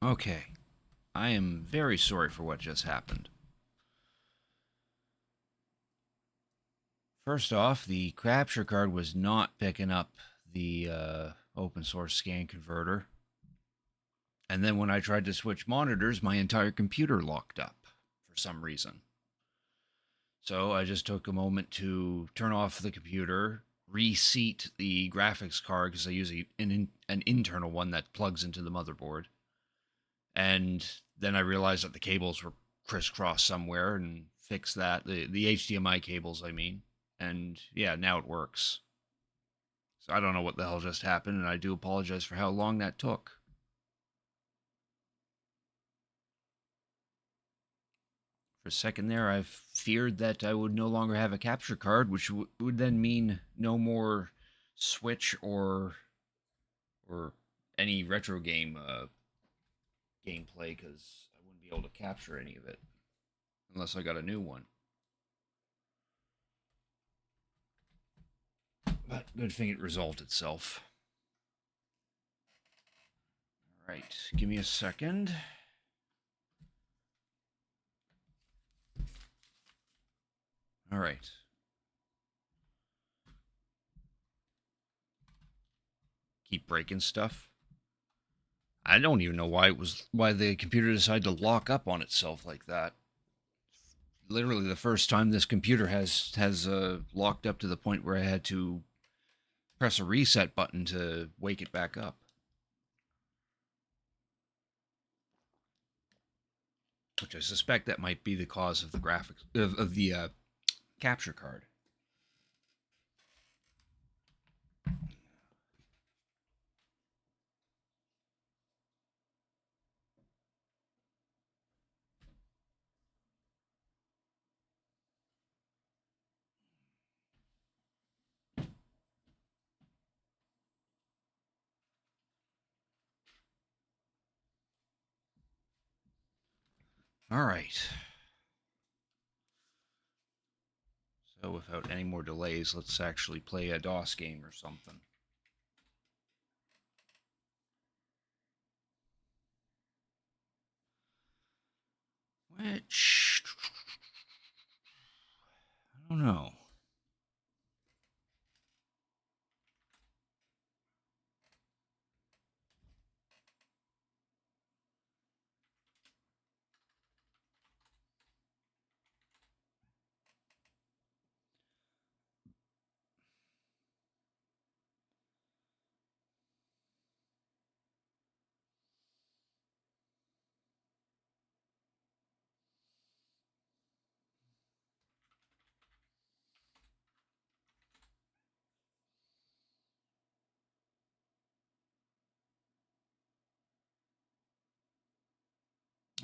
Okay, I am very sorry for what just happened. First off, the capture card was not picking up the open source scan converter. And then when I tried to switch monitors, my entire computer locked up for some reason. So I just took a moment to turn off the computer, reseat the graphics card because I use an internal one that plugs into the motherboard. And then I realized that the cables were crisscrossed somewhere and fixed that. The HDMI cables, I mean. And yeah, now it works. So I don't know what the hell just happened, and I do apologize for how long that took. For a second there, I feared that I would no longer have a capture card, which would then mean no more Switch or any retro game gameplay because I wouldn't be able to capture any of it unless I got a new one. But good thing it resolved itself. All right, give me a second. All right. Keep breaking stuff. I don't even know why the computer decided to lock up on itself like that. Literally the first time this computer has locked up to the point where I had to press a reset button to wake it back up, which I suspect that might be the cause of the graphics of the capture card. All right. So without any more delays, let's actually play a DOS game or something. Which I don't know.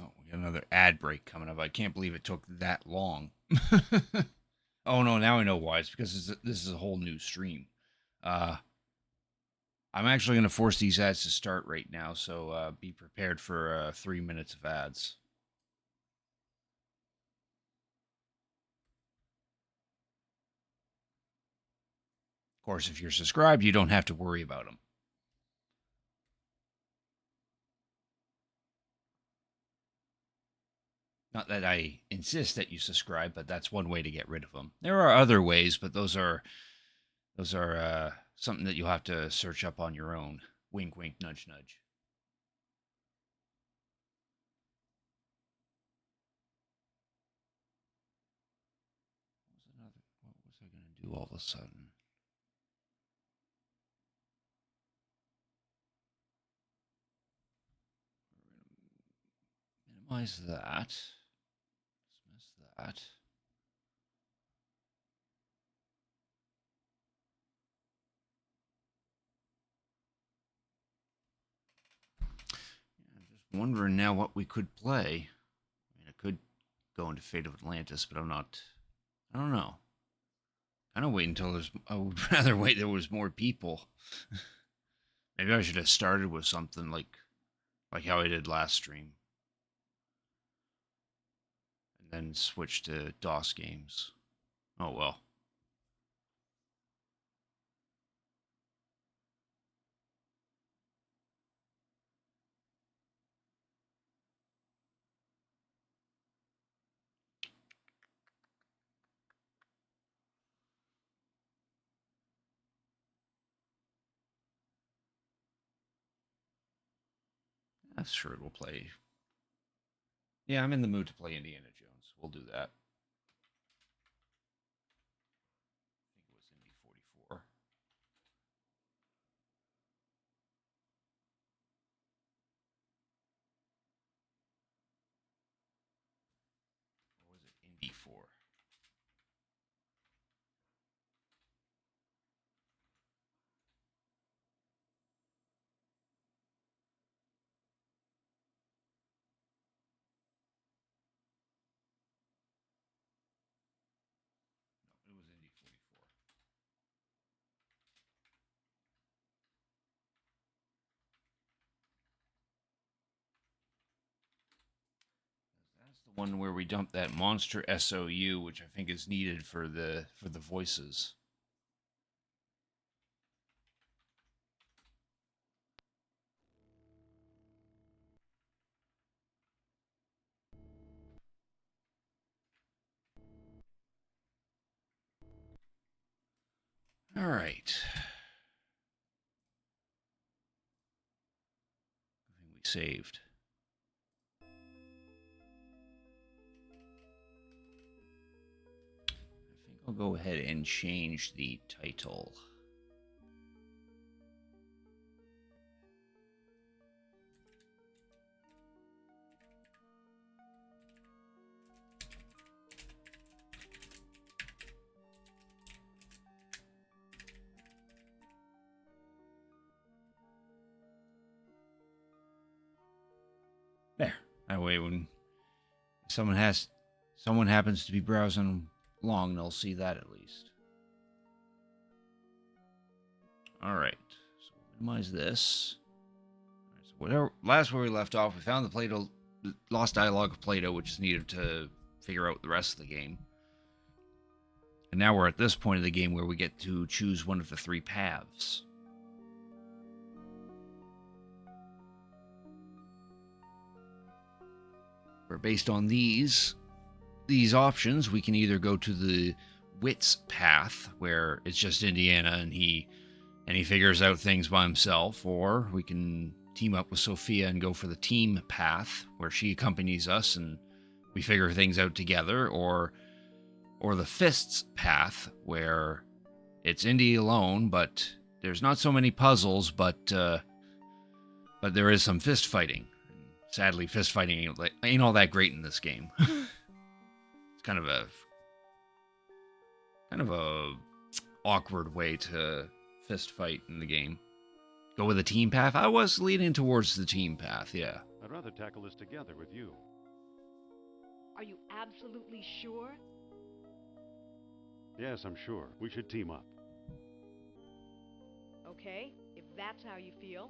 Oh, we got another ad break coming up. I can't believe it took that long. Oh no, now I know why. It's because this is a whole new stream. Uh, I'm actually going to force these ads to start right now, so be prepared for 3 minutes of ads. Of course, if you're subscribed, you don't have to worry about them. Not that I insist that you subscribe, but that's one way to get rid of them. There are other ways, but those are something that you'll have to search up on your own. Wink, wink, nudge, nudge. What was I going to do all of a sudden? Minimize that. Dismiss that. Yeah, I'm just wondering now what we could play. I mean, I could go into Fate of Atlantis, but I'm not. I don't know. Kind of wait until there's. I would rather wait there was more people. Maybe I should have started with something like how I did last stream, and then switch to DOS games. Oh well. sure we'll play. Yeah, I'm in the mood to play Indiana Jones. We'll do that. I think it was Indy 44. Or was it Indy 4? No, it was Indy 44. That's the one where we dump that monster SOU, which I think is needed for the voices. All right. I think we saved. I think I'll go ahead and change the title. There. That way, when someone happens to be browsing along, they'll see that at least. All right. So minimize this. Right, so whatever. Last where we left off, we found the lost dialogue of Plato, which is needed to figure out the rest of the game. And now we're at this point of the game where we get to choose one of the three paths. Where based on these options, we can either go to the wits path, where it's just Indiana and he figures out things by himself, or we can team up with Sophia and go for the team path, where she accompanies us and we figure things out together, or the fists path, where it's Indy alone, but there's not so many puzzles, but there is some fist fighting. Sadly, fist fighting ain't all that great in this game. It's kind of a awkward way to fist fight in the game. Go with the team path? I was leaning towards the team path, yeah. I'd rather tackle this together with you. Are you absolutely sure? Yes, I'm sure. We should team up. Okay, if that's how you feel,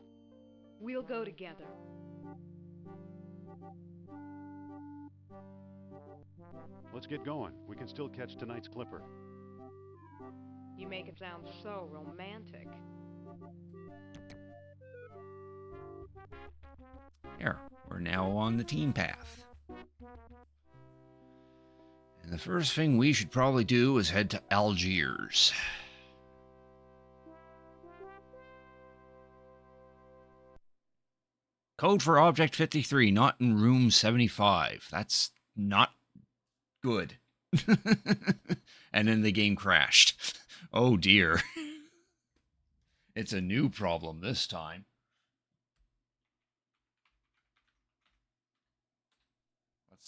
we'll go together. Let's get going. We can still catch tonight's clipper. You make it sound so romantic. There, we're now on the team path. And the first thing we should probably do is head to Algiers. Code for Object 53, not in room 75. That's not good. And then the game crashed. Oh dear. It's a new problem this time.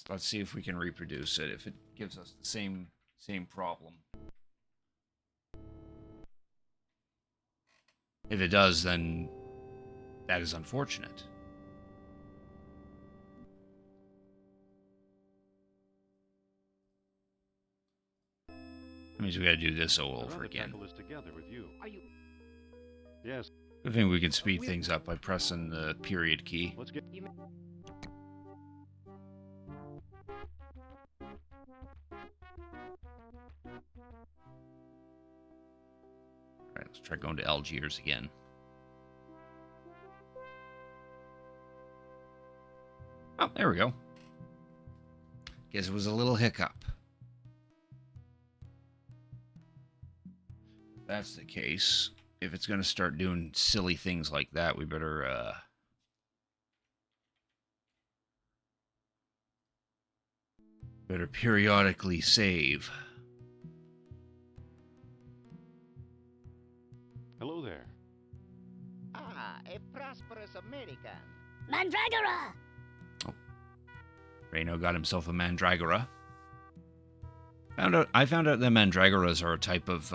Let's see if we can reproduce it, if it gives us the same problem. If it does, then that is unfortunate. That means we gotta do this all over again. Tackle this together with you. Are you? Yes. I think we can speed things up by pressing the period key. Let's get. Alright, let's try going to Algiers again. Oh, there we go. Guess it was a little hiccup. If that's the case, if it's going to start doing silly things like that, we better Better periodically save. Hello there. Ah, a prosperous American. Mandragora! Reno got himself a mandragora. I found out that mandragoras are a type of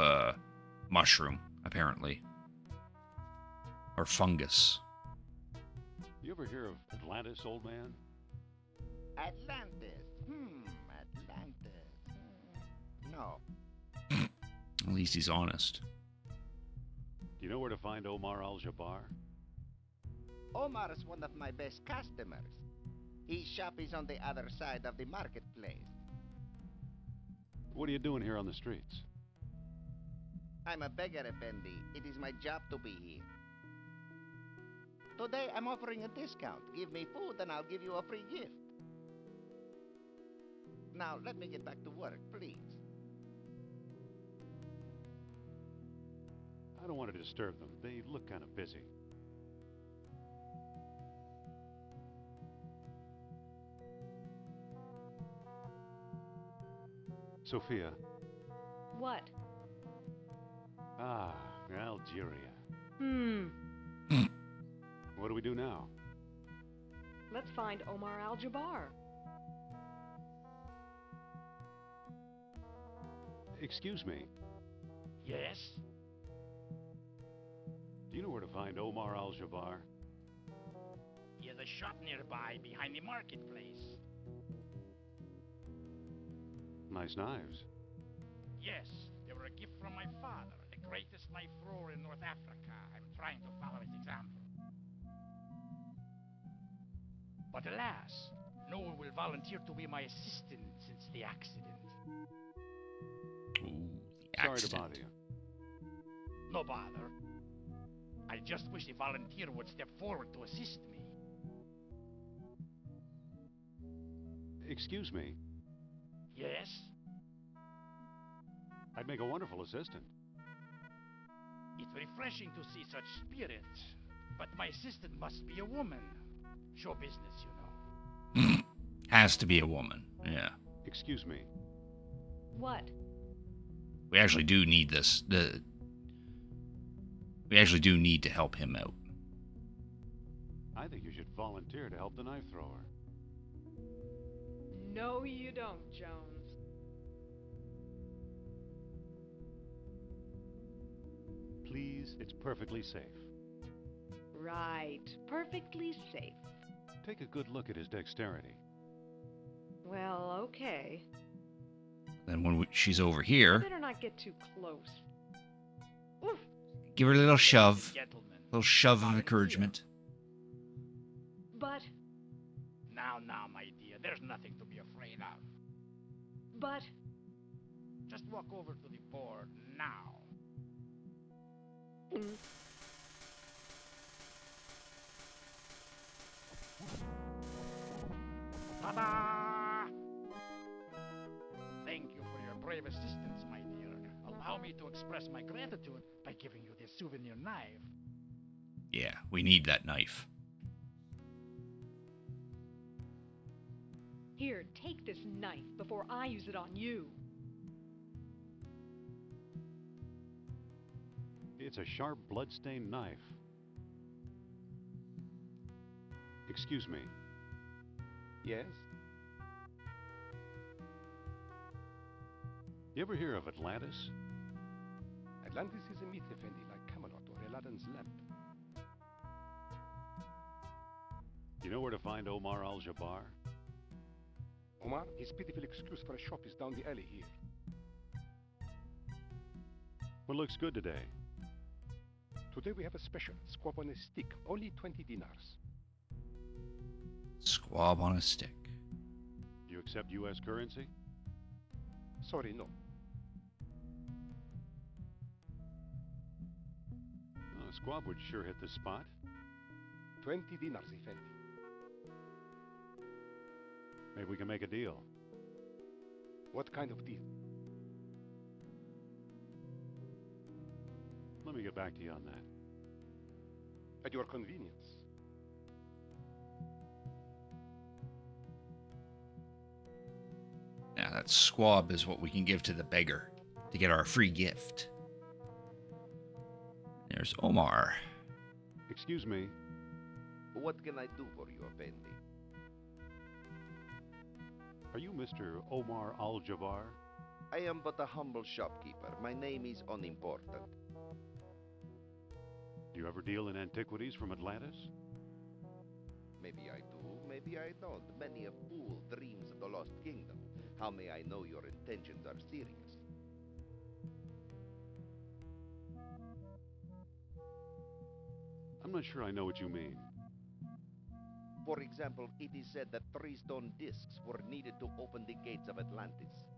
mushroom, apparently. Or fungus. You ever hear of Atlantis, old man? Atlantis. Atlantis. No. At least he's honest. Do you know where to find Omar Al-Jabbar? Omar is one of my best customers. His shop is on the other side of the marketplace. What are you doing here on the streets? I'm a beggar, Effendi. It is my job to be here. Today, I'm offering a discount. Give me food and I'll give you a free gift. Now, let me get back to work, please. I don't want to disturb them. They look kind of busy. Sophia. What? Ah, Algeria. What do we do now? Let's find Omar Al-Jabbar. Excuse me. Yes? Do you know where to find Omar Al-Jabbar? He has a shop nearby behind the marketplace. Nice knives. Yes, they were a gift from my father, the greatest knife thrower in North Africa. I'm trying to follow his example. But alas, no one will volunteer to be my assistant since the accident. Ooh, the Sorry to accident. bother you. No bother. I just wish a volunteer would step forward to assist me. Excuse me. Yes? I'd make a wonderful assistant. It's refreshing to see such spirit. But my assistant must be a woman. Show business, you know. Has to be a woman. Yeah. Excuse me. What? We actually do need this. We actually do need to help him out. I think you should volunteer to help the knife thrower. No, you don't, Jones. Please, it's perfectly safe. Right. Perfectly safe. Take a good look at his dexterity. Well, okay. Then when she's over I here, better not get too close. Oof. give her a little shove. Gentlemen. A little shove of Volunteer. encouragement. But, Now, my dear, there's nothing to be afraid of. but, Just walk over to the board now. Ta-da! Thank you for your brave assistance, my dear. Allow me to express my gratitude by giving you this souvenir knife. Yeah, we need that knife. here, take this knife before I use it on you. It's a sharp, blood-stained knife. Excuse me. Yes? You ever hear of Atlantis? Atlantis is a myth, Effendi, like Camelot or Aladdin's lamp. You know where to find Omar Al-Jabbar? Omar, his pitiful excuse for a shop is down the alley here. What looks good today? Today we have a special, squab on a stick, only 20 dinars. Squab on a stick. Do you accept U.S. currency? Sorry, no. A squab would sure hit the spot. 20 dinars, Effendi. Maybe we can make a deal. What kind of deal? Let me get back to you on that. At your convenience. Yeah, that squab is what we can give to the beggar to get our free gift. There's Omar. Excuse me. What can I do for you, Effendi? Are you Mr. Omar Al-Jabbar? I am but a humble shopkeeper. My name is unimportant. Do you ever deal in antiquities from Atlantis? Maybe I do, maybe I don't. Many a fool dreams of the lost kingdom. How may I know your intentions are serious? I'm not sure I know what you mean. For example, it is said that 3 stone discs were needed to open the gates of Atlantis.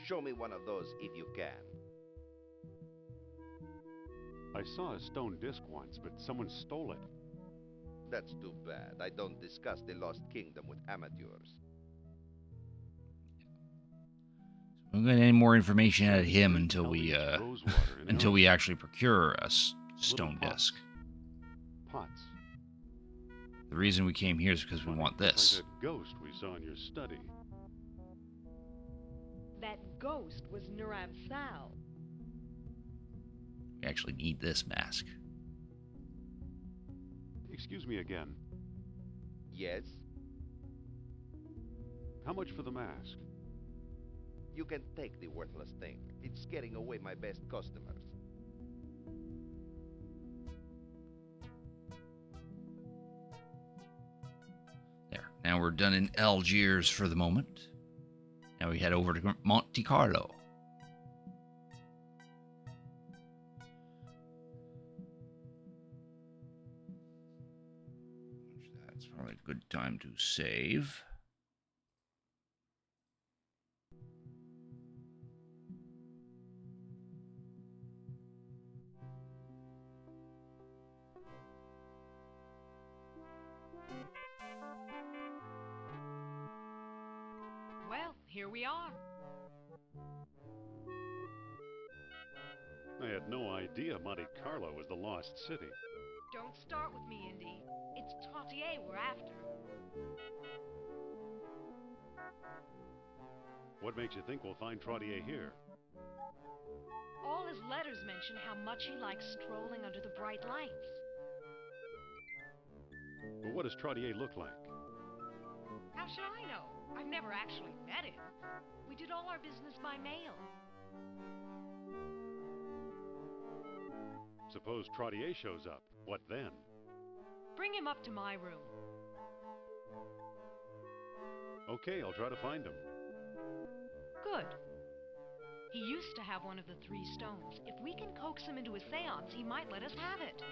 Show me one of those if you can. I saw a stone disc once, but someone stole it. That's too bad. I don't discuss the lost kingdom with amateurs. We don't get any more information out of him until we actually procure a stone disc. Pots. The reason we came here is because we want this. Like that ghost we saw in your study. That ghost was Nurab Sal. We actually need this mask. Excuse me again. Yes? How much for the mask? You can take the worthless thing. It's scaring away my best customers. There. Now we're done in Algiers for the moment. Now we head over to Monte Carlo. That's probably a good time to save. Well, here we are. I had no idea Monte Carlo was the lost city. Don't start with me, Indy. It's Trottier we're after. What makes you think we'll find Trottier here? All his letters mention how much he likes strolling under the bright lights. But what does Trottier look like? How should I know? I've never actually met him. We did all our business by mail. Suppose Trottier shows up. What then? Bring him up to my room. Okay, I'll try to find him. Good. He used to have one of the 3 stones. If we can coax him into a seance, he might let us have it.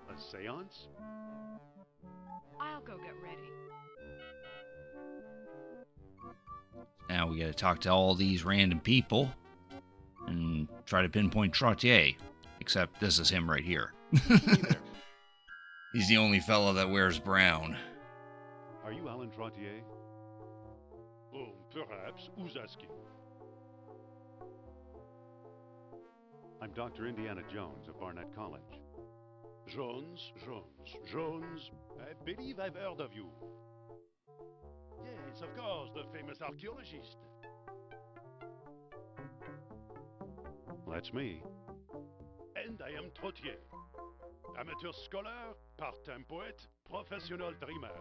A seance? I'll go get ready. Now we gotta talk to all these random people and try to pinpoint Trottier. Except this is him right here. He's the only fellow that wears brown. Are you Alan Trottier? Oh, perhaps. Who's asking? I'm Dr. Indiana Jones of Barnett College. Jones. I believe I've heard of you. Yes, of course, the famous archaeologist. That's me. And I am Trottier. Amateur scholar, part-time poet, professional dreamer.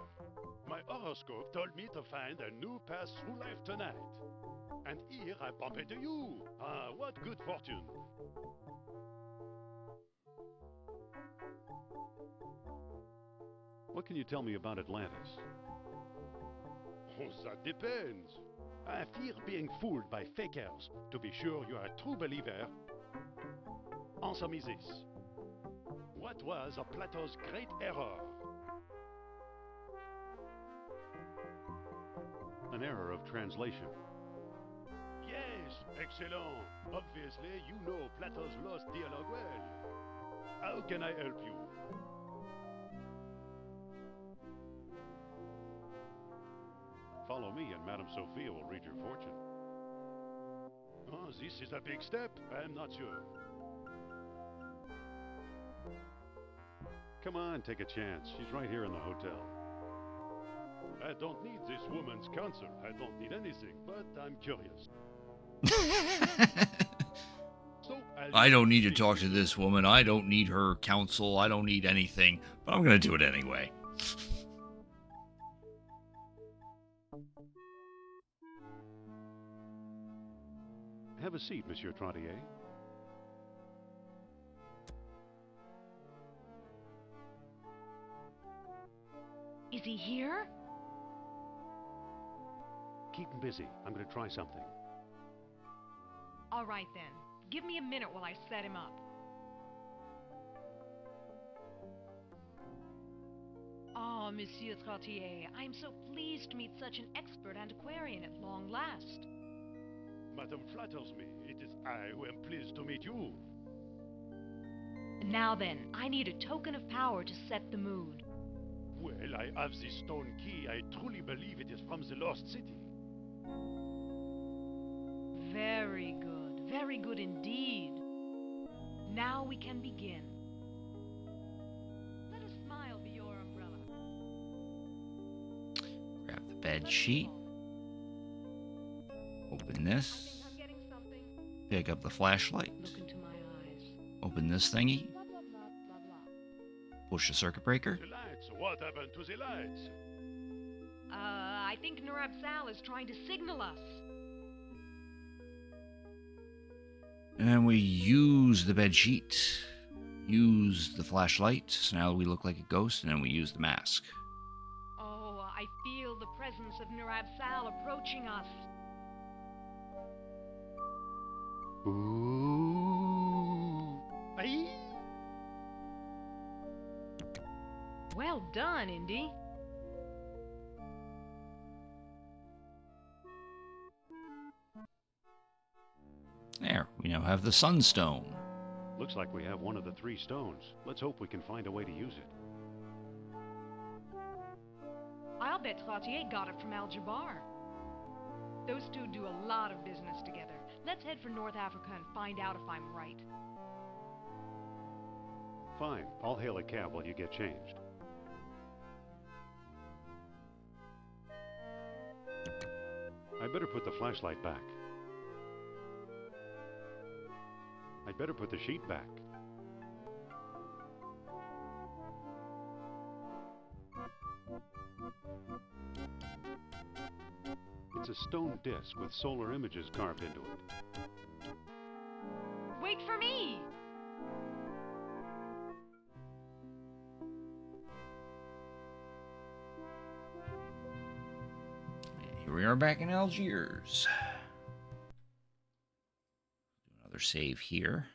My horoscope told me to find a new path through life tonight. And here I bump into you. Ah, what good fortune. What can you tell me about Atlantis? Oh, that depends. I fear being fooled by fakers. To be sure you are a true believer, answer me this. What was Plato's great error? An error of translation. Yes, excellent. Obviously, you know Plato's lost dialogue well. How can I help you? Follow me and Madame Sophia will read your fortune. Oh, this is a big step. I'm not sure. Come on, take a chance. She's right here in the hotel. I don't need this woman's counsel. I don't need anything, but I'm curious. So I don't need to talk to this woman. I don't need her counsel. I don't need anything. But I'm going to do it anyway. Have a seat, Monsieur Trontier. Is he here? Keep him busy. I'm going to try something. All right then. Give me a minute while I set him up. Oh, Monsieur Trottier, I am so pleased to meet such an expert antiquarian at long last. Madame flatters me. It is I who am pleased to meet you. Now then, I need a token of power to set the mood. Well, I have the stone key. I truly believe it is from the lost city. Very good indeed. Now we can begin. Let a smile be your umbrella. Grab the bed sheet. Open this. I'm getting something. Pick up the flashlight. Look into my eyes. Open this thingy. Blah, blah, blah, blah, blah. Push the circuit breaker. The lights. What happened to the lights? I think Nurab Sal is trying to signal us. And then we use the bed sheet. Use the flashlight. So now we look like a ghost. And then we use the mask. Oh, I feel the presence of Nurab Sal approaching us. Ooh. Aye. Well done, Indy. There, we now have the sunstone. Looks like we have one of the 3 stones. Let's hope we can find a way to use it. I'll bet Trottier got it from Al-Jabbar. Those two do a lot of business together. Let's head for North Africa and find out if I'm right. Fine. I'll hail a cab while you get changed. I better put the flashlight back. I'd better put the sheet back. It's a stone disc with solar images carved into it. Wait for me! And here we are back in Algiers. Do another save here.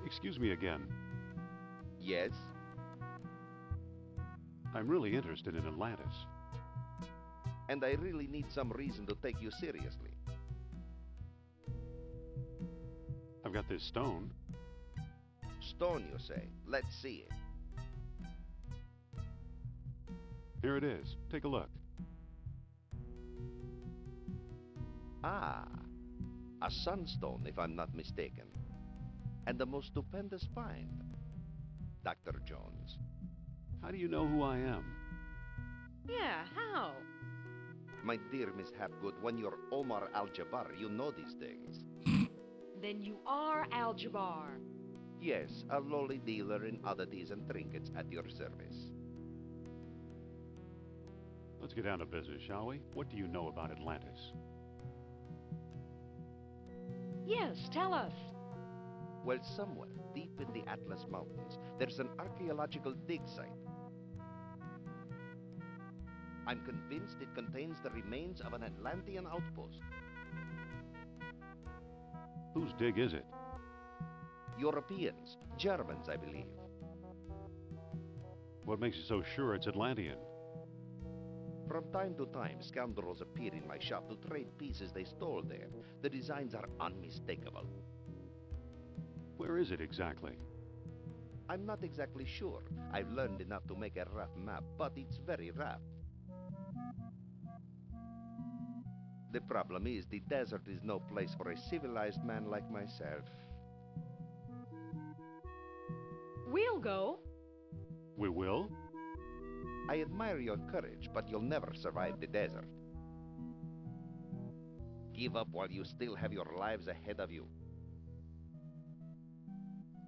Excuse me again. Yes? I'm really interested in Atlantis. And I really need some reason to take you seriously. I've got this stone. Stone, you say? Let's see it. Here it is. Take a look. Ah, a sunstone, if I'm not mistaken. And the most stupendous find. Dr. Jones. How do you know who I am? Yeah, how? My dear Miss Hapgood, when you're Omar Al-Jabbar, you know these things. Then you are Al-Jabbar. Yes, a lowly dealer in oddities and trinkets at your service. Let's get down to business, shall we? What do you know about Atlantis? Yes, tell us. Well, somewhere deep in the Atlas Mountains, there's an archaeological dig site. I'm convinced it contains the remains of an Atlantean outpost. Whose dig is it? Europeans, Germans, I believe. What makes you so sure it's Atlantean? From time to time, scoundrels appear in my shop to trade pieces they stole there. The designs are unmistakable. Where is it exactly? I'm not exactly sure. I've learned enough to make a rough map, but it's very rough. The problem is the desert is no place for a civilized man like myself. We'll go. We will? I admire your courage, but you'll never survive the desert. Give up while you still have your lives ahead of you.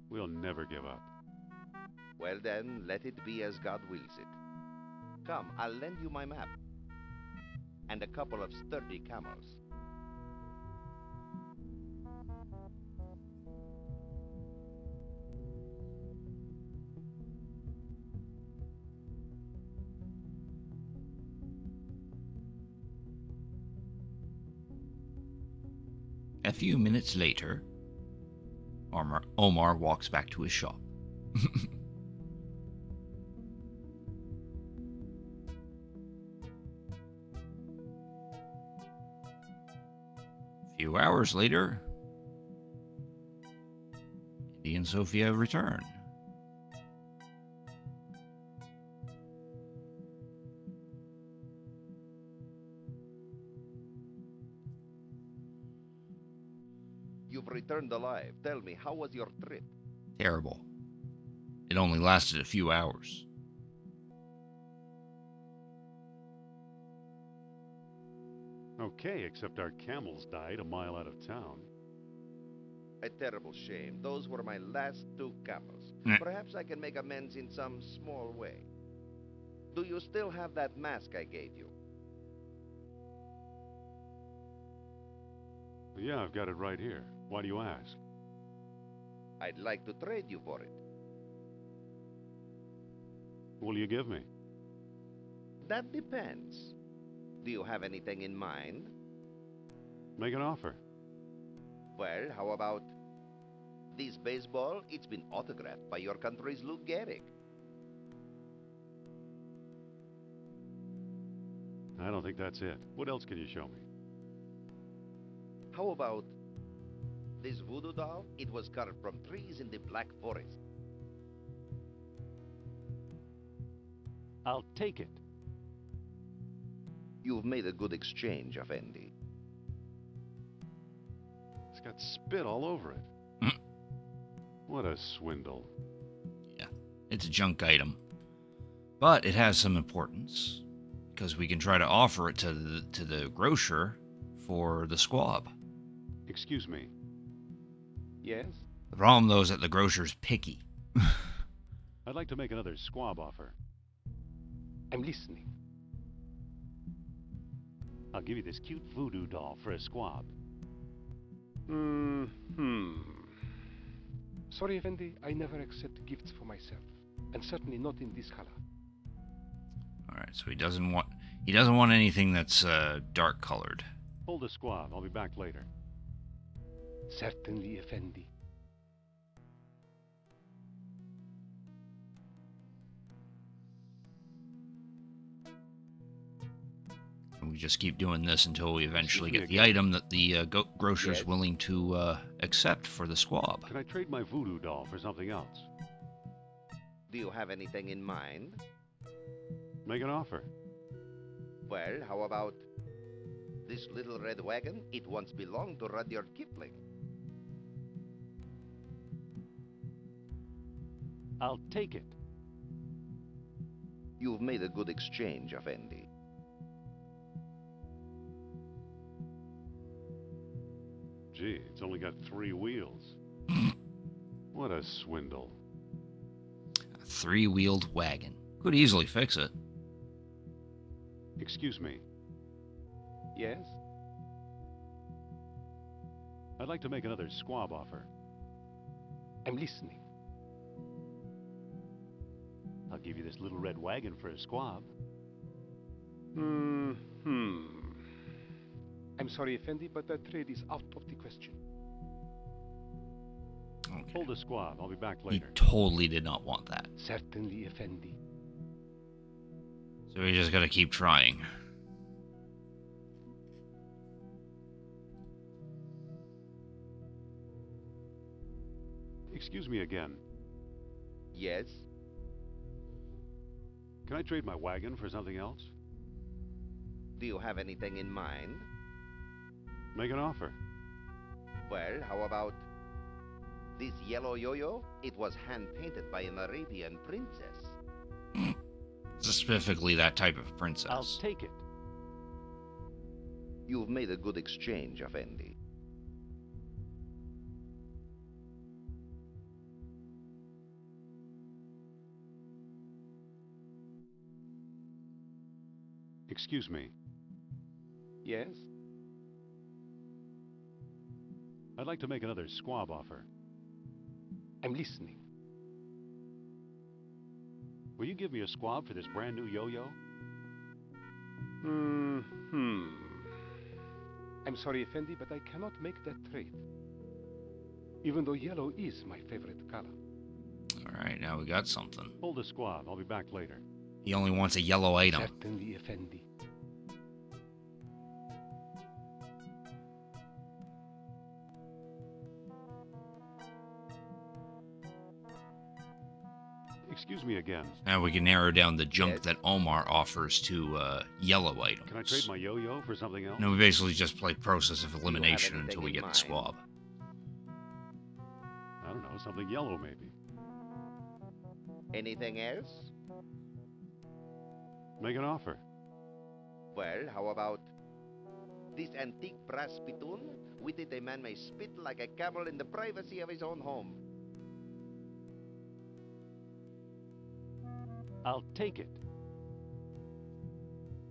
We'll never give up. Well then, let it be as God wills it. Come, I'll lend you my map. And a couple of sturdy camels. A few minutes later, Omar walks back to his shop. A few hours later, Indy and Sophia return. You've returned alive. Tell me, how was your trip? Terrible. It only lasted a few hours. Okay, except our camels died a mile out of town. A terrible shame. Those were my last 2 camels. Mm. Perhaps I can make amends in some small way. Do you still have that mask I gave you? Yeah, I've got it right here. Why do you ask? I'd like to trade you for it. What will you give me? That depends. Do you have anything in mind? Make an offer. Well, how about this baseball? It's been autographed by your country's Lou Gehrig. I don't think that's it. What else can you show me? How about this voodoo doll? It was carved from trees in the Black Forest. I'll take it. You've made a good exchange, Effendi. It's got spit all over it. Mm. What a swindle. Yeah, it's a junk item. But it has some importance, because we can try to offer it to the grocer for the squab. Excuse me. Yes? The problem, though, is that the grocer's picky. I'd like to make another squab offer. I'm listening. I'll give you this cute voodoo doll for a squab. Sorry, Effendi, I never accept gifts for myself. And certainly not in this color. All right, so he doesn't want anything that's dark colored. Hold the squab. I'll be back later. Certainly, Effendi. And we just keep doing this until we eventually Excuse get me the again. item that the grocer's Yes? willing to accept for the squab. Can I trade my voodoo doll for something else? Do you have anything in mind? Make an offer. Well, how about this little red wagon? It once belonged to Rudyard Kipling. I'll take it. You've made a good exchange, Effendi. Gee, it's only got 3 wheels. What a swindle. A 3-wheeled wagon. Could easily fix it. Excuse me. Yes? I'd like to make another squab offer. I'm listening. I'll give you this little red wagon for a squab. I'm sorry, Effendi, but that trade is out of the question. Okay. Hold the squab. I'll be back He later. totally did not want that. Certainly, Effendi. So we just gotta keep trying. Excuse me again. Yes? Can I trade my wagon for something else? Do you have anything in mind? Make an offer. Well, how about this yellow yo-yo? It was hand-painted by an Arabian princess. Specifically that type of princess. I'll take it. You've made a good exchange, Effendi. Excuse me. Yes? I'd like to make another squab offer. I'm listening. Will you give me a squab for this brand new yo-yo? I'm sorry, Effendi, but I cannot make that trade. Even though yellow is my favorite color. Alright, now we got something. Hold the squab. I'll be back later. He only wants a yellow item. Certainly, Effendi. Excuse me again. Now we can narrow down the junk Yes? that Omar offers to yellow items. Can I trade my yo-yo for something else? No, we basically just play process of elimination anything until we in get the mind? squab. I don't know, something yellow maybe. Anything else? Make an offer. Well, how about this antique brass spittoon? With it, a man may spit like a camel in the privacy of his own home. I'll take it.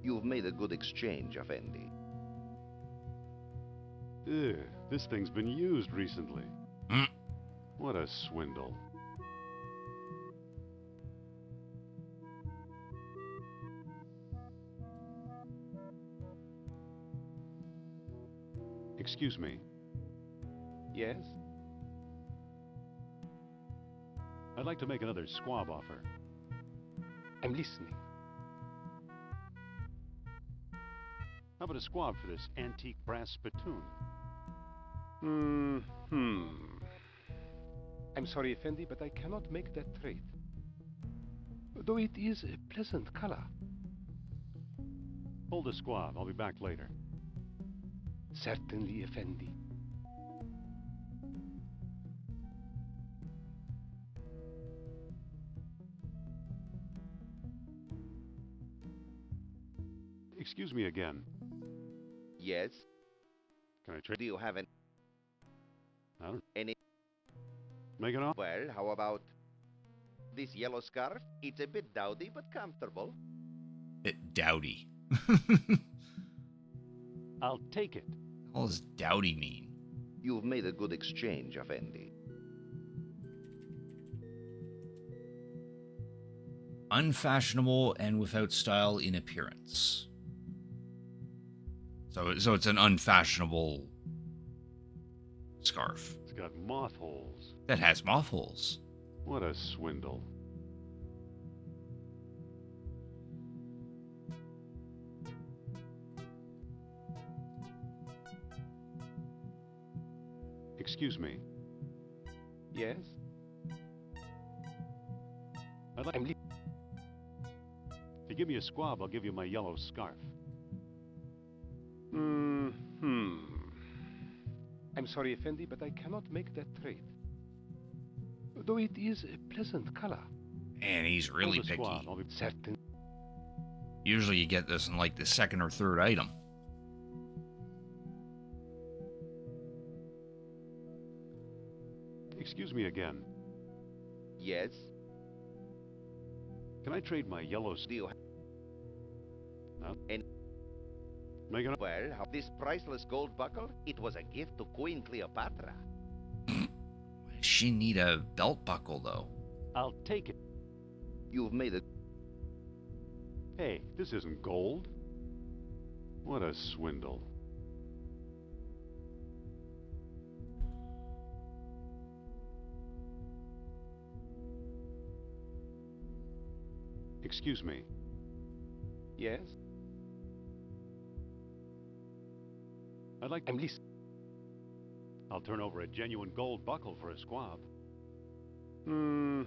You've made a good exchange, Effendi. Ugh, this thing's been used recently. Hmm. What a swindle. Excuse me. Yes? I'd like to make another squab offer. I'm listening. How about a squab for this antique brass spittoon? I'm sorry, Effendi, but I cannot make that trade. Though it is a pleasant color. Hold the squab. I'll be back later. Certainly, Effendi. Excuse me again. Yes? Can I trade? Do you have I don't. any? Make an offer. Well, how about this yellow scarf? It's a bit dowdy, but comfortable. Bit dowdy. I'll take it. What does dowdy mean? You've made a good exchange, Effendi. Unfashionable and without style in appearance. So it's an unfashionable scarf It's got moth holes. that has moth holes. What a swindle. Excuse me. Yes? I'd like. I'm If you give me a squab, I'll give you my yellow scarf. I'm sorry, Effendi, but I cannot make that trade. Though it is a pleasant color. Man, he's really Hold the picky. squab. I'll be. Certain. Usually you get this in like the second or third item. Excuse me again. Yes? Can I trade my yellow? Do you have? Make an. Well, this priceless gold buckle? It was a gift to Queen Cleopatra. She need a belt buckle though. I'll take it. You've made a... Hey, this isn't gold. What a swindle. Excuse me. Yes? I'd like. I'm listening. I'll turn over a genuine gold buckle for a squab. Hmm.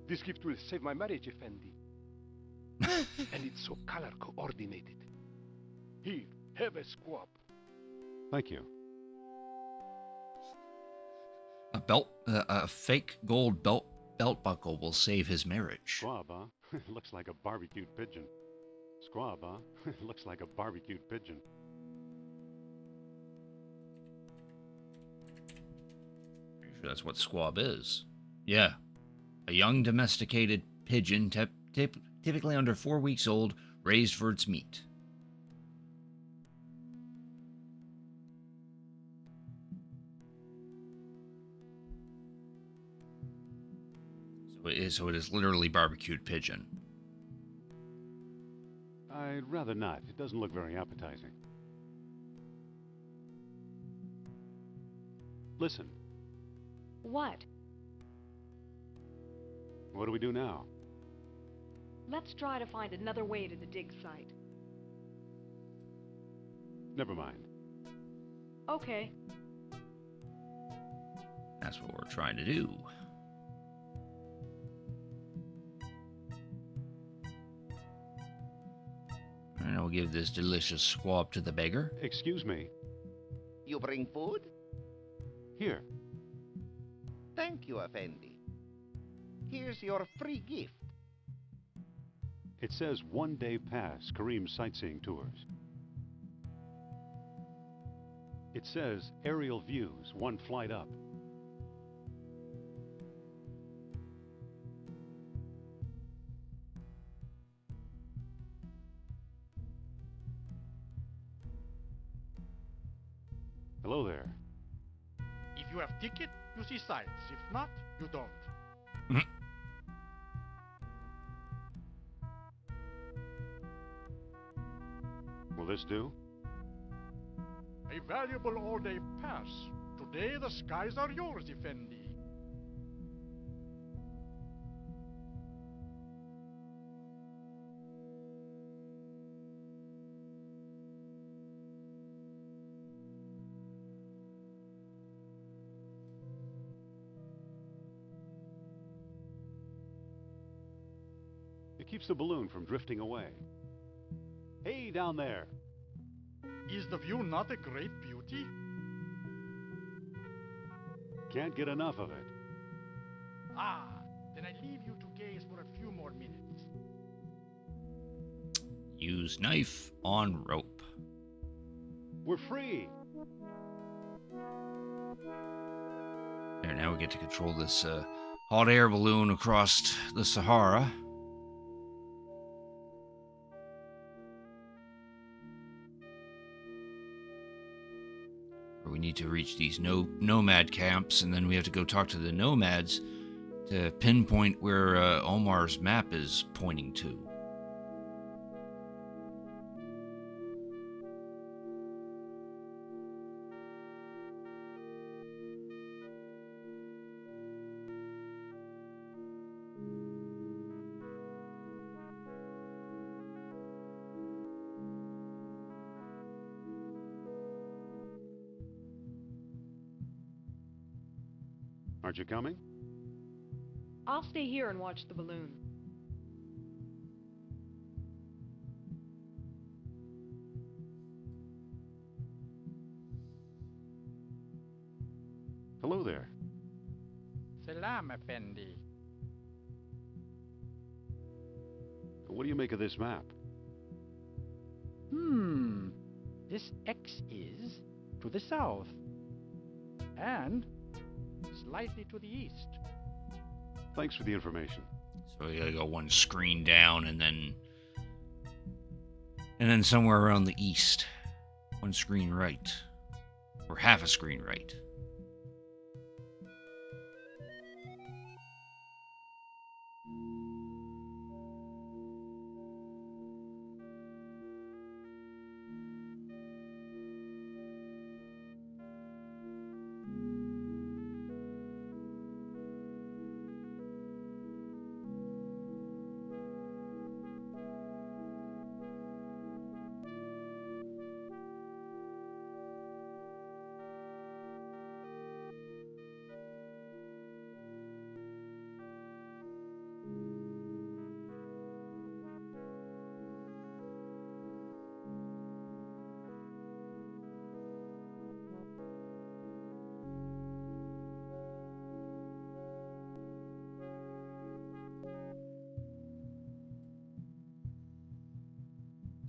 This gift will save my marriage, Effendi. And it's so color coordinated. Here, have a squab. Thank you. A fake gold belt buckle will save his marriage. Squab, huh? Looks like a barbecued pigeon. Squab, huh? Looks like a barbecued pigeon. Pretty sure that's what squab is. Yeah. A young domesticated pigeon, typically under 4 weeks old, raised for its meat. So it is literally barbecued pigeon. I'd rather not. It doesn't look very appetizing. Listen, What? what do we do now? Let's try to find another way to the dig site. Never mind. Okay. That's what we're trying to do. And I'll give this delicious squab to the beggar. Excuse me. You bring food? Here. Thank you, Effendi. Here's your free gift. It says 1-day pass, Kareem sightseeing tours. It says aerial views, 1 flight up. Hello there. If you have ticket, you see sights. If not, you don't. Will this do? A valuable all-day pass. Today the skies are yours, Effendi. It keeps the balloon from drifting away. Hey, down there. Is the view not a great beauty? Can't get enough of it. Ah, then I leave you to gaze for a few more minutes. Use knife on rope. We're free. There, now we get to control this hot air balloon across the Sahara. We need to reach these nomad camps, and then we have to go talk to the nomads to pinpoint where Omar's map is pointing to. Aren't you coming? I'll stay here and watch the balloon. Hello there. Salam, Effendi. What do you make of this map? This X is to the south. And slightly to the east. Thanks for the information. So we gotta go one screen down, and then somewhere around the east, one screen right, or half a screen right.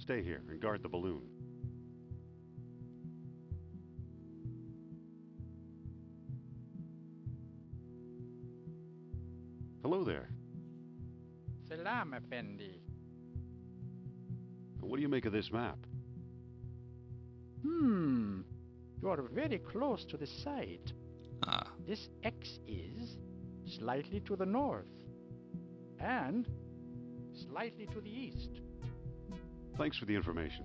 stay here and guard the balloon. Hello there. Salam, Effendi. What do you make of this map? You are very close to the site. Ah, This X is slightly to the north and slightly to the east. Thanks for the information.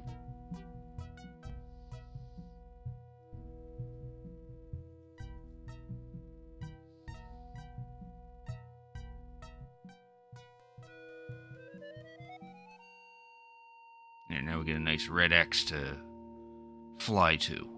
and now we get a nice red X to fly to.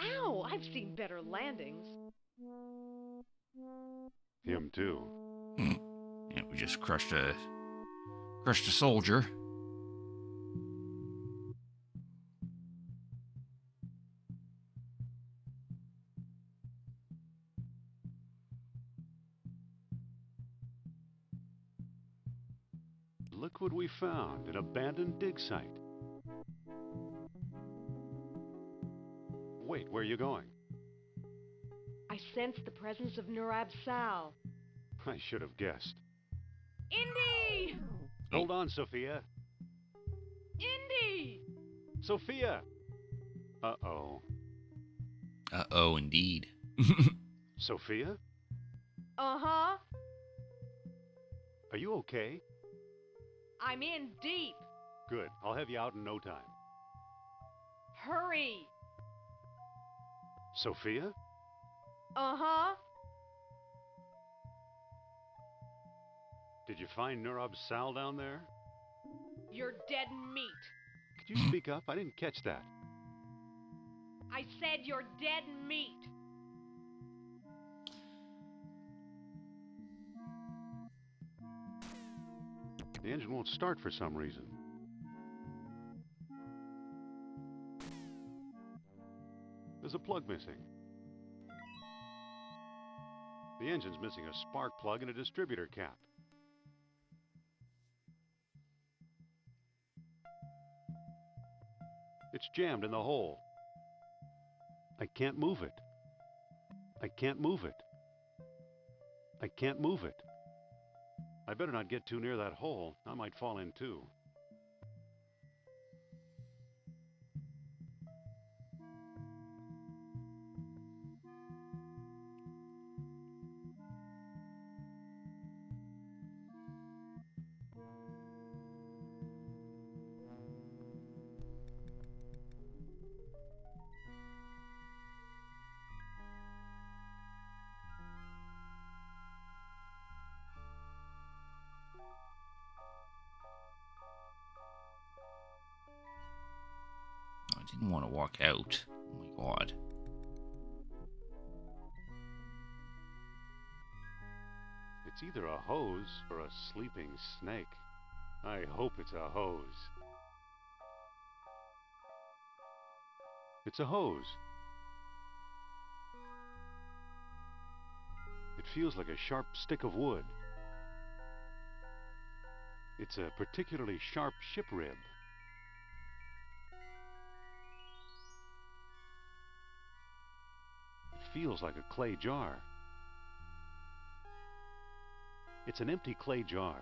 Ow! I've seen better landings. Him too. Yeah, we just crushed a soldier. Look what we found, an abandoned dig site. Wait, where are you going? I sense the presence of Nurab Sal. I should have guessed. Indy! Hold on, Sophia. Indy! Sophia! Uh-oh. Uh-oh, indeed. Sophia? Uh-huh. Are you okay? I'm in deep. Good. I'll have you out in no time. Hurry. Sophia? Uh-huh. Did you find Nurab Sal down there? You're dead meat. Could you speak up? I didn't catch that. I said you're dead meat. The engine won't start for some reason. There's a plug missing. The engine's missing a spark plug and a distributor cap. It's jammed in the hole. I can't move it. I can't move it. I can't move it. I better not get too near that hole. I might fall in too. I didn't want to walk out. Oh my god. It's either a hose or a sleeping snake. I hope it's a hose. It's a hose. It feels like a sharp stick of wood. It's a particularly sharp ship rib. It feels like a clay jar. It's an empty clay jar.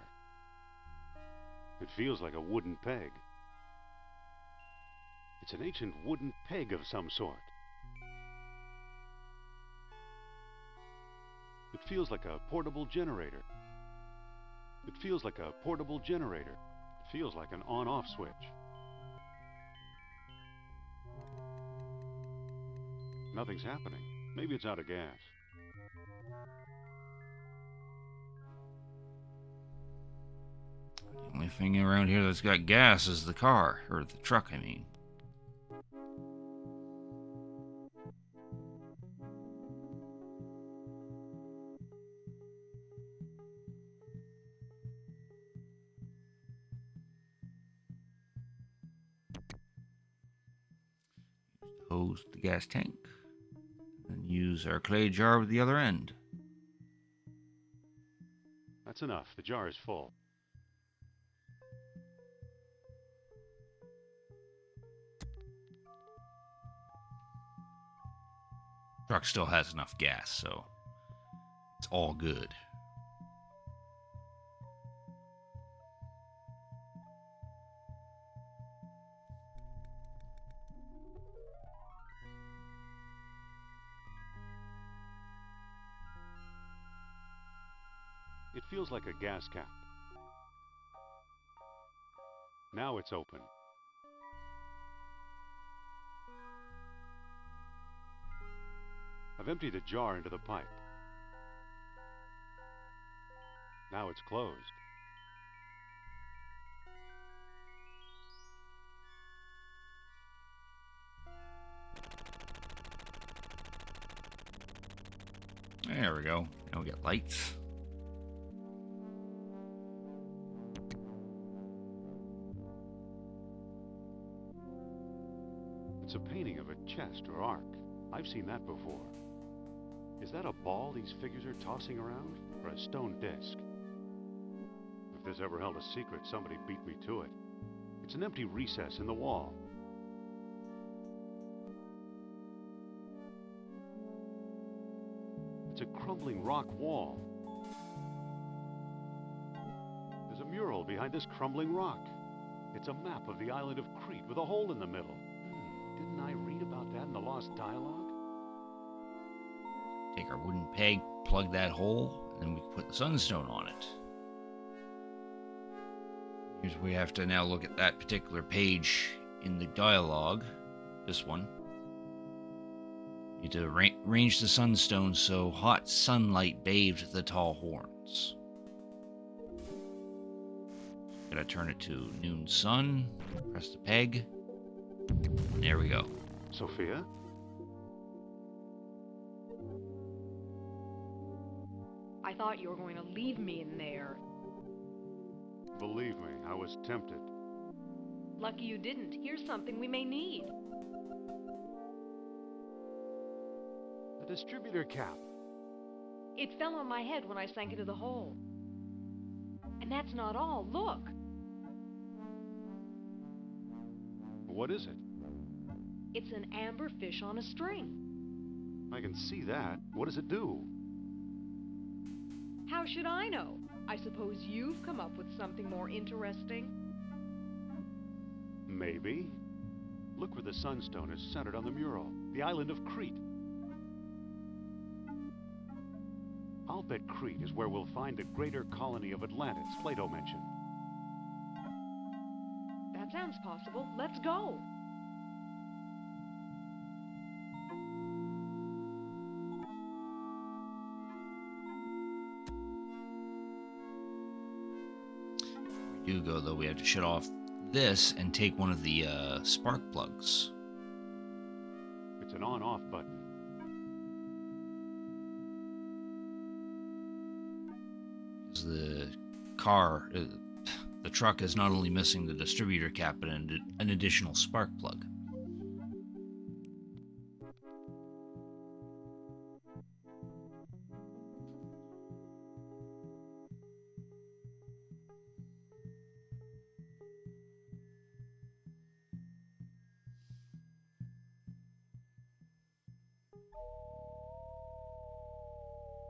It feels like a wooden peg. It's an ancient wooden peg of some sort. It feels like a portable generator. It feels like a portable generator. It feels like an on-off switch. Nothing's happening. Maybe it's out of gas. The only thing around here that's got gas is the car, or the truck, I mean. Hose the gas tank, and use our clay jar with the other end. That's enough. The jar is full. Truck still has enough gas, so it's all good. It feels like a gas cap. Now it's open. I've emptied the jar into the pipe. Now it's closed. There we go. Now we got lights. It's a painting of a chest or ark. I've seen that before. Is that a ball these figures are tossing around? Or a stone disc? If this ever held a secret, somebody beat me to it. It's an empty recess in the wall. It's a crumbling rock wall. There's a mural behind this crumbling rock. It's a map of the island of Crete with a hole in the middle. Didn't I read about that in the Lost Dialogue? Take our wooden peg, plug that hole, and then we can put the sunstone on it. Here's where we have to now look at that particular page in the dialogue. This one. You need to arrange the sunstone so hot sunlight bathed the tall horns. Gotta turn it to noon sun. Press the peg. There we go. Sophia? I thought you were going to leave me in there. Believe me, I was tempted. Lucky you didn't. Here's something we may need. A distributor cap. It fell on my head when I sank into the hole. And that's not all. Look. What is it? It's an amber fish on a string. I can see that. What does it do? How should I know? I suppose you've come up with something more interesting. Maybe. Look where the sunstone is centered on the mural. The island of Crete. I'll bet Crete is where we'll find the greater colony of Atlantis Plato mentioned. That sounds possible. Let's go. We do go, though, we have to shut off this and take one of the spark plugs. It's an on-off button. The car, the truck is not only missing the distributor cap, but an additional spark plug.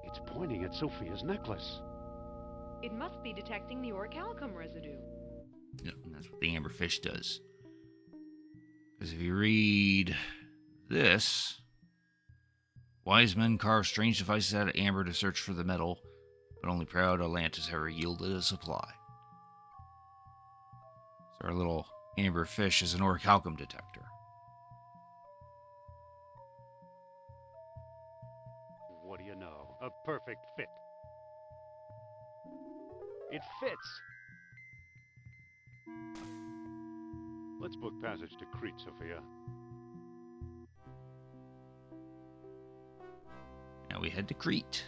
It's pointing at Sophia's necklace. It must be detecting the orichalcum residue. Yep, and that's what the amberfish does. Because if you read this, wise men carve strange devices out of amber to search for the metal, but only proud Atlantis ever yielded a supply. So our little amberfish is an orichalcum detector. What do you know? A perfect fit. It fits. Let's book passage to Crete, Sophia. Now we head to Crete.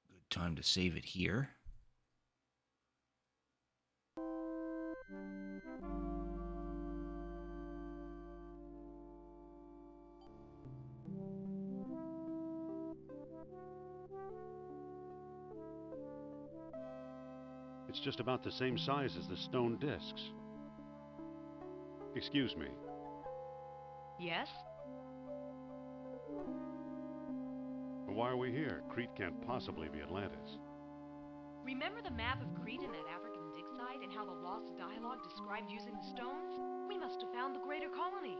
Good time to save it here. It's just about the same size as the stone discs. Excuse me. Yes? But why are we here? Crete can't possibly be Atlantis. Remember the map of Crete in that African dig site and how the lost dialogue described using the stones? We must have found the greater colony.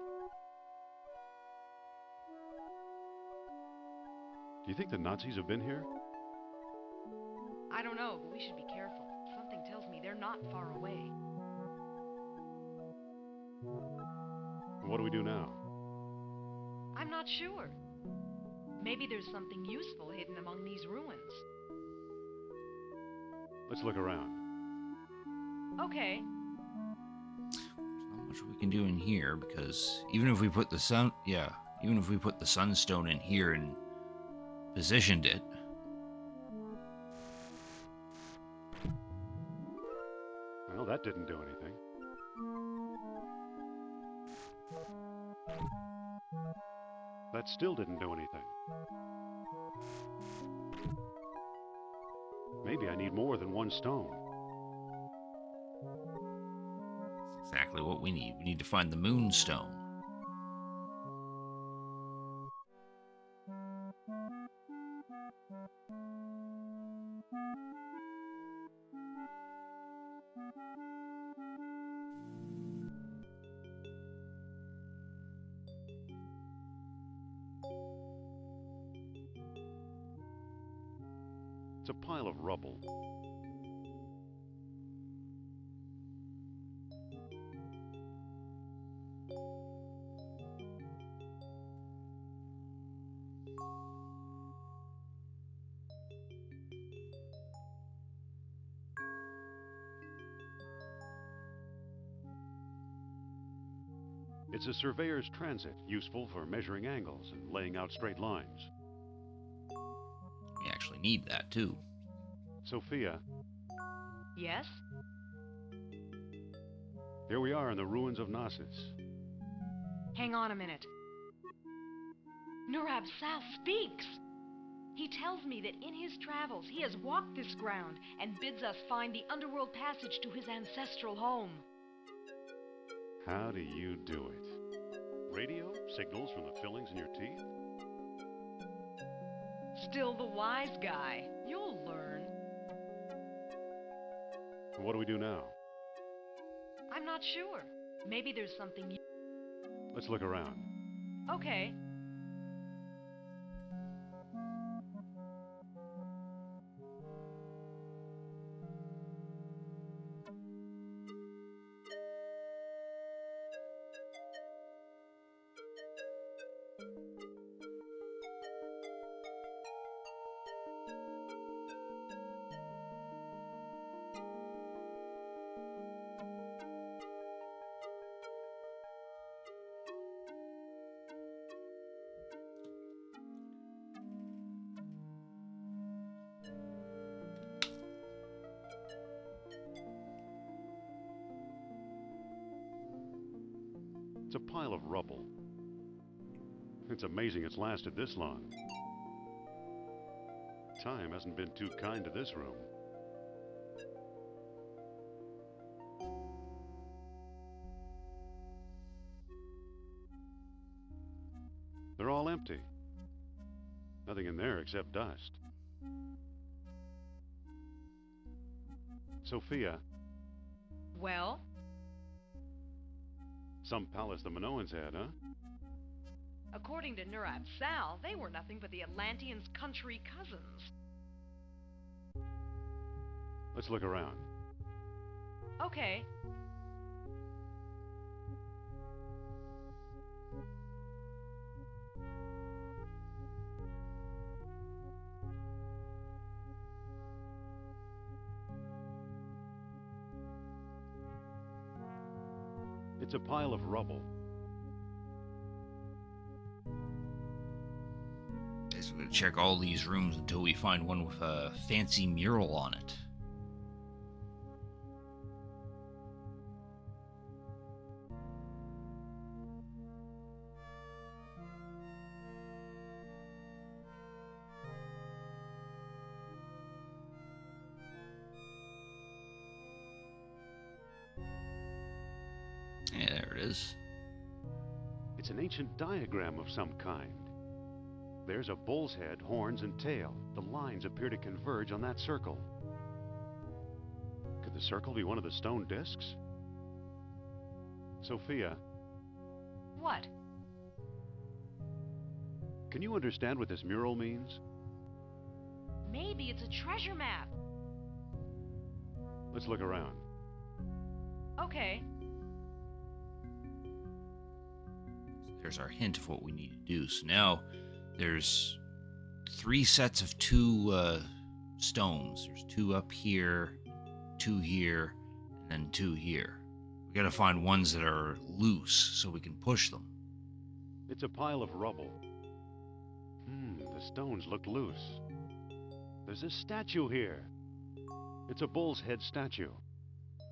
Do you think the Nazis have been here? I don't know, but we should be careful. Something tells me they're not far away. What do we do now? I'm not sure. Maybe there's something useful hidden among these ruins. Let's look around. Okay. There's not much we can do in here because even if we put the sunstone in here and positioned it, Well, that didn't do anything. That still didn't do anything. Maybe I need more than one stone. that's exactly what we need. We need to find the moonstone. It's a pile of rubble. It's a surveyor's transit, useful for measuring angles and laying out straight lines. We actually need that too. Sophia, Yes? here we are in the ruins of Knossos. Hang on a minute. Nurab Sal speaks! He tells me that in his travels he has walked this ground and bids us find the underworld passage to his ancestral home. How do you do it? Radio? Signals from the fillings in your teeth? Still the wise guy. You'll learn. What do we do now? I'm not sure. Maybe there's something you... Let's look around. Okay. It's a pile of rubble. It's amazing it's lasted this long. Time hasn't been too kind to this room. They're all empty. Nothing in there except dust. Sophia, Well? some palace the Minoans had, huh? According to Nurab Sal, they were nothing but the Atlanteans' country cousins. Let's look around. Okay. It's a pile of rubble. Guess we're gonna check all these rooms until we find one with a fancy mural on it. Yeah, there it is. It's an ancient diagram of some kind. There's a bull's head, horns, and tail. The lines appear to converge on that circle. Could the circle be one of the stone discs? Sophia, What? can you understand what this mural means? Maybe it's a treasure map. Let's look around. Okay. There's our hint of what we need to do. So now there's 3 sets of 2 stones. There's 2 up here, 2 here, and then 2 here. We gotta find ones that are loose so we can push them. It's a pile of rubble. The stones look loose. There's a statue here. It's a bull's head statue.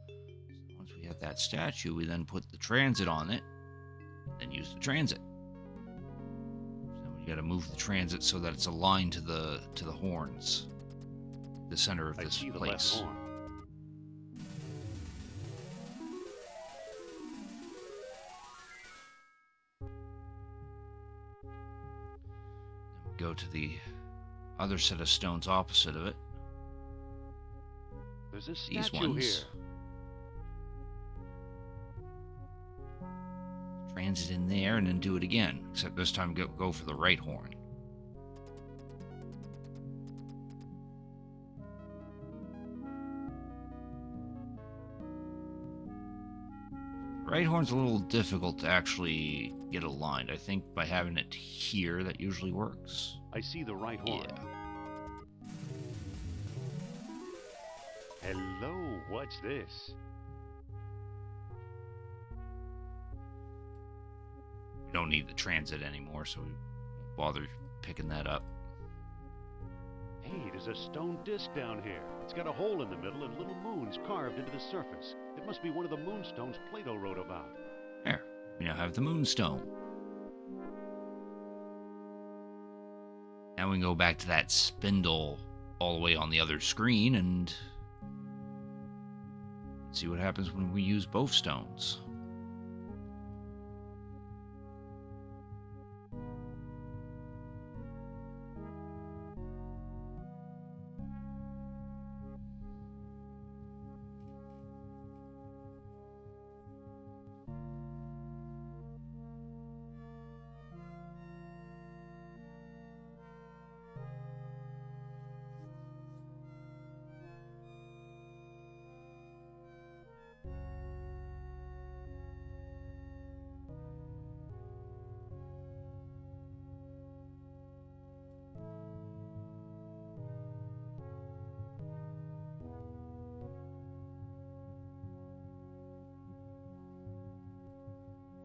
So once we have that statue, we then put the transit on it, and then use the transit. So we gotta move the transit so that it's aligned to the horns, the center of I this see the place. left horn. Then we go to the other set of stones opposite of it. There's a These statue ones. here. Transit in there and then do it again, except this time go for the right horn. Right horn's a little difficult to actually get aligned. I think by having it here, that usually works. I see the right horn. Yeah. Hello, what's this? We don't need the transit anymore, so we won't bother picking that up. Hey, there's a stone disc down here. It's got a hole in the middle and little moons carved into the surface. It must be one of the moonstones Plato wrote about. There, we now have the moonstone. Now we can go back to that spindle all the way on the other screen and see what happens when we use both stones.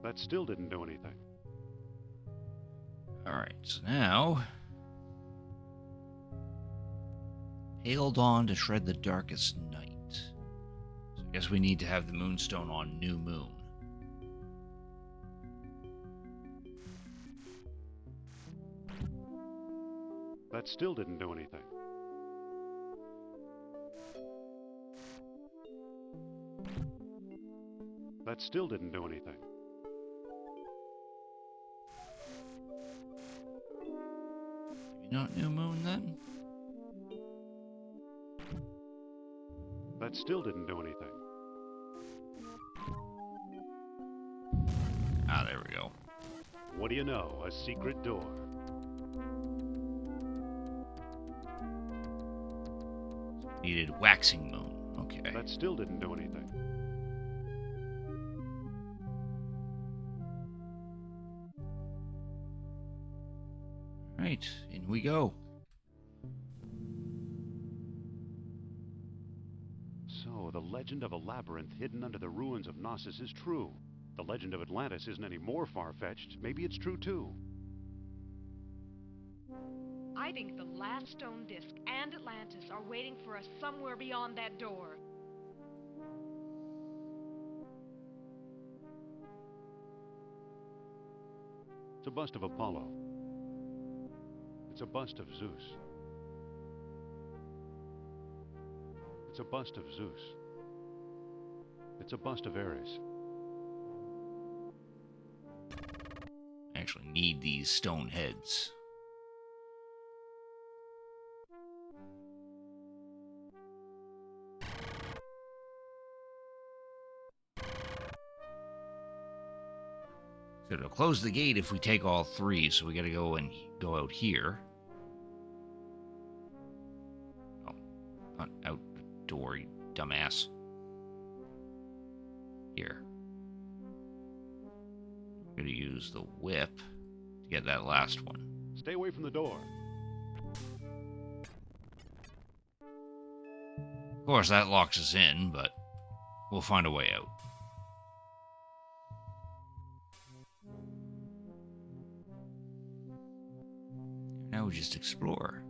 That still didn't do anything. Alright, so now... Pale dawn to shred the darkest night. So I guess we need to have the moonstone on new moon. That still didn't do anything. That still didn't do anything. Maybe not new moon then? That still didn't do anything. Ah, there we go. What do you know? A secret door. Needed waxing moon. Okay. That still didn't do anything. Right, in we go. So, the legend of a labyrinth hidden under the ruins of Knossos is true. The legend of Atlantis isn't any more far-fetched. Maybe it's true, too. I think the last stone disc and Atlantis are waiting for us somewhere beyond that door. It's a bust of Apollo. It's a bust of Zeus. It's a bust of Zeus. It's a bust of Ares. I actually need these stone heads. So it'll close the gate if we take all three, so we gotta go out here. Oh, not out the door, you dumbass. Here. We're gonna use the whip to get that last one. Stay away from the door. Of course, that locks us in, but we'll find a way out. Now we just explore.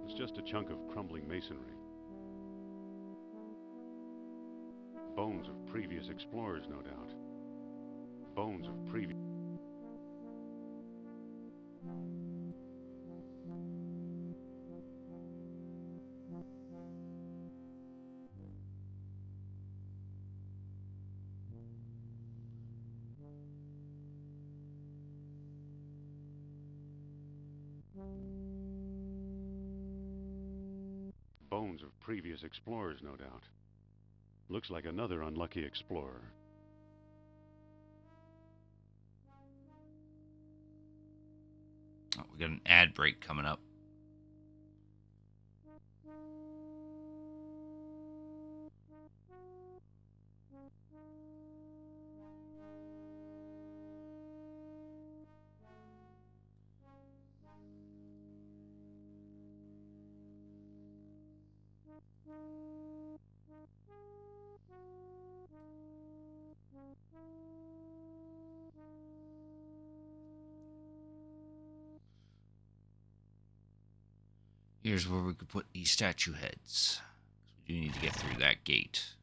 It's just a chunk of crumbling masonry. Bones of previous explorers, no doubt. Bones of previous... Bones of previous explorers, no doubt. Looks like another unlucky explorer. Oh, we got an ad break coming up. Here's where we could put these statue heads. We do need to get through that gate.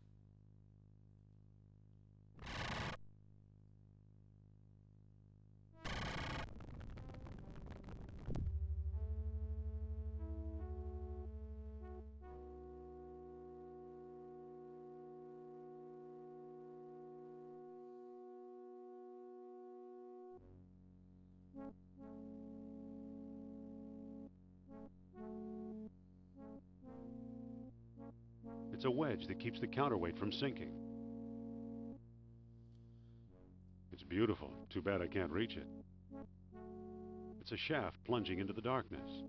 It's a wedge that keeps the counterweight from sinking. It's beautiful. Too bad I can't reach it. It's a shaft plunging into the darkness.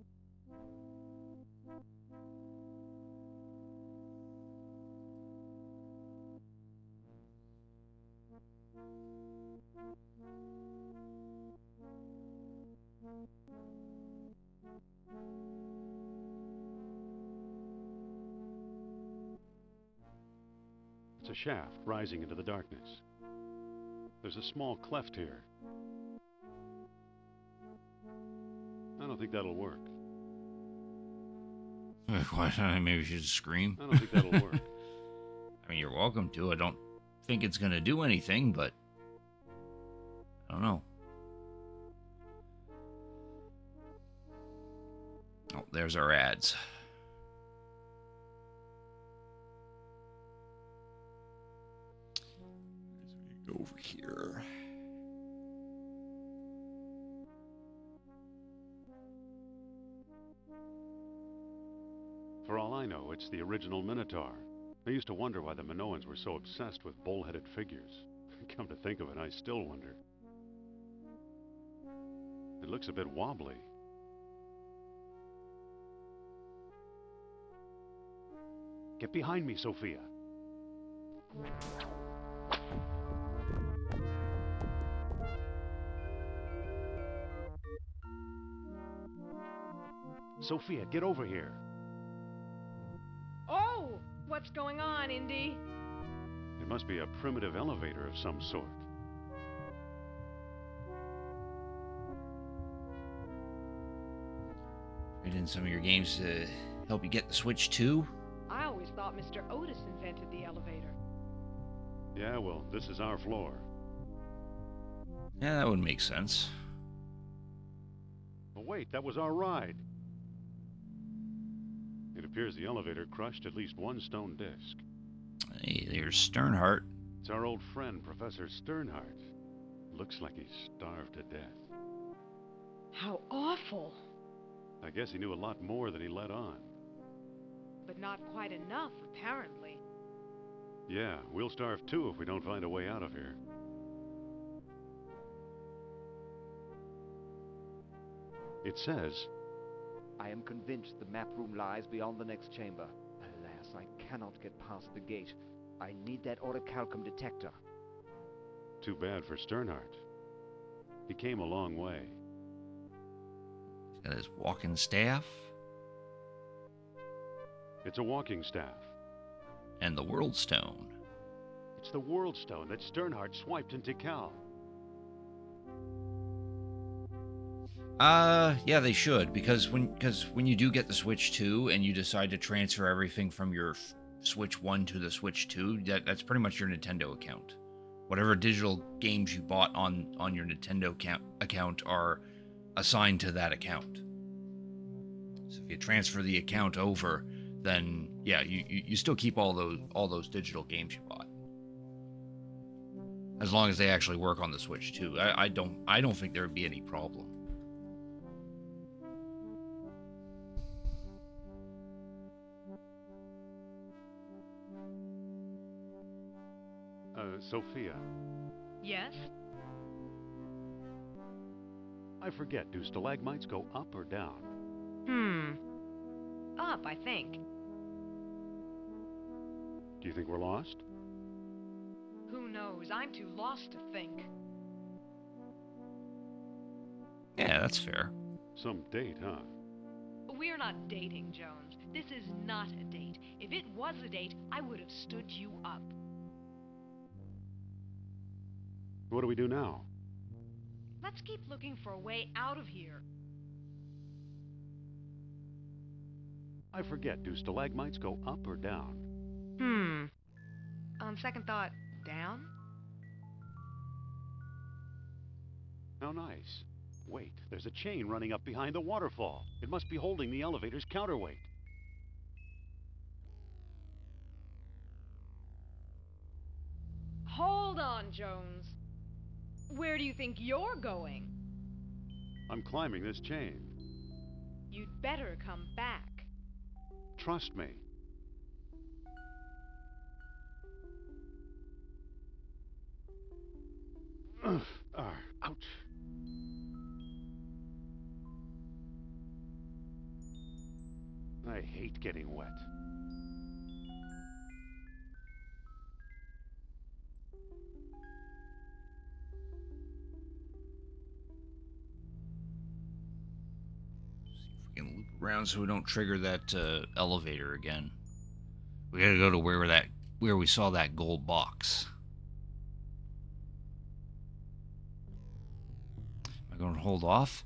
It's a shaft rising into the darkness. There's a small cleft here. I don't think that'll work. Why maybe we should scream? I don't think that'll work. I mean, you're welcome to. I don't think it's going to do anything, but I don't know. Oh, there's our ads. As we go over here. For all I know, it's the original Minotaur. I used to wonder why the Minoans were so obsessed with bull-headed figures. Come to think of it, I still wonder. It looks a bit wobbly. Get behind me, Sophia. Sophia, get over here. Oh! What's going on, Indy? It must be a primitive elevator of some sort. Trade in some of your games to help you get the Switch 2? I always thought Mr. Otis invented the elevator. Yeah, well, this is our floor. Yeah, that would make sense. But wait, that was our ride. It appears the elevator crushed at least one stone disc. Hey, there's Sternhardt. It's our old friend, Professor Sternhardt. Looks like he's starved to death. How awful! I guess he knew a lot more than he let on. But not quite enough, apparently. Yeah, we'll starve too if we don't find a way out of here. It says, I am convinced the map room lies beyond the next chamber. Alas, I cannot get past the gate. I need that orichalcum detector. too bad for Sternhardt. He came a long way. He's got his walking staff. It's a walking staff. And the World Stone. It's the World Stone that Sternhardt swiped in Tikal. Yeah, they should, because when you do get the Switch 2 and you decide to transfer everything from your Switch 1 to the Switch 2, that's pretty much your Nintendo account. Whatever digital games you bought on your Nintendo account are assigned to that account. So if you transfer the account over, then yeah, you still keep all those digital games you bought. As long as they actually work on the Switch 2. I don't think there would be any problem. Sophia, Yes? I forget, do stalagmites go up or down? Up, I think. Do you think we're lost? Who knows? I'm too lost to think. Yeah, that's fair. Some date, huh? We're not dating, Jones. This is not a date. If it was a date, I would have stood you up. What do we do now? Let's keep looking for a way out of here. I forget, do stalagmites go up or down? On second thought, down? How nice. Wait, there's a chain running up behind the waterfall. It must be holding the elevator's counterweight. Hold on, Jones. Where do you think you're going? I'm climbing this chain. You'd better come back. Trust me. Ugh, ouch. I hate getting wet. See if we can loop around so we don't trigger that elevator again. We gotta go to where we saw that gold box. Am I going to hold off?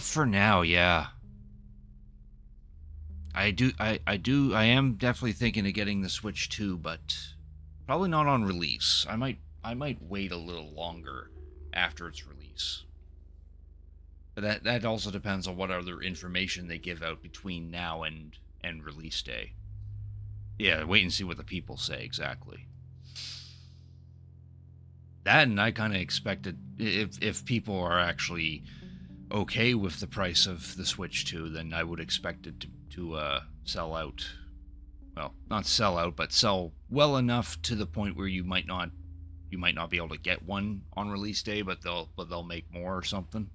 For now, yeah. I am definitely thinking of getting the Switch 2, but probably not on release. I might wait a little longer after its release. But that also depends on what other information they give out between now and release day. Yeah, wait and see what the people say exactly. That, and I kind of expected, if people are actually okay with the price of the Switch 2, then I would expect it to sell out. Well, not sell out, but sell well enough to the point where you might not be able to get one on release day, but they'll make more or something.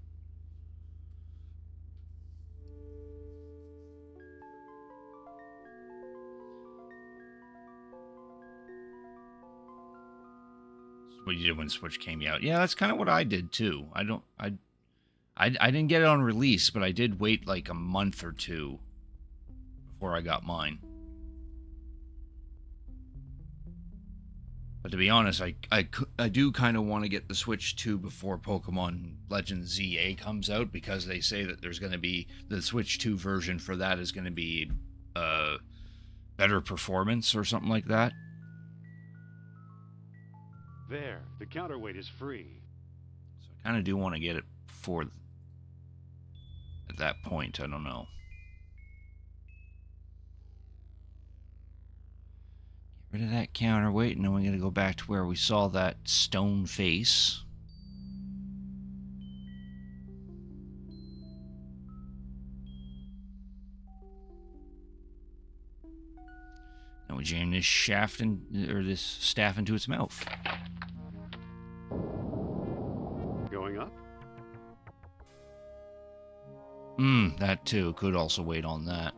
What you did when Switch came out. Yeah, that's kind of what I did too. I didn't get it on release, but I did wait like a month or two before I got mine. But to be honest, I do kind of want to get the Switch 2 before Pokemon Legends ZA comes out, because they say that there's going to be the Switch 2 version for that is going to be better performance or something like that. There, the counterweight is free. So I kind of do want to get it for at that point. I don't know. Get rid of that counterweight, and then we're going to go back to where we saw that stone face. Now we jam this shaft or this staff into its mouth. Going up? That too. Could also wait on that.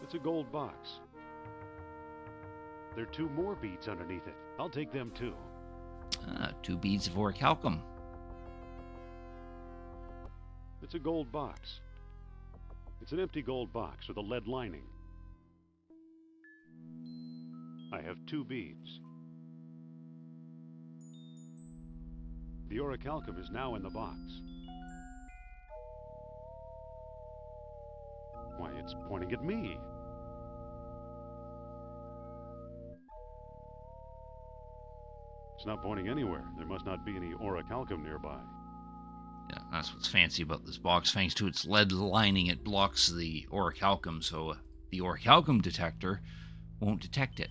It's a gold box. There are 2 more beads underneath it. I'll take them too. 2 beads of orichalcum. It's a gold box. It's an empty gold box with a lead lining. I have 2 beads. The orichalcum is now in the box. Why, it's pointing at me. It's not pointing anywhere. There must not be any orichalcum nearby. Yeah, that's what's fancy about this box. Thanks to its lead lining, it blocks the orichalcum, so the orichalcum detector won't detect it.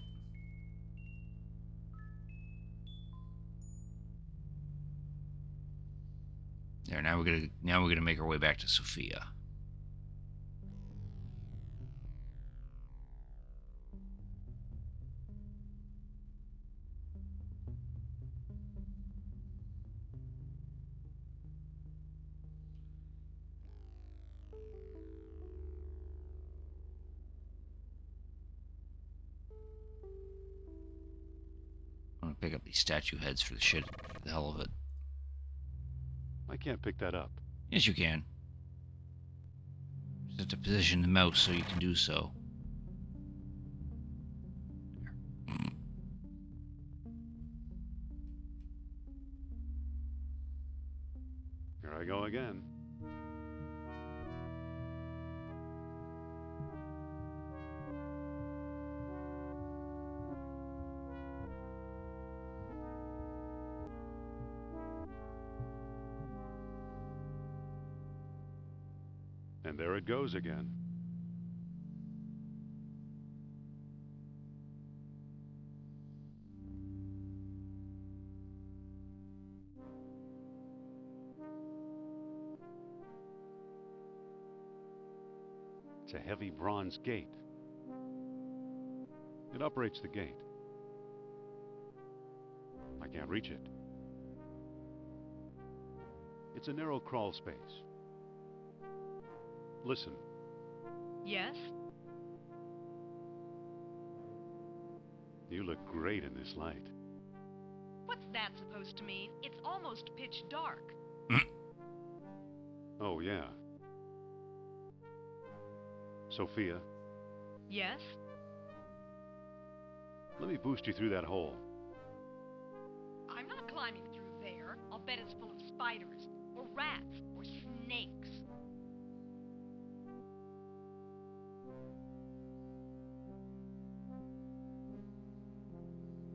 There, now we're gonna make our way back to Sophia. I'm gonna pick up these statue heads for the hell of it. I can't pick that up. Yes, you can. Just have to position the mouse so you can do so. Here I go again. And there it goes again. It's a heavy bronze gate. It operates the gate. I can't reach it. It's a narrow crawl space. Listen. Yes? You look great in this light. What's that supposed to mean? It's almost pitch dark. Oh, yeah. Sophia, Yes? let me boost you through that hole. I'm not climbing through there. I'll bet it's full of spiders, or rats, or snakes.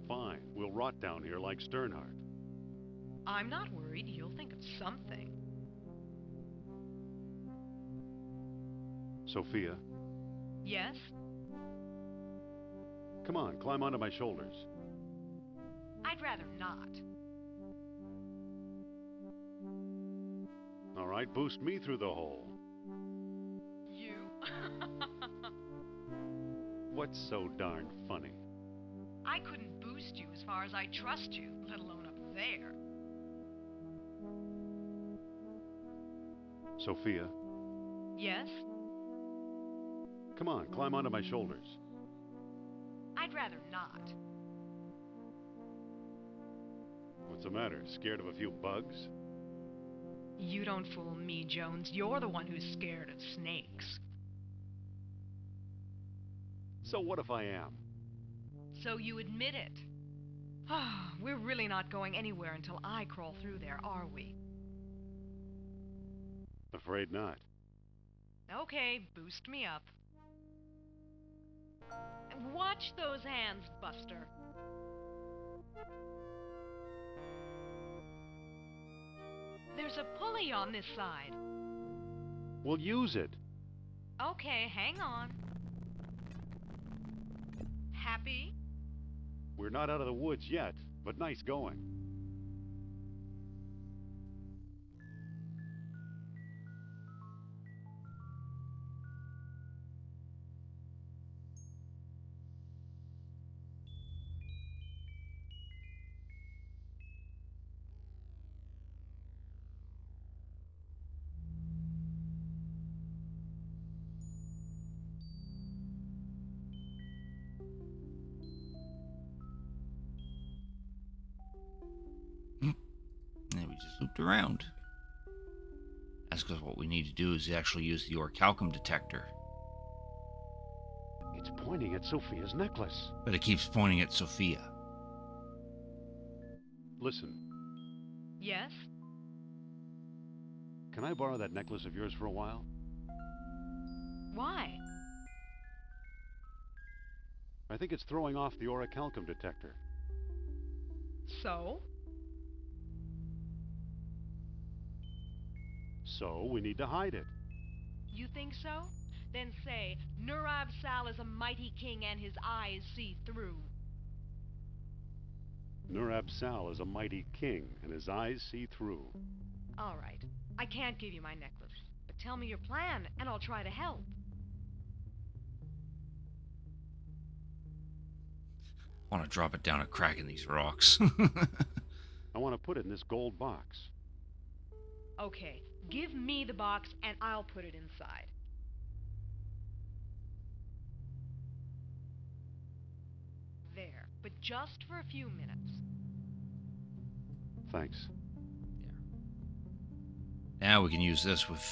Fine, we'll rot down here like Sternhardt. I'm not worried. You'll think of something. Sophia, Yes? come on, climb onto my shoulders. I'd rather not. All right, boost me through the hole. You? What's so darn funny? I couldn't boost you as far as I trust you, let alone up there. Sophia, Yes? come on, climb onto my shoulders. I'd I'd rather not. What's the matter? Scared of a few bugs? You don't fool me, Jones. You're the one who's scared of snakes. So what if I am? So you admit it. We're really not going anywhere until I crawl through there, are we? Afraid not. Okay, boost me up. Watch those hands, Buster. There's a pulley on this side. We'll use it. Okay, hang on. Happy? We're not out of the woods yet, but nice going. And we just looped around. That's because what we need to do is actually use the orichalcum detector. It's pointing at Sophia's necklace. But it keeps pointing at Sophia. Listen, Yes? can I borrow that necklace of yours for a while? Why? I think it's throwing off the orichalcum detector. So? So we need to hide it. You think so? Then say, Nurab Sal is a mighty king and his eyes see through. Nurab Sal is a mighty king, and his eyes see through. All right. I can't give you my necklace, but tell me your plan, and I'll try to help. I want to drop it down a crack in these rocks. I want to put it in this gold box. Okay, give me the box, and I'll put it inside. There, but just for a few minutes. Thanks. Now we can use this with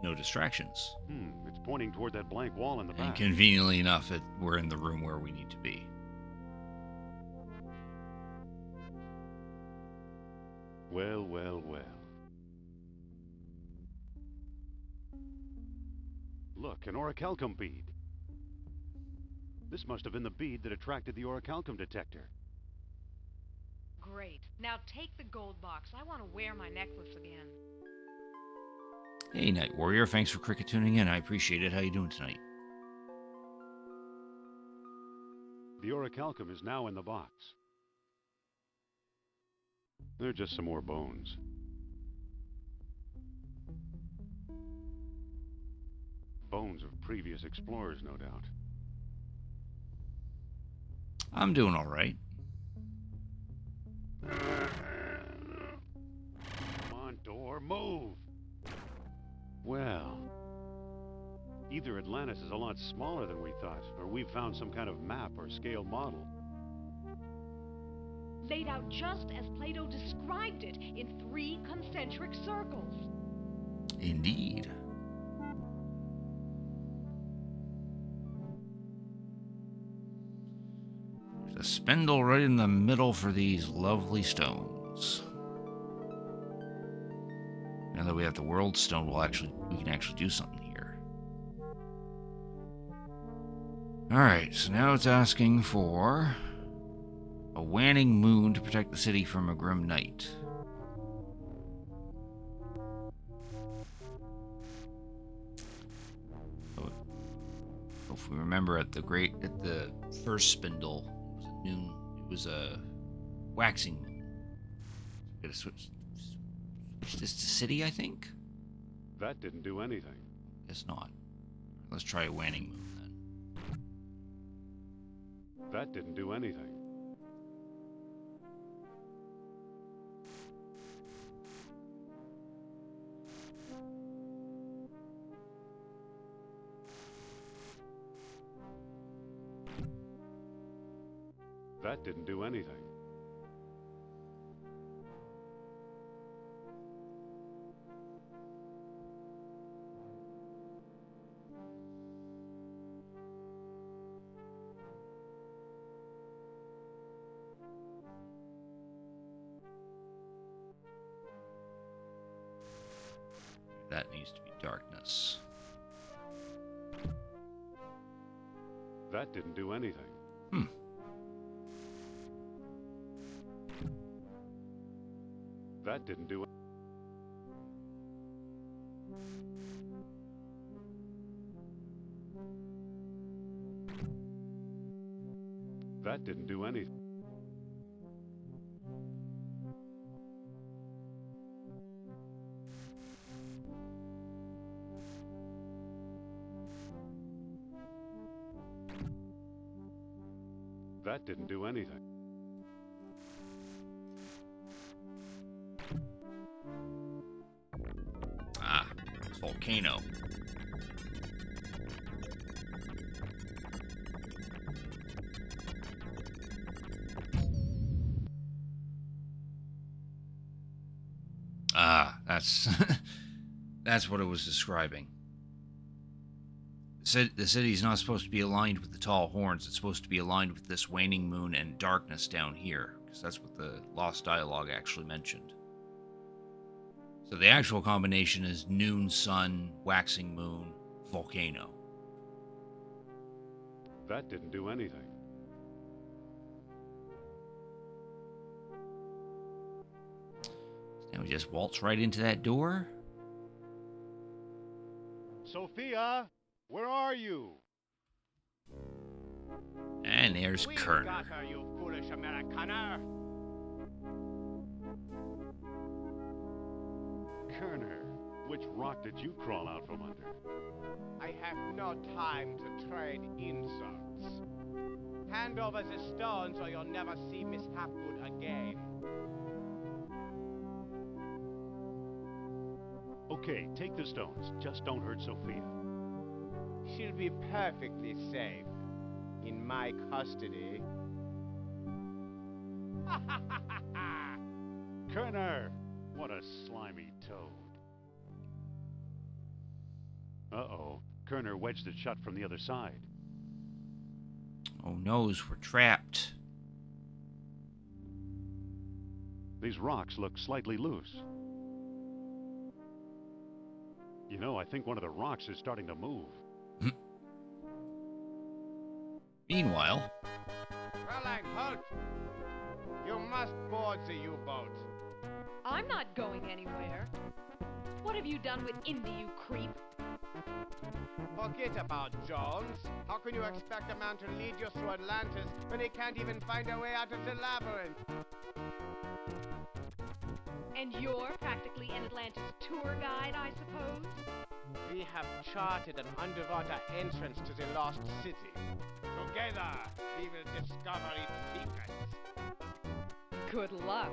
no distractions. It's pointing toward that blank wall in the And back. conveniently enough, we're in the room where we need to be. Well, well, well. Look, an orichalcum bead. This must have been the bead that attracted the orichalcum detector. Great. Now take the gold box. I want to wear my necklace again. Hey, Night Warrior, thanks for cricket tuning in. I appreciate it. How you doing tonight? The orichalcum is now in the box. They're just some more bones. Bones of previous explorers, no doubt. I'm doing all right. Come on, door, move! Well, either Atlantis is a lot smaller than we thought, or we've found some kind of map or scale model. Laid out just as Plato described it, in 3 concentric circles. Indeed. There's a spindle right in the middle for these lovely stones. Now that we have the world stone, we can actually do something here. Alright, so now it's asking for a waning moon to protect the city from a grim night. So, if we remember at the first spindle, it was a waxing moon. We gotta switch this to city, I think? That didn't do anything. Guess not. Let's try a waning moon then. That didn't do anything. That didn't do anything. That needs to be darkness. That didn't do anything. That didn't do. That didn't do anything. That didn't do anything. Ah, it's volcano. Ah, that's that's what it was describing. The city's not supposed to be aligned with the tall horns. It's supposed to be aligned with this waning moon and darkness down here, because that's what the Lost Dialogue actually mentioned. So the actual combination is noon sun, waxing moon, volcano. That didn't do anything. Now we just waltz right into that door. Sophia, where are you? And there's Kerner. got her, you foolish Americaner. Kerner, which rock did you crawl out from under? I have no time to trade insults. Hand over the stones or you'll never see Miss Hapgood again. Okay, take the stones. Just don't hurt Sophia. She'll be perfectly safe in my custody. Kerner! What a slimy toad. Uh-oh. Kerner wedged it shut from the other side. Oh no, we're trapped. These rocks look slightly loose. You know, I think one of the rocks is starting to move. Meanwhile, Fräulein, halt! You must board the U-boat. I'm not going anywhere. What have you done with Indy, you creep? Forget about Jones. How can you expect a man to lead you through Atlantis when he can't even find a way out of the labyrinth? And you're practically an Atlantis tour guide, I suppose? We have charted an underwater entrance to the lost city. Together, we will discover its secrets. Good luck.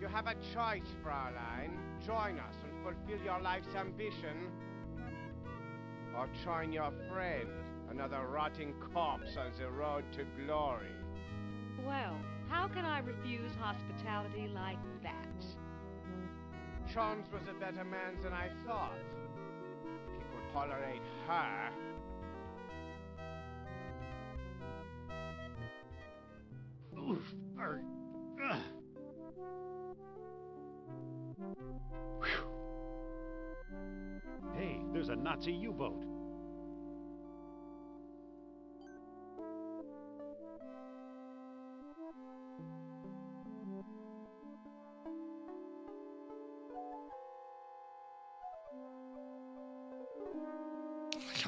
You have a choice, Fräulein. Join us and fulfill your life's ambition. Or join your friend, another rotting corpse on the road to glory. Well, how can I refuse hospitality like that? Jones was a better man than I thought. If he could tolerate her. Oof. Ugh. Hey, there's a Nazi U-boat.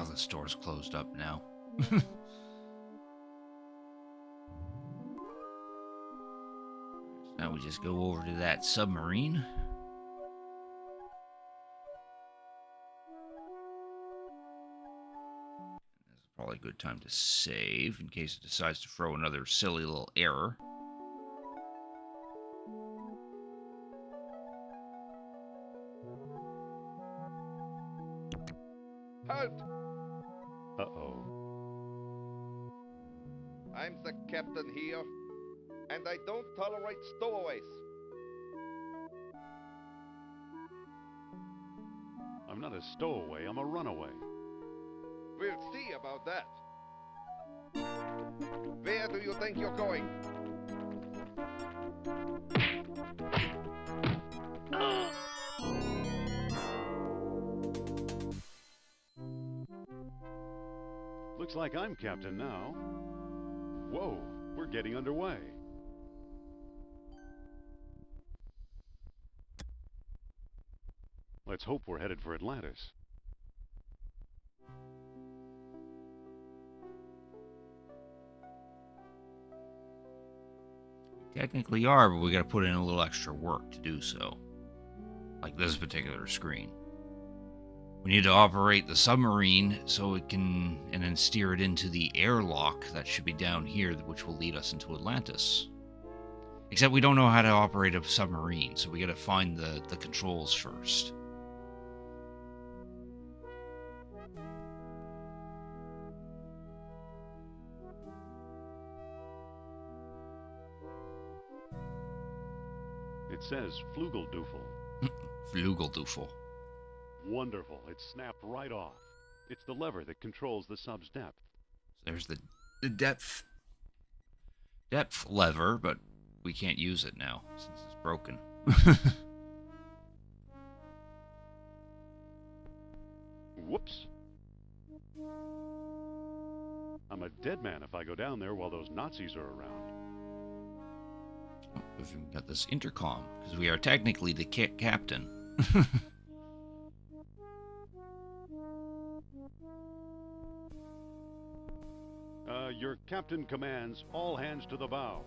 how the store's closed up now. Now we just go over to that submarine. This is probably a good time to save in case it decides to throw another silly little error. Halt! Uh-oh. I'm the captain here, and I don't tolerate stowaways. I'm not a stowaway, I'm a runaway. We'll see about that. Where do you think you're going? Looks like I'm captain now. Whoa, we're getting underway. Let's hope we're headed for Atlantis. Technically are, but we gotta put in a little extra work to do so. Like this particular screen. We need to operate the submarine so it can, and then steer it into the airlock that should be down here, which will lead us into Atlantis. Except we don't know how to operate a submarine, so we gotta find the controls first. It says Flugelduffel. Flugelduffel. Wonderful, it snapped right off. It's the lever that controls the sub's depth. There's the depth lever, but we can't use it now since it's broken. Whoops. I'm a dead man if I go down there while those Nazis are around. We've even got this intercom, because we are technically the captain. Your captain commands all hands to the bow.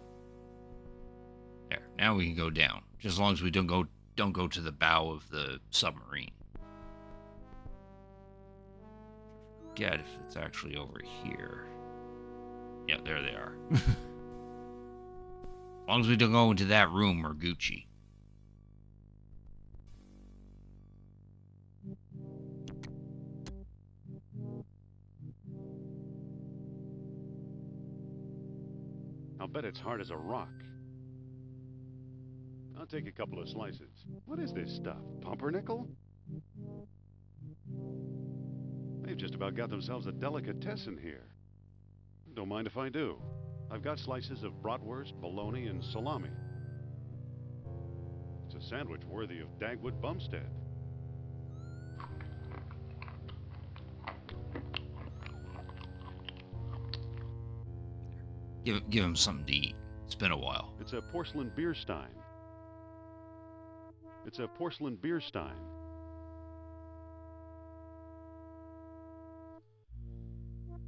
There, now we can go down. Just as long as we don't go to the bow of the submarine. Forget if it's actually over here. Yeah, there they are. As long as we don't go into that room, we're Gucci. I'll bet it's hard as a rock. I'll take a couple of slices. What is this stuff? Pumpernickel? They've just about got themselves a delicatessen here. Don't mind if I do. I've got slices of bratwurst, bologna, and salami. It's a sandwich worthy of Dagwood Bumstead. Give him something to eat. It's been a while. It's a porcelain beer stein. It's a porcelain beer stein.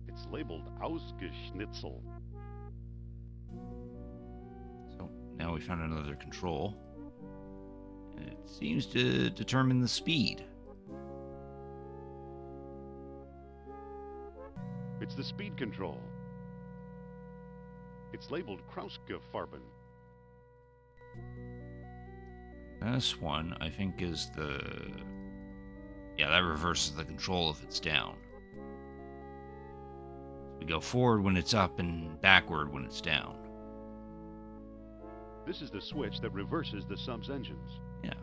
It's labeled Ausgeschnitzel. So now we found another control. And it seems to determine the speed. It's the speed control. It's labeled Krausgefarben. This one, I think, is the... Yeah, that reverses the control if it's down. We go forward when it's up and backward when it's down. This is the switch that reverses the sub's engines. Yeah.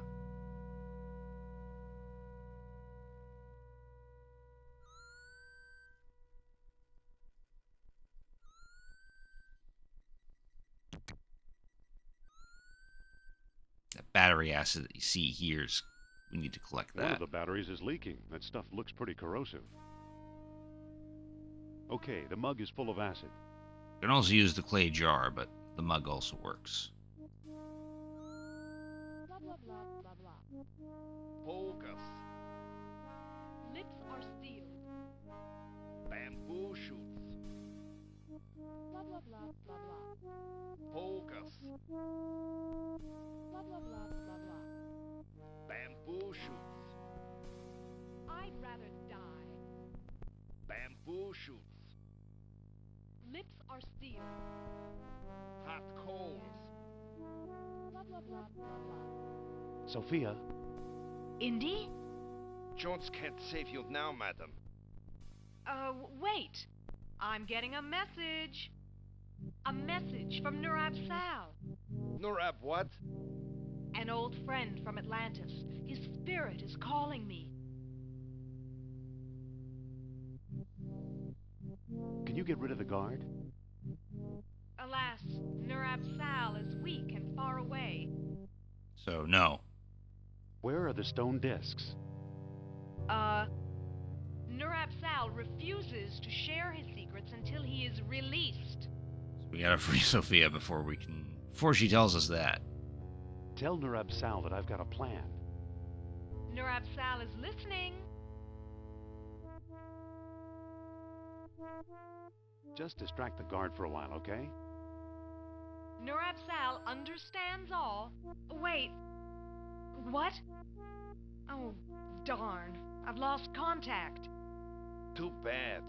That battery acid that you see here is... We need to collect One that. of the batteries is leaking. That stuff looks pretty corrosive. Okay, the mug is full of acid. You can also use the clay jar, but the mug also works. Blah, blah, blah, blah, blah. Focus. Lips are sealed. Bamboo shoots. Blah, blah, blah, blah, blah. Focus. Blah, blah, blah, blah, blah. Bamboo shoots. I'd rather die. Bamboo shoots. Lips are sealed. Hot coals. Blah, blah, blah, blah, blah. Sophia? Indy? Jones can't save you now, madam. Wait. I'm getting a message. A message from Nurab Sal, Nurab what? an old friend from Atlantis. His spirit is calling me. Can you get rid of the guard? Alas, Nurab Sal is weak and far away. So, no. Where are the stone discs? Nurab Sal refuses to share his secrets until he is released. So we gotta free Sophia before she tells us that. Tell Nurab Sal that I've got a plan. Nurab Sal is listening. Just distract the guard for a while, okay? Nurab Sal understands all. Wait. What? Oh, darn. I've lost contact. Too bad.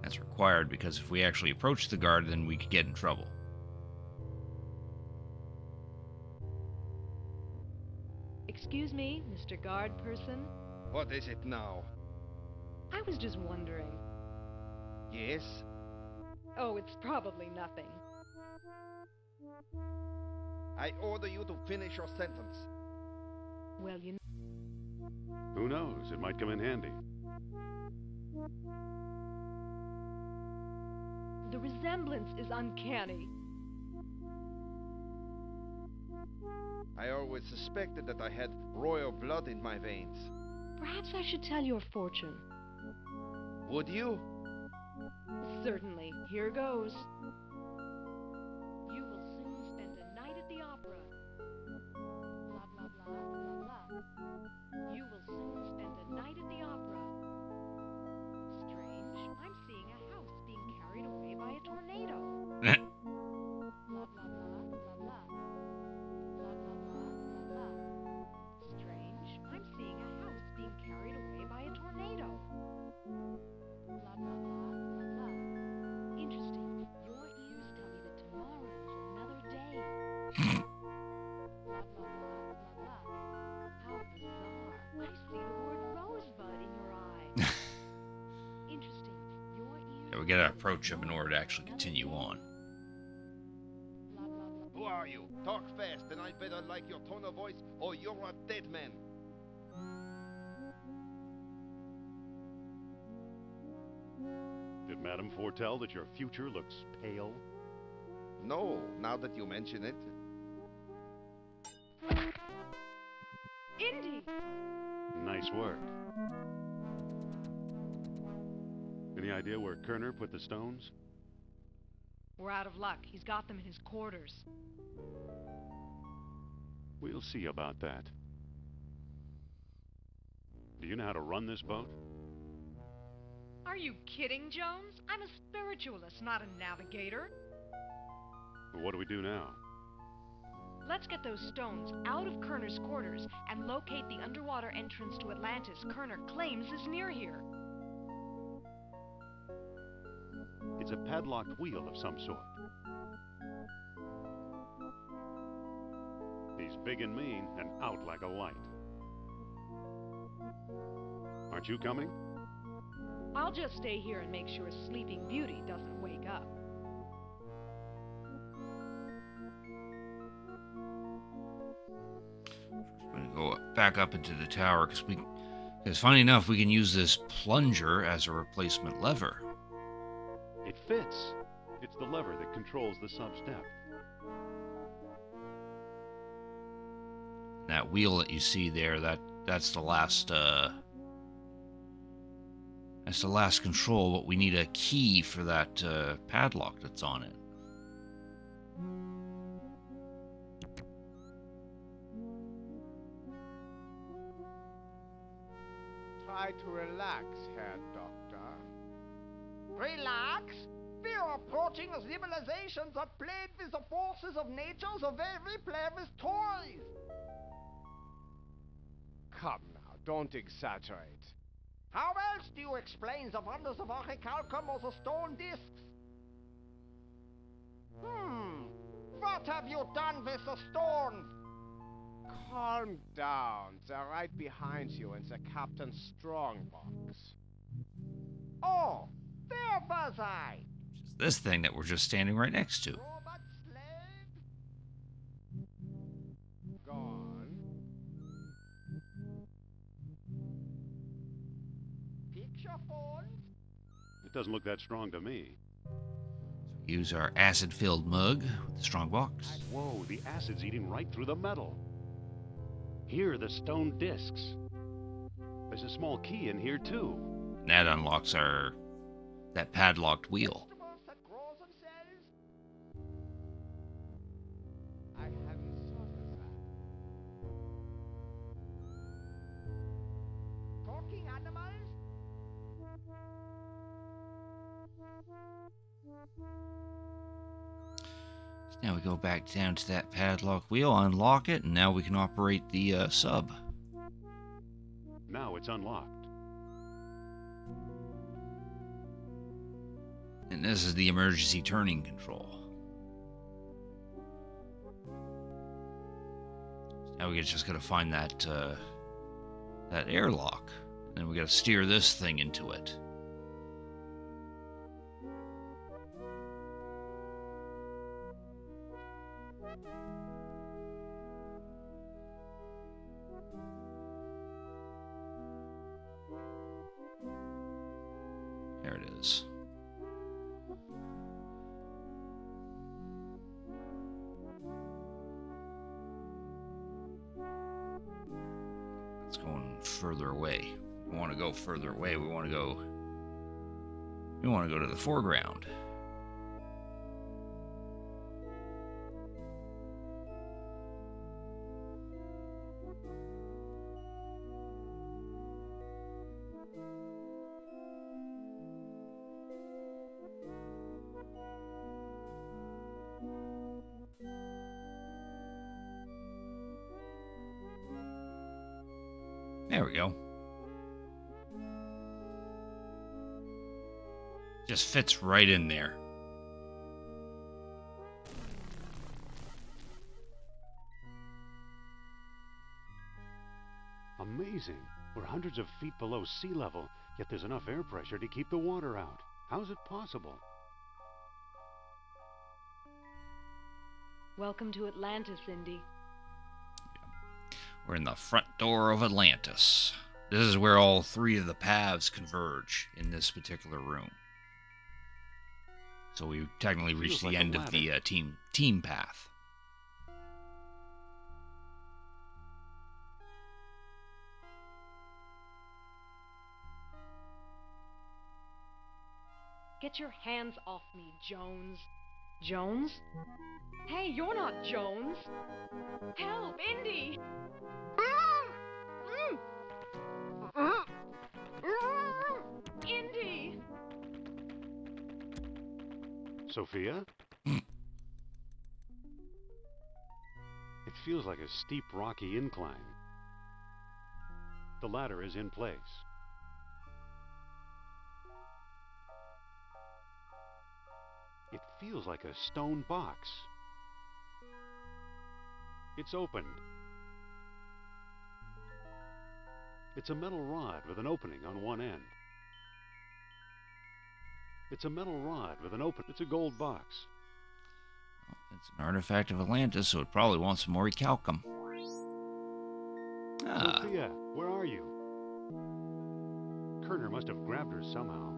That's required because if we actually approach the guard, then we could get in trouble. Excuse me, Mr. Guard person. What is it now? I was just wondering. Yes? Oh, it's probably nothing. I order you to finish your sentence. Well, you know. Who knows? It might come in handy. The resemblance is uncanny. I always suspected that I had royal blood in my veins. Perhaps I should tell your fortune. Would you? Certainly. Here goes. You will soon spend a night at the opera. Blah, blah, blah, blah, blah. You will soon spend a night at the opera. Strange. I'm seeing a house being carried away by a tornado. Blah, blah, blah, blah, blah. Blah, blah, blah, blah, blah. Strange. I'm seeing a house being carried away by a tornado. Blah, blah, blah, blah, blah. Interesting. Your ears tell me that tomorrow is another day. Blah, blah, blah, blah, blah. How bizarre. I see the word rosebud in your eye. Interesting. Your ears. Yeah, we gotta approach him in order to actually continue on. Blah, blah, blah. Who are you? Talk fast, and I better like your tone of voice, or you're a dead man. Did Madame foretell that your future looks pale? No, now that you mention it. Indy! Nice work. Any idea where Kerner put the stones? We're out of luck. He's got them in his quarters. We'll see about that. Do you know how to run this boat? Are you kidding, Jones? I'm a spiritualist, not a navigator. Well, what do we do now? Let's get those stones out of Kerner's quarters and locate the underwater entrance to Atlantis Kerner claims is near here. It's a padlocked wheel of some sort. He's big and mean and out like a light. Aren't you coming? I'll just stay here and make sure Sleeping Beauty doesn't wake up. We're gonna go back up into the tower because funny enough, we can use this plunger as a replacement lever. It fits. It's the lever that controls the sub-step. That wheel that you see there, that's the last control, but we need a key for that padlock that's on it. Try to relax, Herr Doctor. Relax? We are approaching a civilization that played with the forces of nature the way we play with toys. Come now, don't exaggerate. How else do you explain the wonders of orichalcum or the stone discs? What have you done with the stones? Calm down. They're right behind you in the captain's strongbox. Oh, where was I? This thing that we're just standing right next to. Robot slave. Gone. Picture phone. It doesn't look that strong to me. Use our acid-filled mug with the strong box. Whoa, the acid's eating right through the metal. Here are the stone discs. There's a small key in here, too. And that unlocks that padlocked wheel. Vegetables that grow themselves. I hadn't thought of that. Talking animals. Now we go back down to that padlock wheel, unlock it, and now we can operate the sub. Now it's unlocked. And this is the emergency turning control. Now we just gotta find that airlock. And we gotta steer this thing into it. There it is. It's going further away. We want to go further away. We want to go to the foreground. There we go. Just fits right in there. Amazing. We're hundreds of feet below sea level, yet there's enough air pressure to keep the water out. How's it possible? Welcome to Atlantis, Indy. We're in the front door of Atlantis. This is where all three of the paths converge in this particular room. So we technically Feels reached like the a end of the team path. Get your hands off me, Jones. Jones? Hey, you're not Jones. Help, Indy! Indy! Sophia? It feels like a steep, rocky incline. The ladder is in place. It feels like a stone box. It's opened. It's a metal rod with an opening on one end. It's a metal rod with an opening. It's a gold box. It's an artifact of Atlantis, so it probably wants some more recalcum. Ah, Sophia, where are you? Kerner must have grabbed her somehow.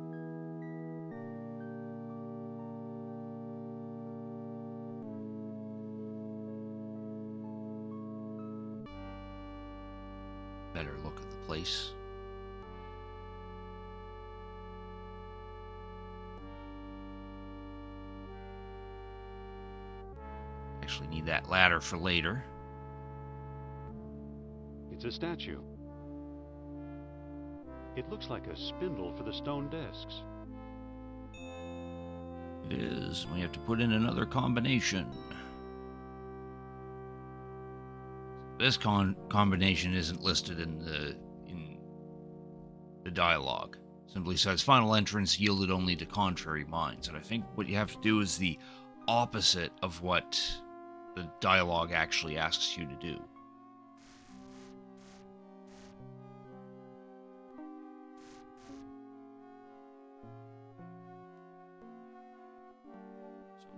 better look at the place. Actually need that ladder for later. It's a statue. It looks like a spindle for the stone discs. It is. We have to put in another combination. This combination isn't listed in the dialogue. Simply says final entrance yielded only to contrary minds. And I think what you have to do is the opposite of what the dialogue actually asks you to do.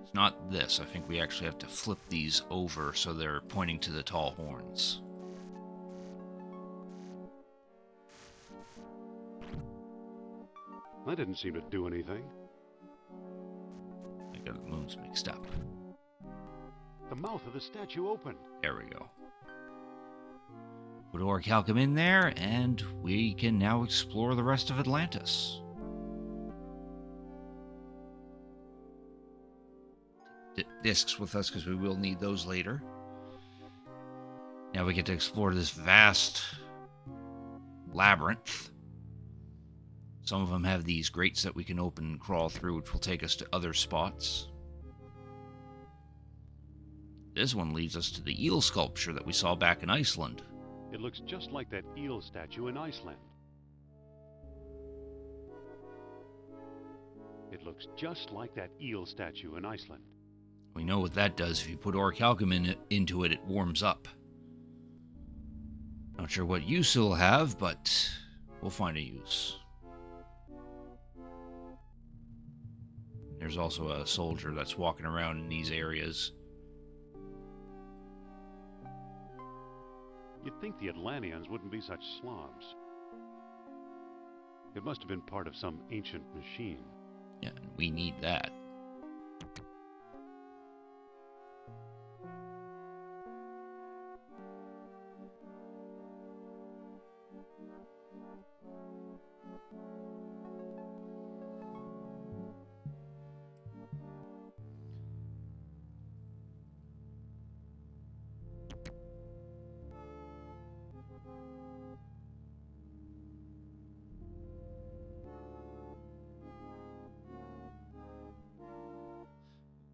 It's not this. I think we actually have to flip these over so they're pointing to the tall horns. That didn't seem to do anything. I got the moons mixed up. The mouth of the statue opened. There we go. Put orichalcum in there, and we can now explore the rest of Atlantis. Discs with us, because we will need those later. Now we get to explore this vast labyrinth. Some of them have these grates that we can open and crawl through, which will take us to other spots. This one leads us to the eel sculpture that we saw back in Iceland. It looks just like that eel statue in Iceland. It looks just like that eel statue in Iceland. We know what that does. If you put orichalcum into it, it warms up. Not sure what use it'll have, but we'll find a use. There's also a soldier that's walking around in these areas. You'd think the Atlanteans wouldn't be such slobs. It must have been part of some ancient machine. Yeah, we need that.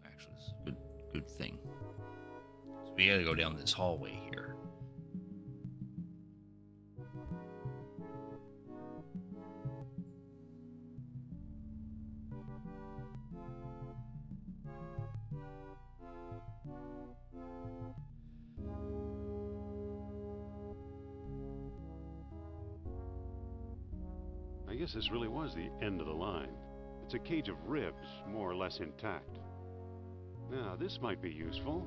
Actually, this is a good thing. So we gotta go down this hallway here. I guess this really was the end of the line. It's a cage of ribs, more or less intact. Now, this might be useful.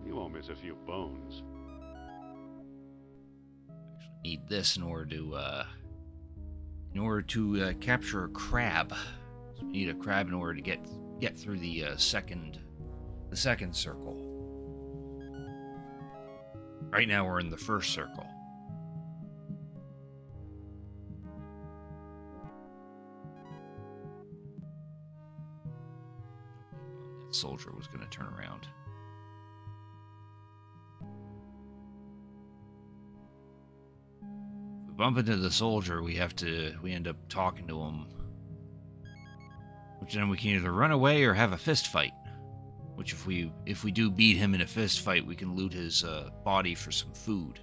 You won't miss a few bones. Actually need this in order to capture a crab. So we need a crab in order to get through the second circle. Right now we're in the first circle. That soldier was going to turn around. If we bump into the soldier, we end up talking to him. Which then we can either run away or have a fist fight. Which if we do beat him in a fist fight, we can loot his body for some food,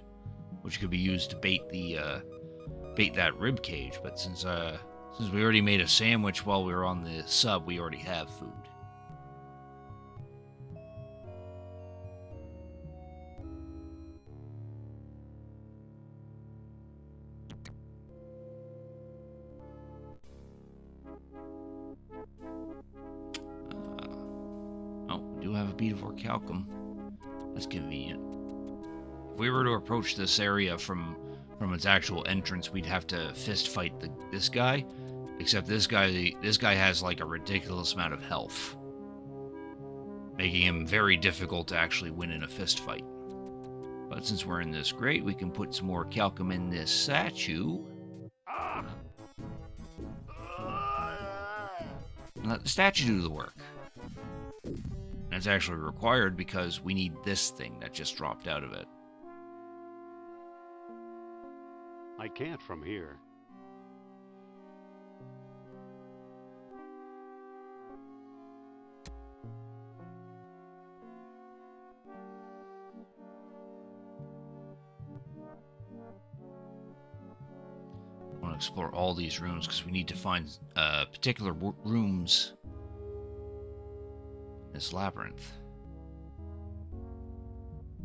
which could be used to bait that rib cage. But since we already made a sandwich while we were on the sub, we already have food. We do have a bead of orichalcum. That's convenient. If we were to approach this area from its actual entrance, we'd have to fist fight this guy. Except this guy has like a ridiculous amount of health, making him very difficult to actually win in a fist fight. But since we're in this grate, we can put some more orichalcum in this statue. And let the statue do the work. And it's actually required because we need this thing that just dropped out of it. I can't from here. I want to explore all these rooms because we need to find particular rooms in this labyrinth.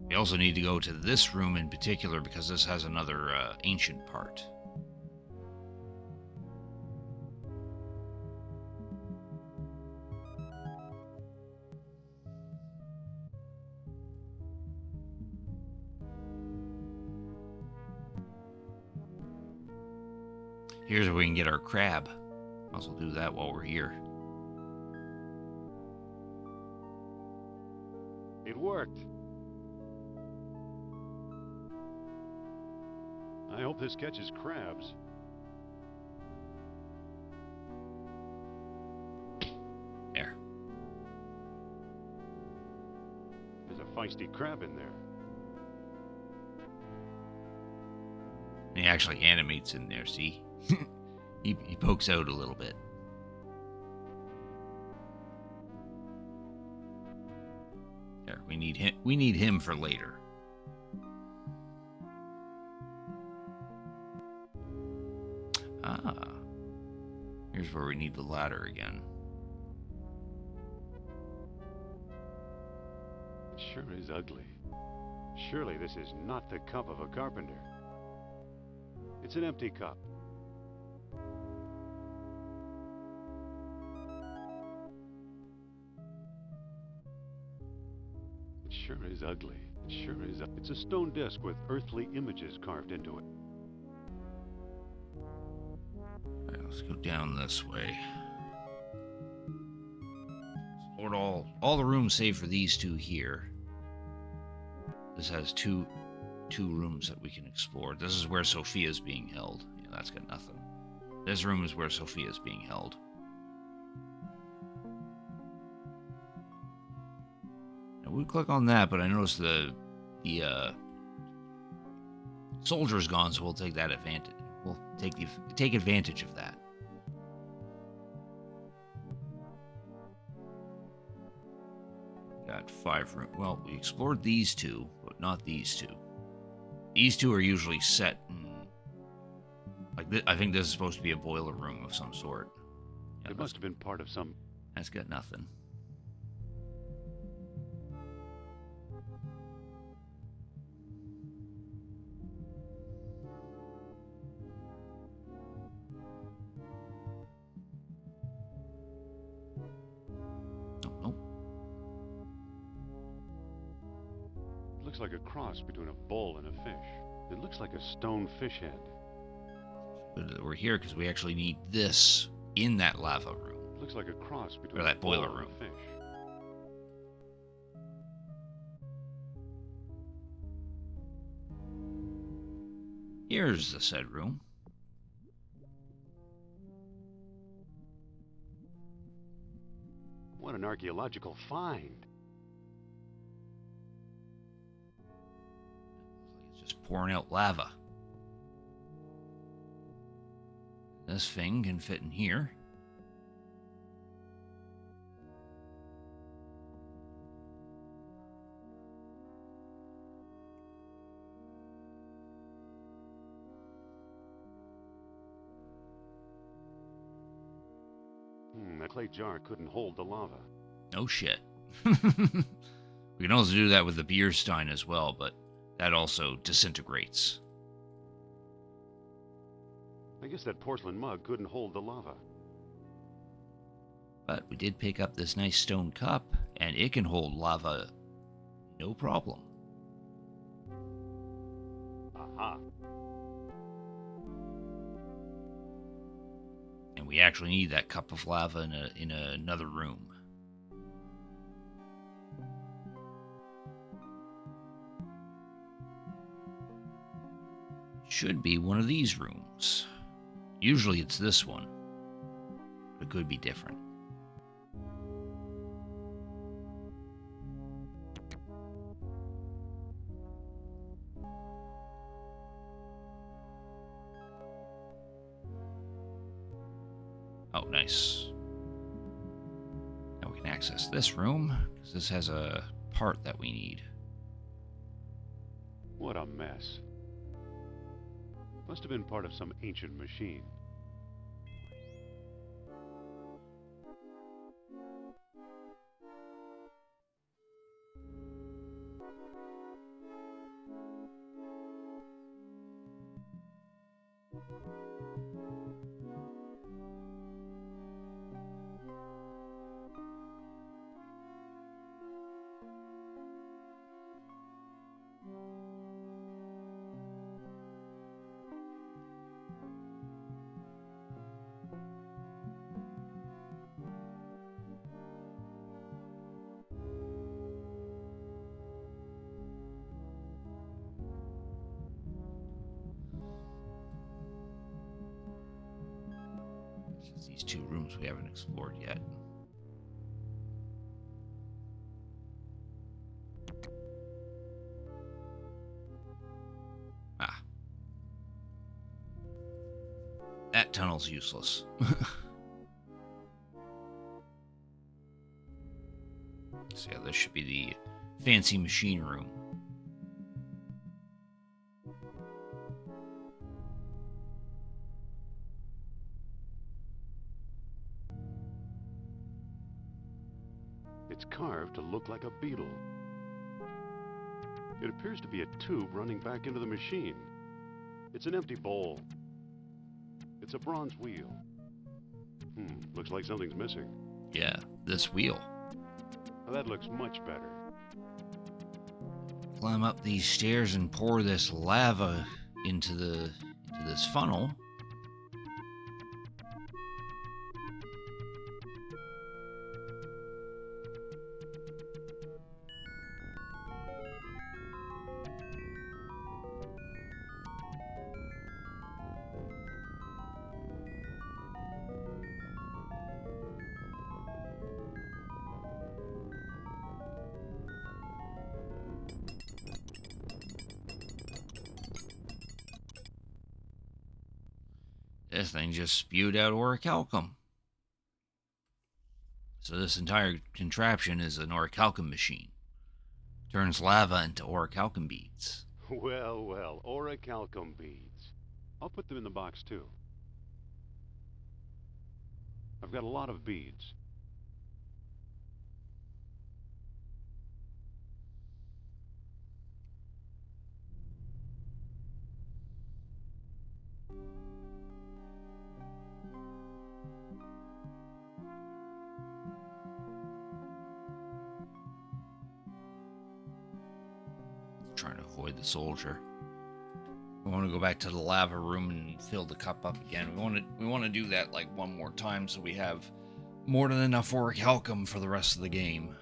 We also need to go to this room in particular because this has another ancient part. Here's where we can get our crab. Might as well do that while we're here. It worked. I hope this catches crabs. There. There's a feisty crab in there. He actually animates in there, see? he pokes out a little bit. There, we need him for later. Ah. Here's where we need the ladder again. It sure is ugly. Surely this is not the cup of a carpenter. It's an empty cup. It sure is ugly. It sure is. It's a stone disc with earthly images carved into it. All right, let's go down this way. Explored all the rooms save for these two here. This has two rooms that we can explore. This is where Sophia's being held. Yeah, that's got nothing. This room is where Sophia's being held. Now we click on that, but I noticed the soldier's gone, so we'll take that advantage. We'll take advantage of that. Got 5 rooms. Well, we explored these two, but not these two. These two are usually set in, like I think this is supposed to be a boiler room of some sort. Yeah, It must have been part of some. That's got nothing. Nope. Looks like a cross between a bull and a fish. It looks like a stone fish head. But we're here because we actually need this in that lava room. Looks like a cross between Or that a bull boiler and room. a fish. Here's the said room. What an archaeological find. It's just pouring out lava. This thing can fit in here. That clay jar couldn't hold the lava. No shit. We can also do that with the beer stein as well, but that also disintegrates. I guess that porcelain mug couldn't hold the lava. But we did pick up this nice stone cup, and it can hold lava no problem. Aha. And we actually need that cup of lava in another room. Should be one of these rooms. Usually it's this one, but it could be different. Oh, nice. Now we can access this room, because this has a part that we need. What a mess. Must have been part of some ancient machine. It's these two rooms we haven't explored yet. Ah. That tunnel's useless. So yeah, this should be the fancy machine room. It's carved to look like a beetle. It appears to be a tube running back into the machine. It's an empty bowl. It's a bronze wheel. Looks like something's missing. Yeah, this wheel. Now that looks much better. Climb up these stairs and pour this lava into this funnel. This thing just spewed out orichalcum. So this entire contraption is an orichalcum machine. Turns lava into orichalcum beads. Well, well, orichalcum beads. I'll put them in the box too. I've got a lot of beads. Trying to avoid the soldier. We want to go back to the lava room and fill the cup up again. We want to do that like one more time so we have more than enough orichalcum for the rest of the game.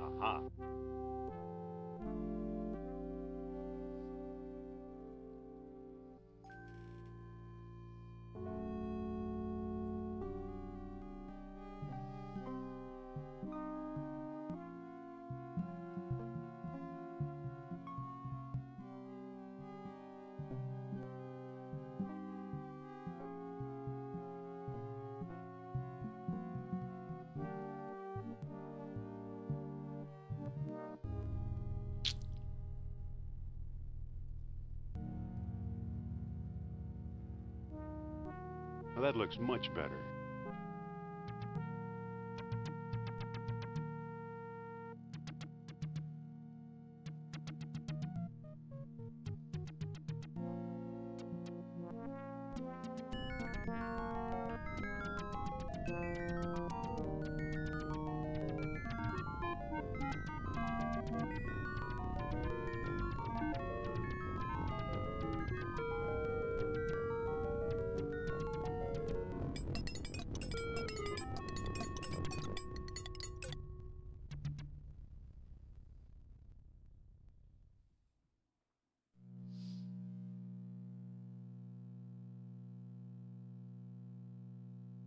Aha. Now that looks much better.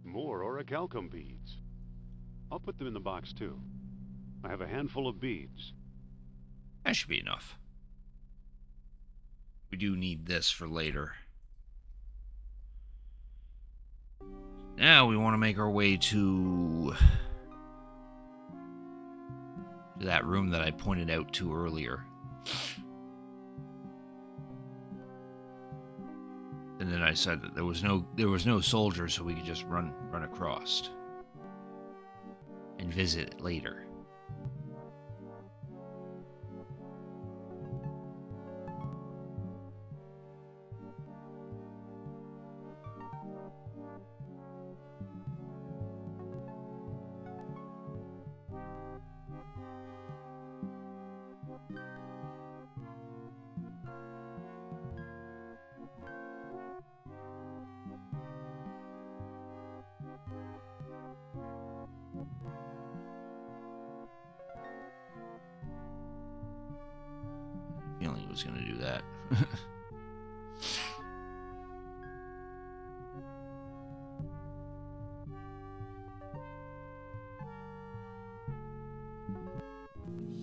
More orichalcum beads. I'll put them in the box too. I have a handful of beads. That should be enough. We do need this for later. Now we want to make our way to that room that I pointed out to earlier. And then I said that there was no soldier, so we could just run across and visit it later. was going to do that.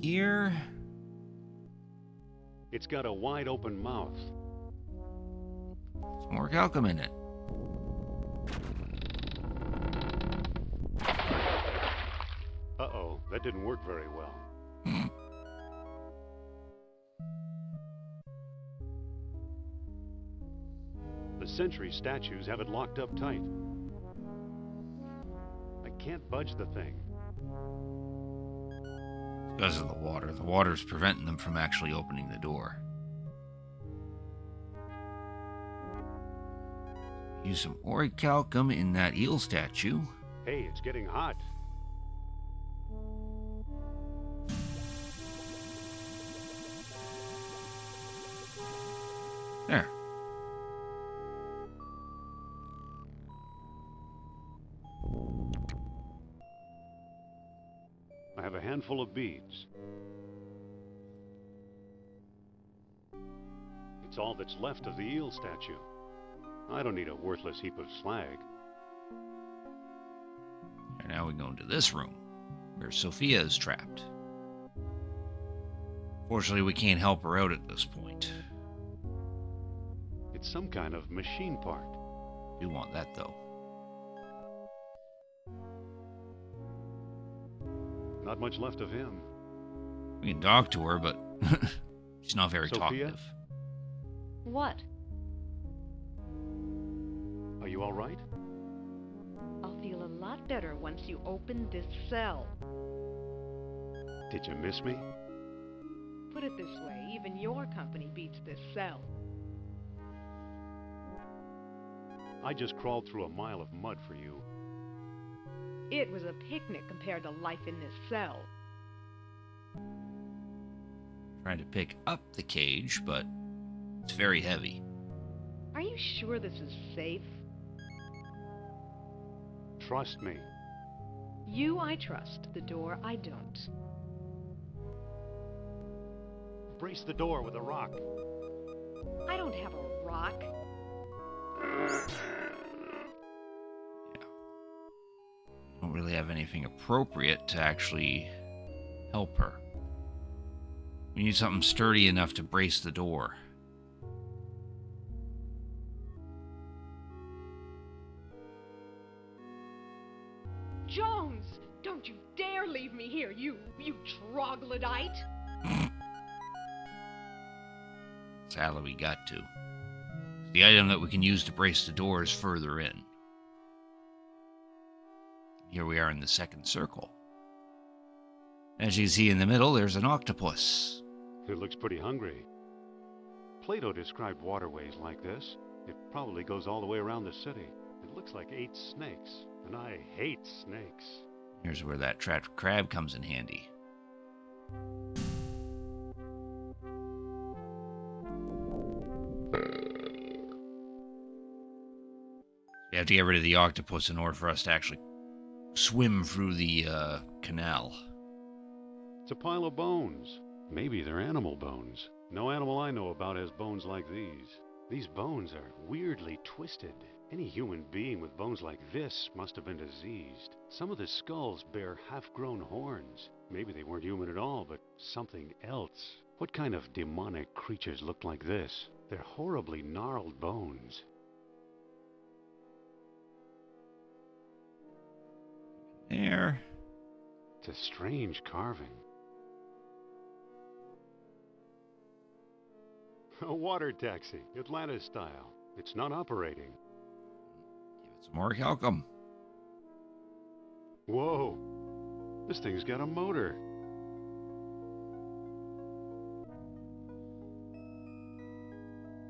Here. It's got a wide open mouth. Some more calcum in it. Uh-oh, that didn't work very well. The sentry statues have it locked up tight. I can't budge the thing. Because of the water. The water's preventing them from actually opening the door. Use some orichalcum in that eel statue. Hey, it's getting hot. There. I have a handful of beads. It's all that's left of the eel statue. I don't need a worthless heap of slag. And now we go into this room, where Sophia is trapped. Fortunately, we can't help her out at this point. It's some kind of machine part. Do want that, though. Not much left of him. We can talk to her, but she's not very Sophia? talkative. What? Are you all right? I'll feel a lot better once you open this cell. Did you miss me? Put it this way, even your company beats this cell. I just crawled through a mile of mud for you. It was a picnic compared to life in this cell. Trying to pick up the cage, but it's very heavy. Are you sure this is safe? Trust me. You I trust, the door I don't. Brace the door with a rock. I don't have a rock. Don't really have anything appropriate to actually help her. We need something sturdy enough to brace the door. Jones! Don't you dare leave me here, you troglodyte! Sadly, we got to. The item that we can use to brace the door is further in. Here we are in the second circle. As you see in the middle, there's an octopus. It looks pretty hungry. Plato described waterways like this. It probably goes all the way around the city. It looks like 8 snakes, and I hate snakes. Here's where that trapped crab comes in handy. You have to get rid of the octopus in order for us to actually swim through the canal. It's a pile of bones. Maybe they're animal bones. No animal I know about has bones like these. These bones are weirdly twisted. Any human being with bones like this must have been diseased. Some of the skulls bear half-grown horns. Maybe they weren't human at all, but something else. What kind of demonic creatures look like this? They're horribly gnarled bones. There. It's a strange carving. A water taxi, Atlantis style. It's not operating. Give it some more calcum. Whoa! This thing's got a motor.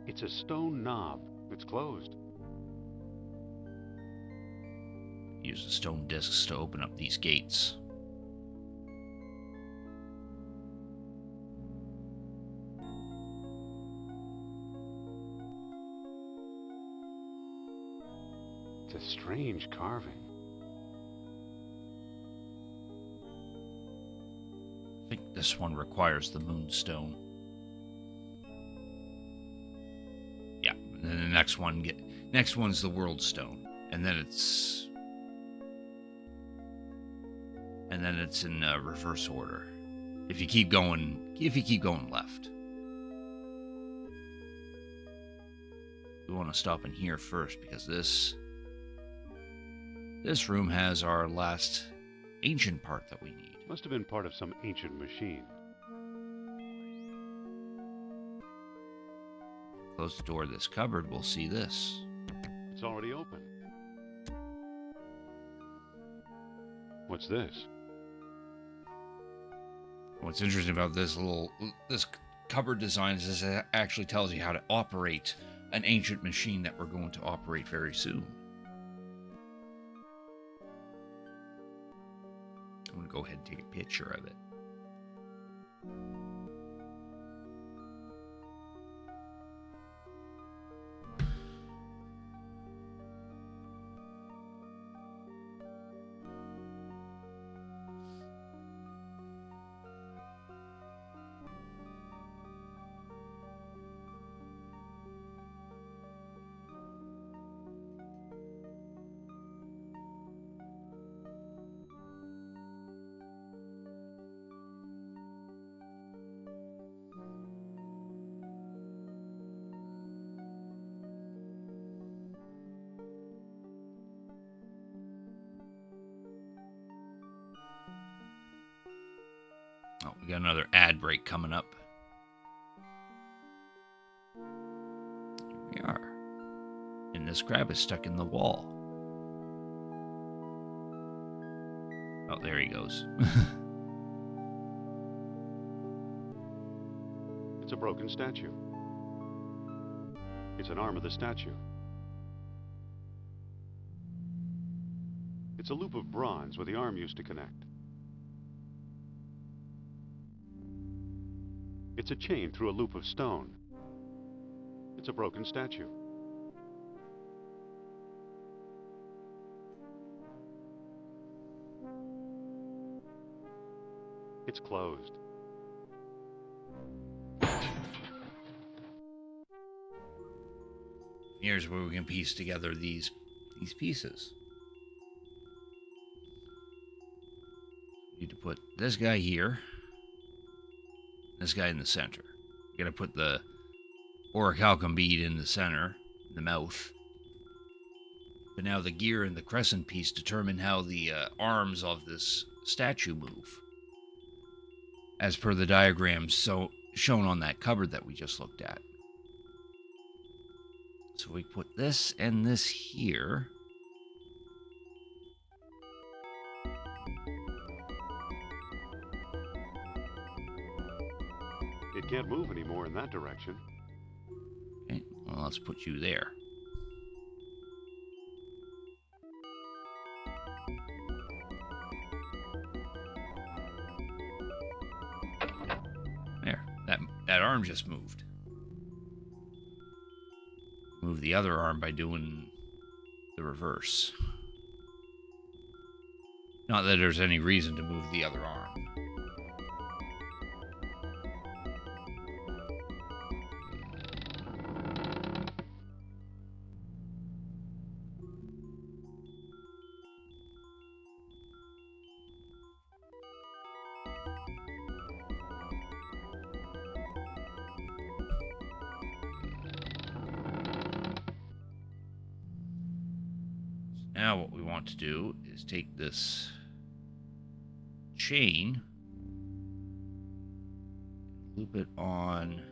It's a stone knob. It's closed. Use the stone discs to open up these gates. It's a strange carving. I think this one requires the moonstone. next one. Next one's the World Stone, and then it's in reverse order. If you keep going left. We want to stop in here first because this room has our last ancient part that we need. Must have been part of some ancient machine. Close the door of this cupboard, we'll see this. It's already open. What's this? What's interesting about this cupboard design is it actually tells you how to operate an ancient machine that we're going to operate very soon. I'm going to go ahead and take a picture of it. Oh, we got another ad break coming up. Here we are. And this crab is stuck in the wall. Oh, there he goes. It's a broken statue. It's an arm of the statue. It's a loop of bronze where the arm used to connect. It's a chain through a loop of stone. It's a broken statue. It's closed. Here's where we can piece together these pieces. We need to put this guy here. This guy in the center. You gotta put the orichalcum bead in the center, the mouth. But now the gear and the crescent piece determine how the arms of this statue move, as per the diagrams shown on that cupboard that we just looked at. So we put this and this here. It can't move anymore in that direction. Okay, well, let's put you there. There, that arm just moved. Move the other arm by doing the reverse. Not that there's any reason to move the other arm. Now what we want to do is take this chain, loop it on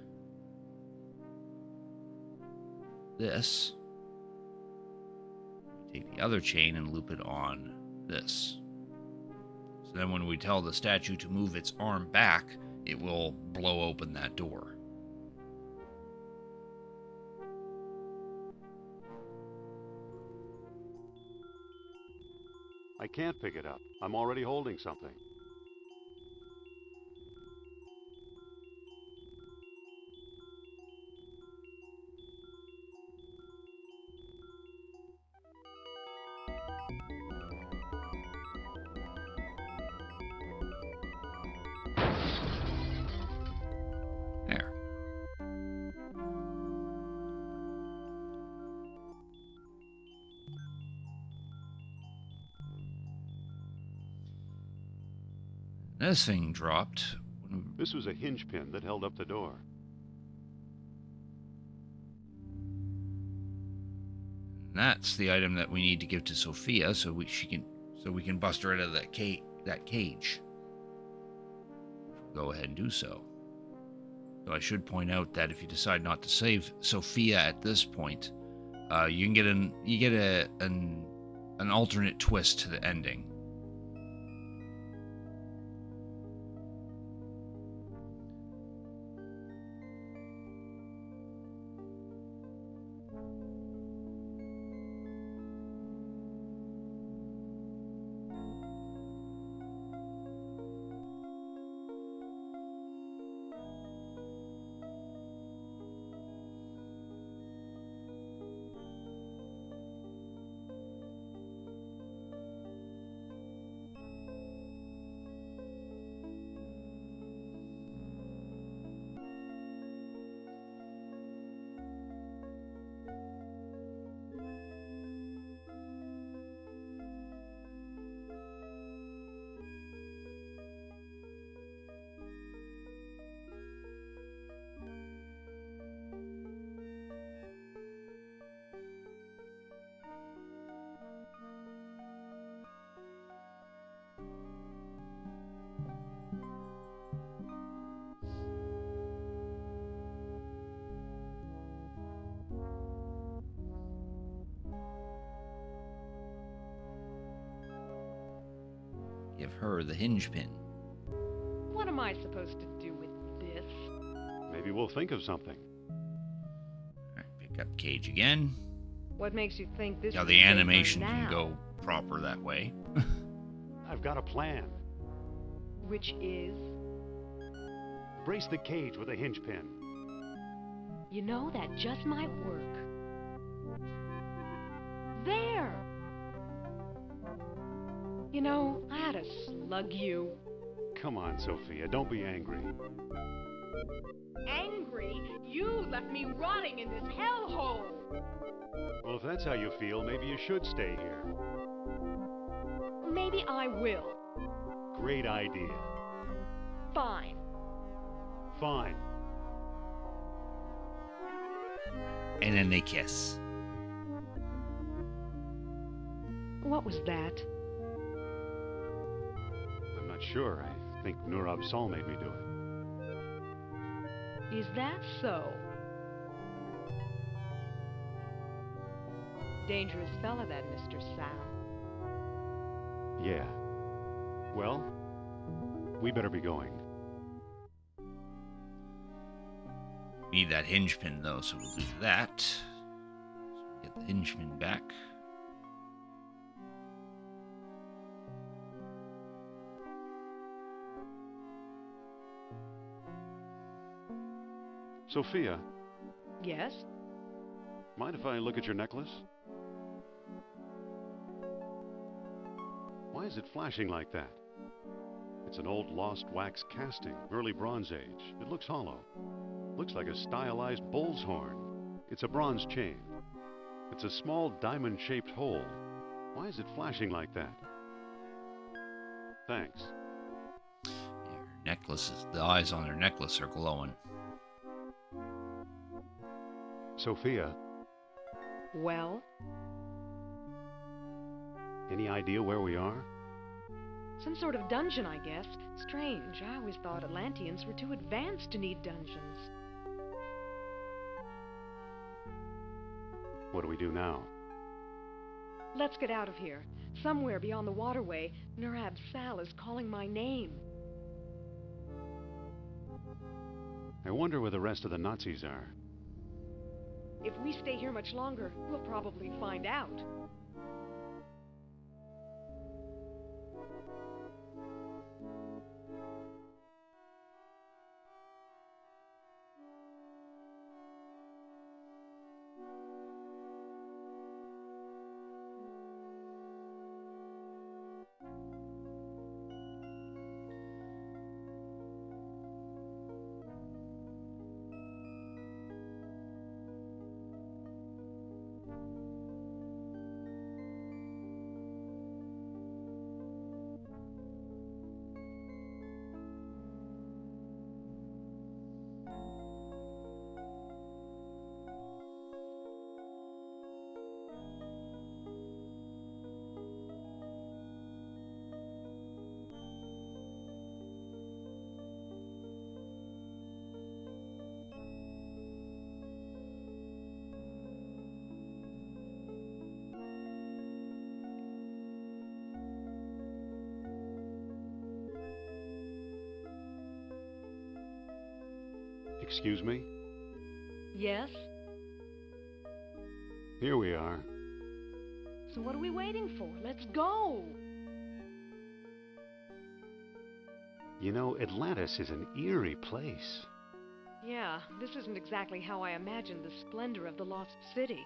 this. Take the other chain and loop it on this. So then when we tell the statue to move its arm back, it will blow open that door. I can't pick it up. I'm already holding something. There. This thing dropped. This was a hinge pin that held up the door. And that's the item that we need to give to Sophia so we can bust her out of that cage. Go ahead and do so. So I should point out that if you decide not to save Sophia at this point, you can get an alternate twist to the ending. Give her the hinge pin. What am I supposed to do with this? Maybe we'll think of something. Alright, pick up cage again. What makes you think this Now is the safer animation now? can go proper that way. I've got a plan. Which is? Brace the cage with a hinge pin. You know, that just might work. There! You know, I had to slug you. Come on, Sophia, don't be angry. Angry? You left me rotting in this hellhole! Well, if that's how you feel, maybe you should stay here. Maybe I will. Great idea. Fine. Fine. And then they kiss. What was that? I'm not sure. I think Nurab Sol made me do it. Is that so? Dangerous fella, that Mr. Sal. Yeah. Well, we better be going. Need that hinge pin though, so we'll do that. So get the hinge pin back. Sophia, Yes? mind if I look at your necklace? Why is it flashing like that? It's an old lost wax casting, early Bronze Age. It looks hollow. Looks like a stylized bull's horn. It's a bronze chain. It's a small diamond-shaped hole. Why is it flashing like that? Thanks. Yeah, her necklace is, the eyes on her necklace are glowing. Sophia, Well? any idea where we are? Some sort of dungeon, I guess. Strange. I always thought Atlanteans were too advanced to need dungeons. What do we do now? Let's get out of here. Somewhere beyond the waterway, Nurab Sal is calling my name. I wonder where the rest of the Nazis are. If we stay here much longer, we'll probably find out. Excuse me? Yes? Here we are. So what are we waiting for? Let's go! You know, Atlantis is an eerie place. Yeah, this isn't exactly how I imagined the splendor of the Lost City.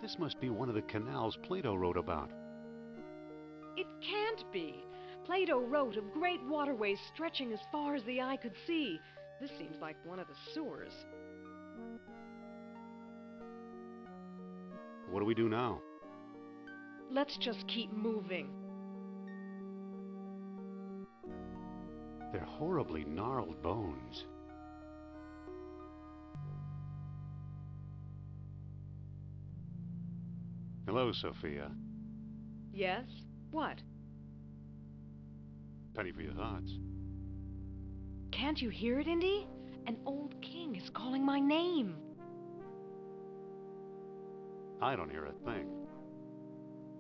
This must be one of the canals Plato wrote about. It can't be. Plato wrote of great waterways stretching as far as the eye could see. This seems like one of the sewers. What do we do now? Let's just keep moving. They're horribly gnarled bones. Hello, Sophia. Yes? What? Penny for your thoughts. Can't you hear it, Indy? An old king is calling my name. I don't hear a thing.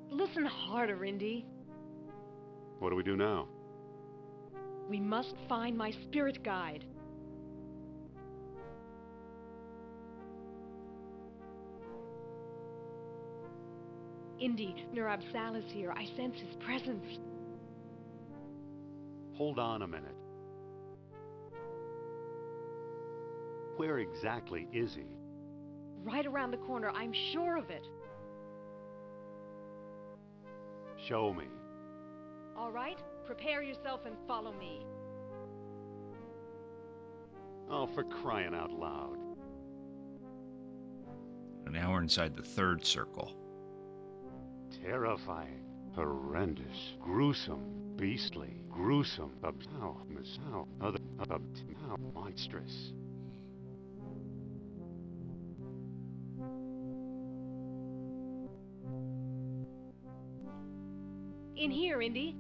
Listen harder, Indy. What do we do now? We must find my spirit guide. Indy, Nurab-Sal is here. I sense his presence. Hold on a minute. Where exactly is he? Right around the corner, I'm sure of it. Show me. All right, prepare yourself and follow me. Oh, for crying out loud. Now we're inside the third circle. Terrifying, horrendous, gruesome, beastly, gruesome, monstrous. In here, Indy.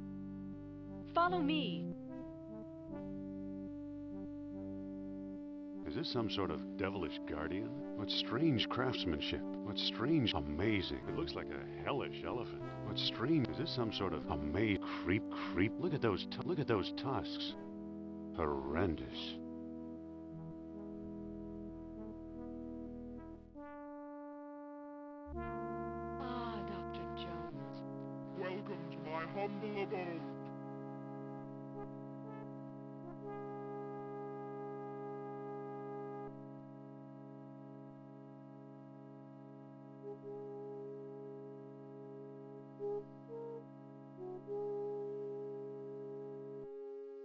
Follow me. Is this some sort of devilish guardian? What strange craftsmanship. What strange, amazing. It looks like a hellish elephant. What strange. Is this some sort of amazing creep? Look at those tusks. Horrendous. Ah, Dr. Jones. Welcome to my humble abode.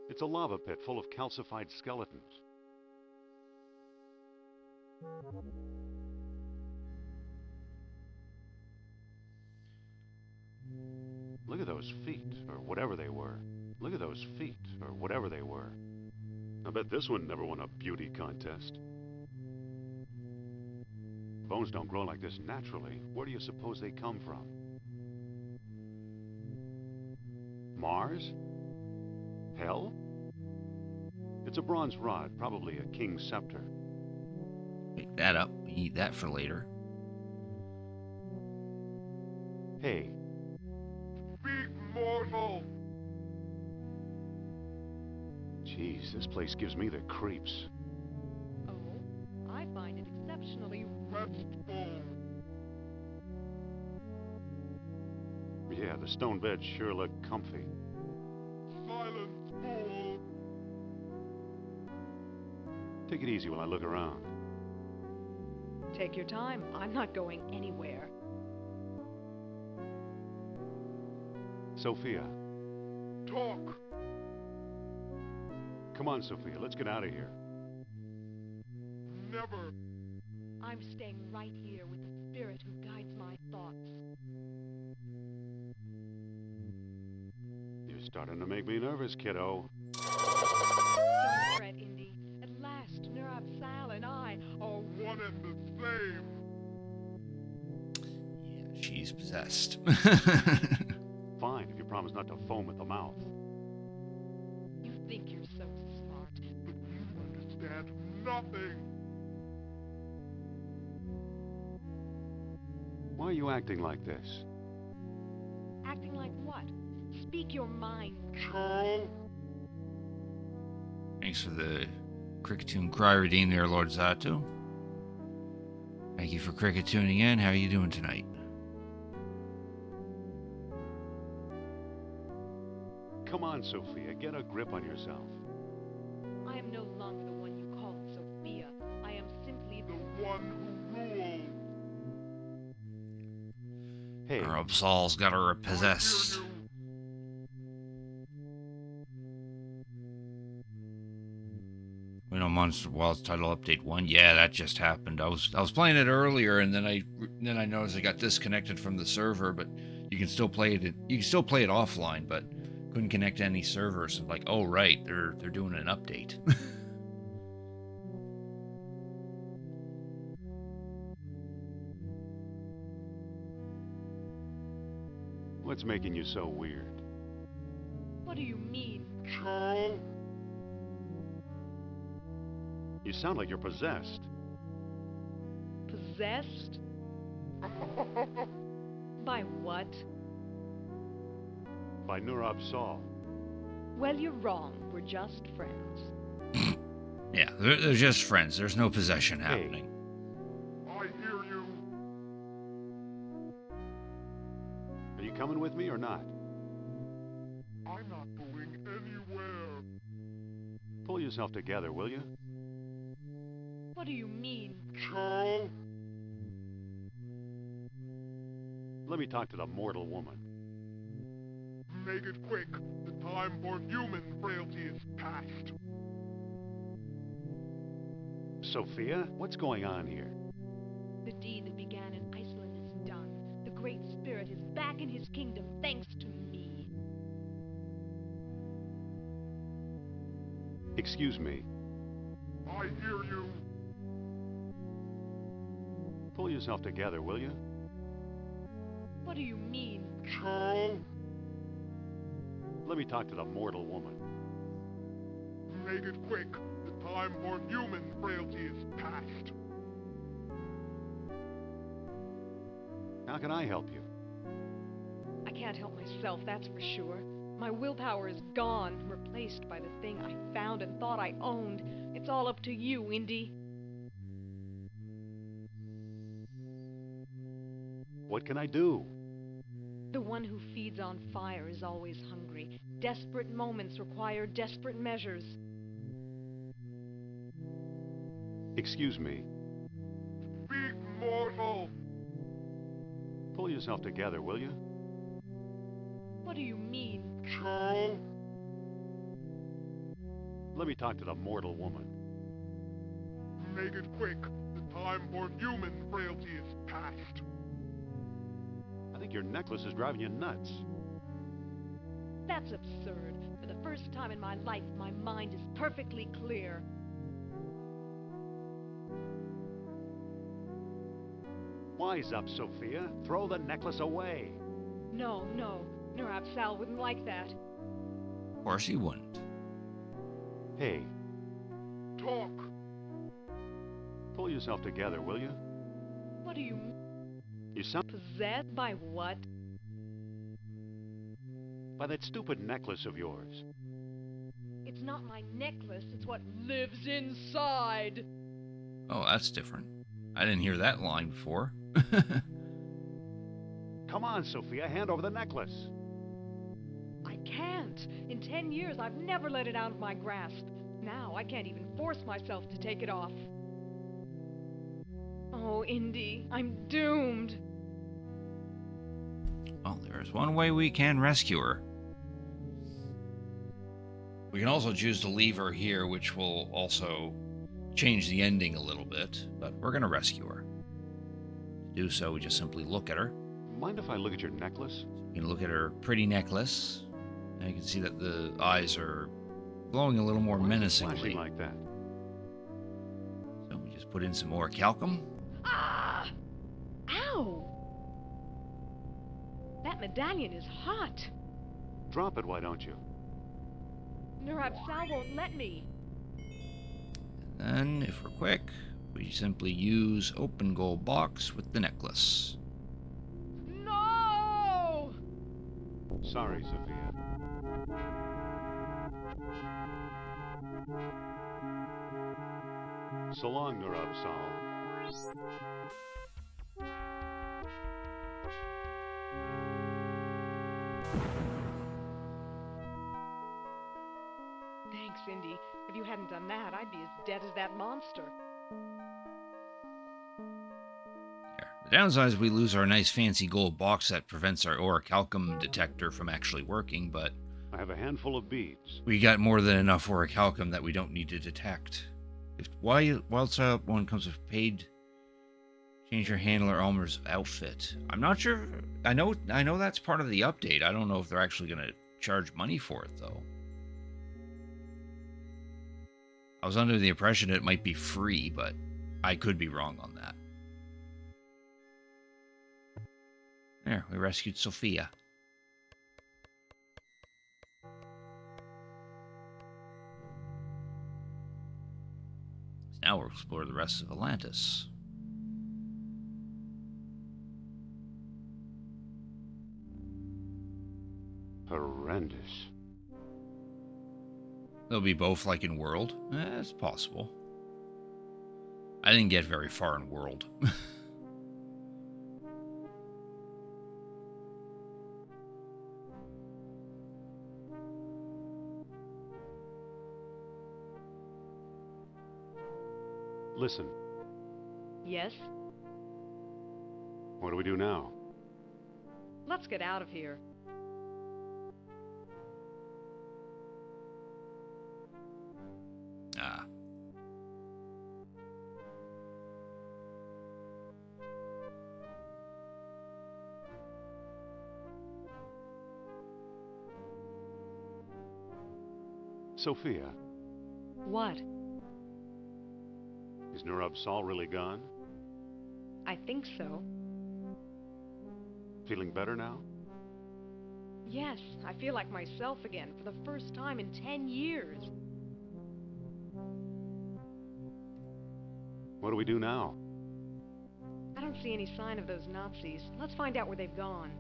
It's a lava pit full of calcified skeletons. Look at those feet, or whatever they were. Look at those feet, or whatever they were. I bet this one never won a beauty contest. Bones don't grow like this naturally. Where do you suppose they come from? Mars? Hell? It's a bronze rod, probably a king's scepter. Pick that up. We need that for later. Hey, Big mortal! geez, this place gives me the creeps. Oh, I find it exceptionally Restful! Yeah, the stone beds sure look comfy. Silence, fool! Take it easy while I look around. Take your time. I'm not going anywhere. Sophia. Talk! Come on, Sophia, let's get out of here. Never! I'm staying right here with the spirit who guides my thoughts. You're starting to make me nervous, kiddo. Don't fret, Indy. At last, Nurab-Sal and I are One and the same! Yeah, she's possessed. Fine, if you promise not to foam at the mouth. You think you're so smart. But you understand nothing! Why are you acting like this? Acting like what? Speak your mind. Charles? Thanks for the Cricketune Cry Redeem there, Lord Zato. Thank you for Cricket tuning in. How are you doing tonight? Come on, Sophia, get a grip on yourself. I am no longer the one you called Sophia. I am simply The one who rules. Hey, Saul's got her I hear possessed. you. We know Monster Wild's title update 1. Yeah, that just happened. I was playing it earlier, and then I noticed I got disconnected from the server. But you can still play it. You can still play it offline, but couldn't connect to any servers. So like, oh right, they're doing an update. what's making you so weird? What do you mean? Charles? You sound like you're possessed. Possessed? By what? By Nurab Saul. Well, you're wrong. We're just friends. Yeah, they're just friends. There's no possession Hey. happening. I hear you. Are you coming with me or not? I'm not going anywhere. Pull yourself together, will you? What do you mean? Charles? Let me talk to the mortal woman. Make it quick. The time for human frailty is past. Sophia, what's going on here? The deed that began in Iceland is done. The Great Spirit is back in his kingdom thanks to me. Excuse me. I hear you. Pull yourself together, will you? What do you mean? Charles? Let me talk to the mortal woman. Make it quick. The time for human frailty is past. How can I help you? I can't help myself, that's for sure. My willpower is gone, replaced by the thing I found and thought I owned. It's all up to you, Indy. What can I do? The one who feeds on fire is always hungry. Desperate moments require desperate measures. Excuse me. Speak, mortal. Pull yourself together, will you? What do you mean? Charles? Let me talk to the mortal woman. Make it quick. The time for human frailty is past. I think your necklace is driving you nuts. That's absurd. For the first time in my life, my mind is perfectly clear. Wise up, Sophia. Throw the necklace away. No, Nurab Sal wouldn't like that. Of course he wouldn't. Hey, Talk. pull yourself together, will you? What do you mean? You sound Possessed by what? by that stupid necklace of yours. It's not my necklace, it's what lives inside. Oh, that's different. I didn't hear that line before. Come on, Sophia, hand over the necklace. I can't. In 10 years, I've never let it out of my grasp. Now, I can't even force myself to take it off. Oh, Indy, I'm doomed. Well, there's one way we can rescue her. We can also choose to leave her here, which will also change the ending a little bit, but we're going to rescue her. To do so, we just simply look at her. Mind if I look at your necklace? You can look at her pretty necklace, and you can see that the eyes are glowing a little more Why is it menacingly. flashing like that? So we just put in some more calcum. Ah! Ow! That medallion is hot. Drop it, why don't you? Nurab Sal won't let me. Then, if we're quick, we simply use open goal box with the necklace. No! Sorry, Sophia. So long, Nurab-Sal. Thanks, Indy. If you hadn't done that, I'd be as dead as that monster. The downside is we lose our nice fancy gold box that prevents our orichalcum detector from actually working, but I have a handful of beads. we got more than enough orichalcum that we don't need to detect. Whilst one comes with paid, change your handler Elmer's outfit. I'm not sure. I know that's part of the update. I don't know if they're actually going to charge money for it, though. I was under the impression it might be free, but I could be wrong on that. There, we rescued Sophia. Now we'll explore the rest of Atlantis. Horrendous. They'll be both like in World? It's possible. I didn't get very far in World. Listen, Yes? what do we do now? Let's get out of here. Ah. Sophia, What? is Nurab-Sal really gone? I think so. Feeling better now? Yes, I feel like myself again for the first time in 10 years. What do we do now? I don't see any sign of those Nazis. Let's find out where they've gone.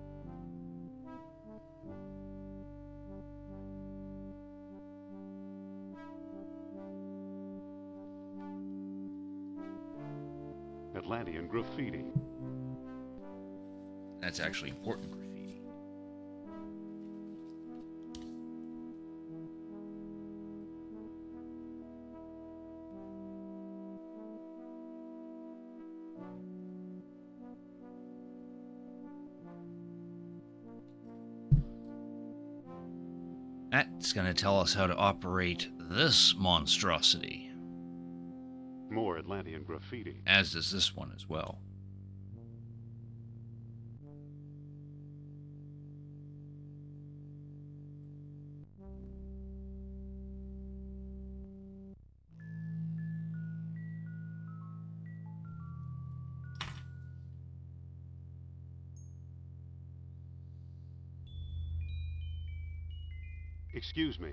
Atlantean graffiti. That's actually important graffiti. That's going to tell us how to operate this monstrosity, More Atlantean graffiti. as does this one as well. Excuse me.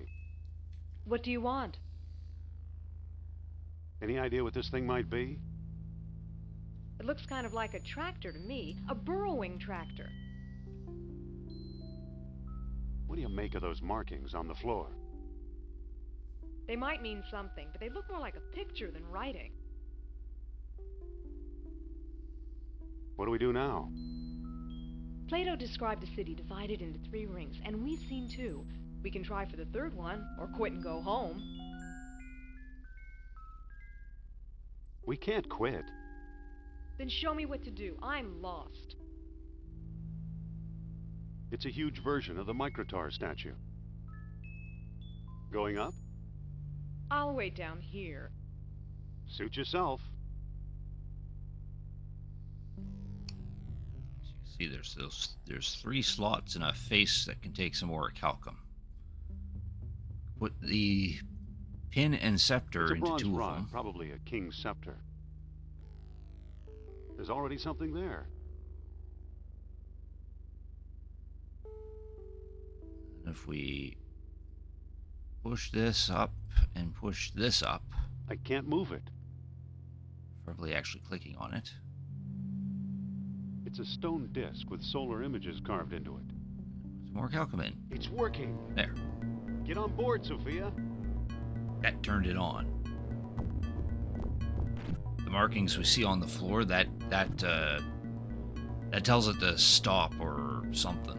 What do you want? Any idea what this thing might be? It looks kind of like a tractor to me. A burrowing tractor. What do you make of those markings on the floor? They might mean something, but they look more like a picture than writing. What do we do now? Plato described a city divided into 3 rings, and we've seen 2. We can try for the 3rd one, or quit and go home. We can't quit. Then show me what to do. I'm lost. It's a huge version of the Microtar statue. Going up? I'll wait down here. Suit yourself. As you can see, there's 3 slots in a face that can take some orichalcum. Put the pin and scepter It's a into bronze 2 of rod, them. probably a king's scepter. There's already something there. If we push this up and push this up, I can't move it. probably actually clicking on it, It's a stone disc with solar images carved into it. some orichalcum in. It's working. There. Get on board, Sophia. That turned it on. The markings we see on the floor, that tells it to stop or something.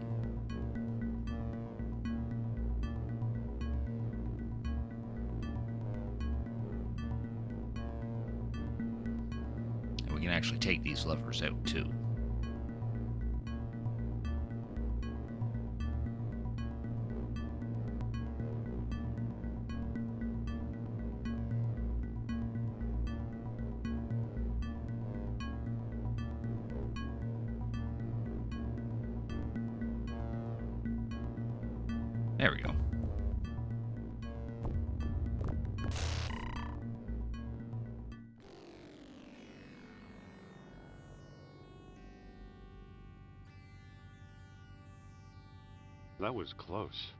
And we can actually take these levers out too. There we go. That was close.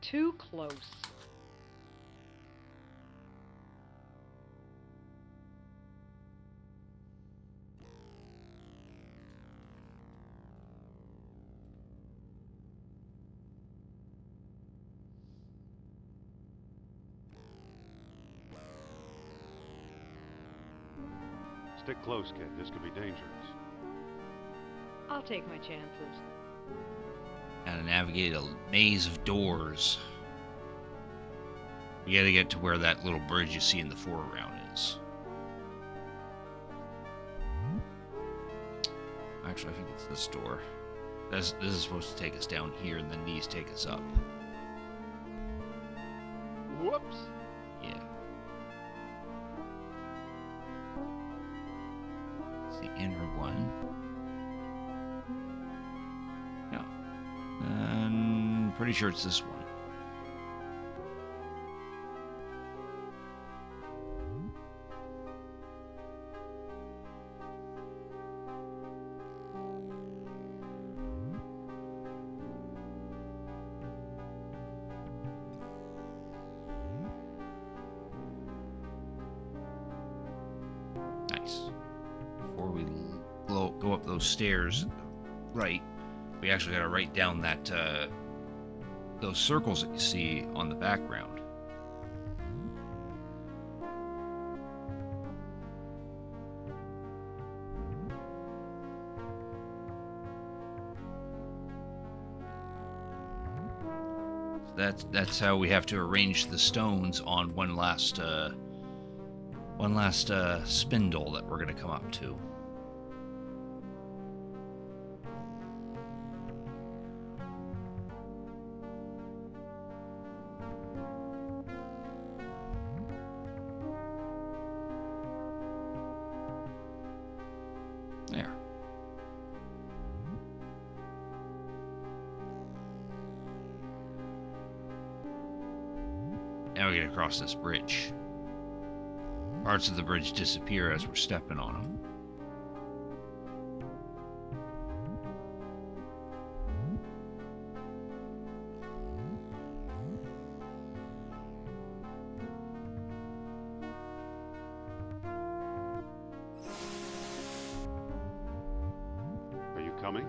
Too close. Stick close, kid. This could be dangerous. I'll take my chances. Gotta navigate a maze of doors. We gotta get to where that little bridge you see in the foreground is. Actually, I think it's this door. This is supposed to take us down here, and then these take us up. Whoops! Yeah. It's the inner one. No. And pretty sure it's this one. Nice. Before we go up those stairs, right, we actually gotta write down that those circles that you see on the background. That's how we have to arrange the stones on one last spindle that we're gonna come up to. There. Now we get across this bridge. Parts of the bridge disappear as we're stepping on them. Are you coming?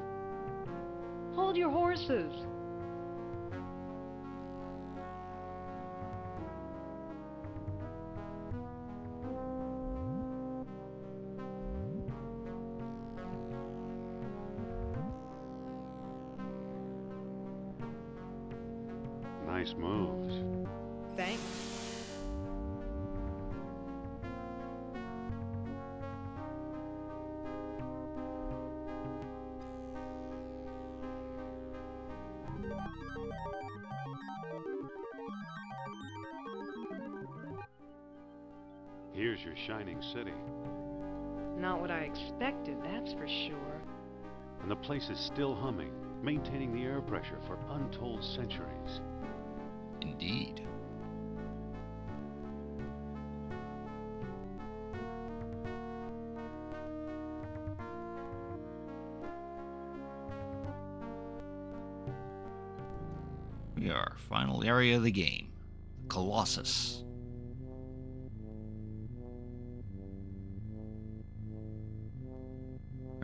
Hold your horses. Nice moves. Thanks. Here's your shining city. Not what I expected, that's for sure. And the place is still humming, maintaining the air pressure for untold centuries. Indeed. We are final area of the game, Colossus.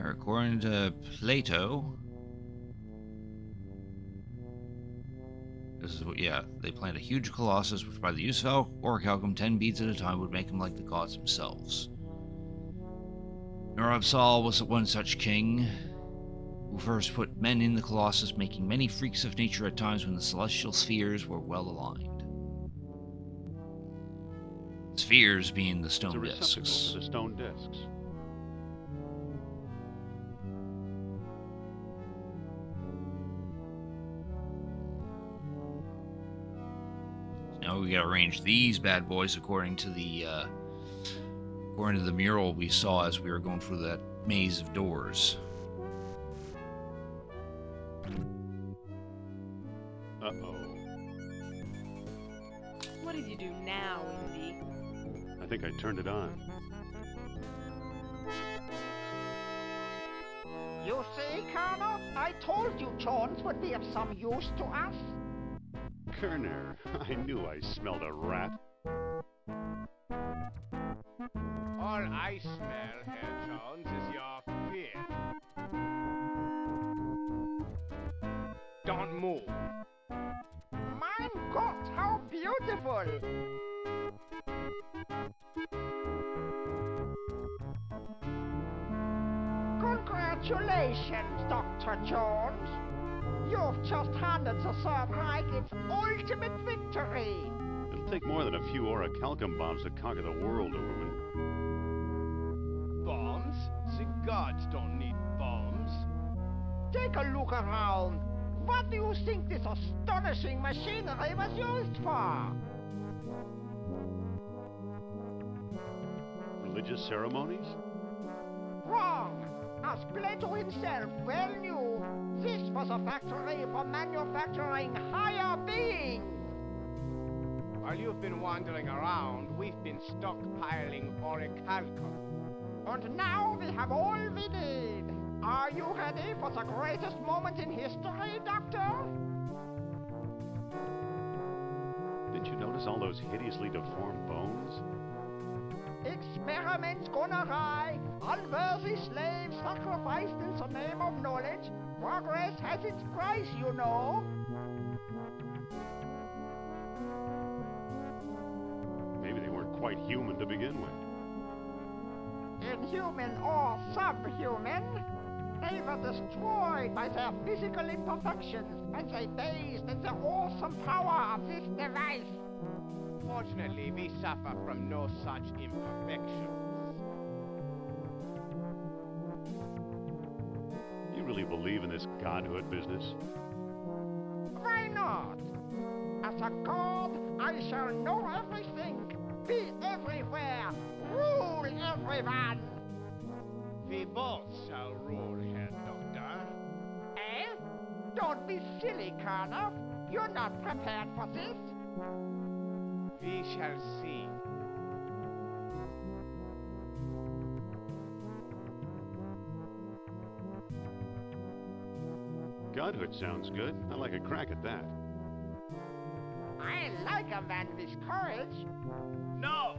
According to Plato, This is what, yeah, they planned a huge colossus, which by the use of orichalcum 10 beads at a time would make them like the gods themselves. Norabsal was one such king, who first put men in the colossus, making many freaks of nature at times when the celestial spheres were well aligned. Spheres being the It's a stone receptacle discs. for the stone discs. Now we gotta arrange these bad boys according to the mural we saw as we were going through that maze of doors. Uh-oh. What did you do now, Indy? I think I turned it on. You see, Colonel? I told you Jones would be of some use to us. Kerner, I knew I smelled a rat. All I smell, Herr Jones, is your fear. Don't move. Mein Gott, how beautiful! Congratulations, Dr. Jones. You've just handed the Third Reich its ultimate victory. It'll take more than a few orichalcum bombs to conquer the world, Overman. Bombs? The gods don't need bombs. Take a look around. What do you think this astonishing machinery was used for? Religious ceremonies? Wrong. As Plato himself well knew, this was a factory for manufacturing higher beings. While you've been wandering around, we've been stockpiling orichalcum. And now we have all we need. Are you ready for the greatest moment in history, Doctor? Didn't you notice all those hideously deformed bones? Experiments gone awry, unworthy slaves sacrificed in the name of knowledge. Progress has its price, you know. Maybe they weren't quite human to begin with. Inhuman or subhuman, they were destroyed by their physical imperfections when they bathed in the awesome power of this device. Fortunately, we suffer from no such imperfections. You really believe in this godhood business? Why not? As a god, I shall know everything, be everywhere, rule everyone. We both shall rule, Herr Doctor. Eh? Don't be silly, Colonel. You're not prepared for this. We shall see. Godhood sounds good. I'd like a crack at that. I like a man with courage. No!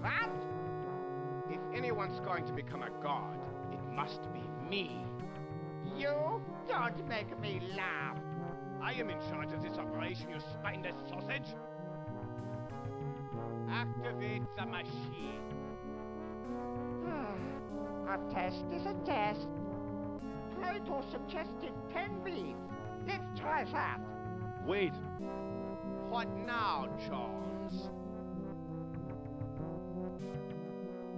What? If anyone's going to become a god, it must be me. You? Don't make me laugh. I am in charge of this operation, you spineless sausage. Activate the machine. A test is a test. Plato suggested 10 beats. Let's try that. Wait! What now, Jones?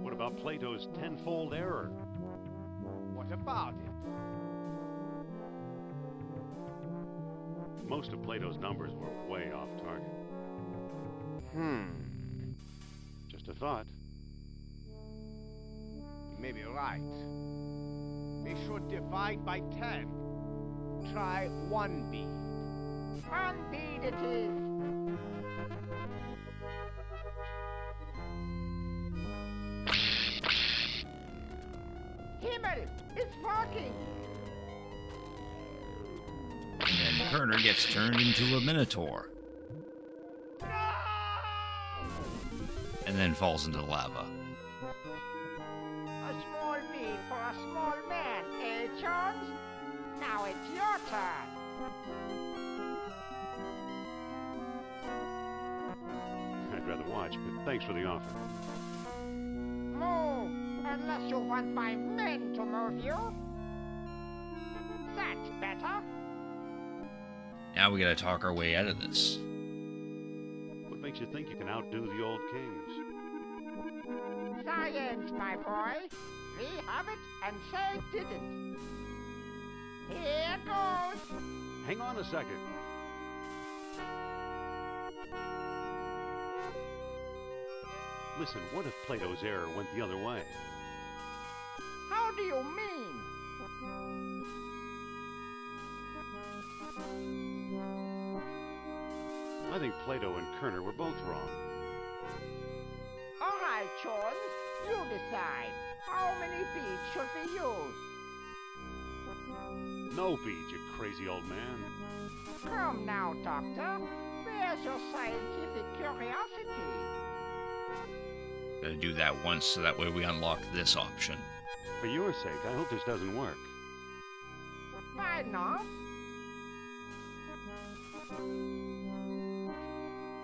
What about Plato's tenfold error? What about it? Most of Plato's numbers were way off target. Just a thought. You may be right. We should divide by 10. Try 1 bead. 1 bead it is. Himmel! It's working! And then Kerner gets turned into a minotaur. And then falls into the lava. A small bead for a small man, eh, Jones? Now it's your turn. the watch, but thanks for the offer. Move, unless you want my men to move you. That's better. Now we gotta talk our way out of this. What makes you think you can outdo the old kings? Science, my boy. We have it, and say did it. Here goes. Hang on a second. Listen, what if Plato's error went the other way? How do you mean? I think Plato and Kerner were both wrong. All right, Jones. You decide. How many beads should we use? No beads, you crazy old man. Come now, Doctor. Where's your scientific curiosity? Gotta do that once so that way we unlock this option. For your sake, I hope this doesn't work. Why not?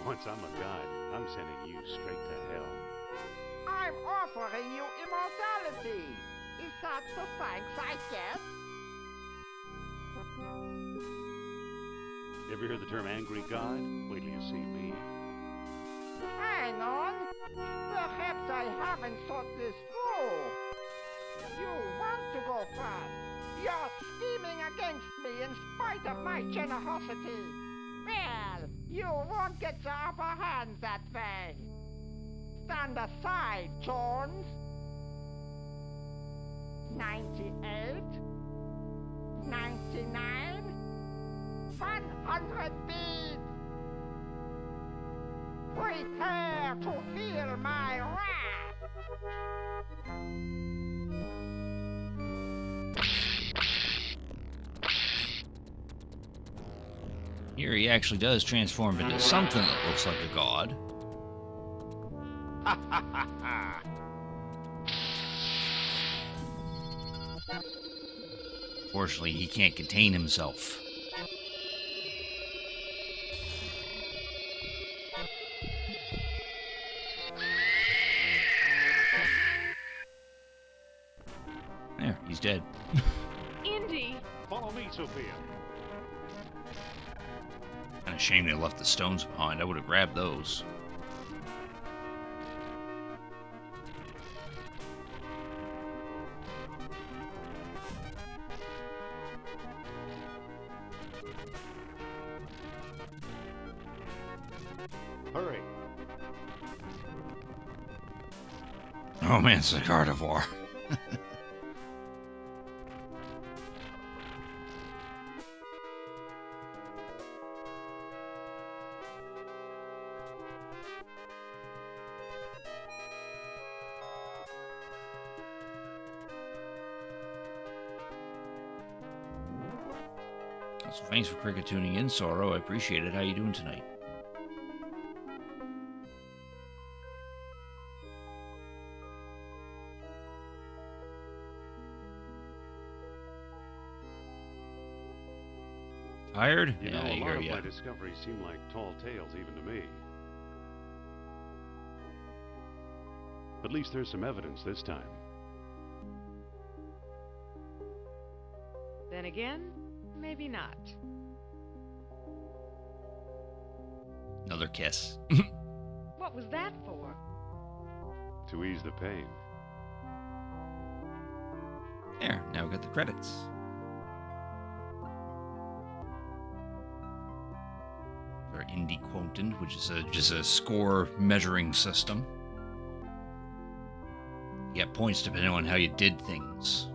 Once I'm a god, I'm sending you straight to hell. I'm offering you immortality. Is that the thanks I get? You ever hear the term angry god? Wait till you see me. Hang on. Perhaps I haven't thought this through. You want to go first. You're scheming against me in spite of my generosity. Well, you won't get the upper hand that way. Stand aside, Jones. 98, 99, 100 beads. Prepare to feel my wrath. Here he actually does transform into something that looks like a god. Fortunately, he can't contain himself. There, he's dead. Indy! Follow me, Sophia. Kind of shame they left the stones behind. I would have grabbed those. Hurry. Oh man, it's a carnivore. So thanks for cricket tuning in, Sorrow. I appreciate it. How you doing tonight? Tired? You Yeah, know, I a hear lot of ya. my discoveries seem like tall tales even to me. At least there's some evidence this time. Then again, maybe not. Another kiss. What was that for? To ease the pain. There, now we got the credits. Our Indie Quotient, which is just a score measuring system. You get points depending on how you did things.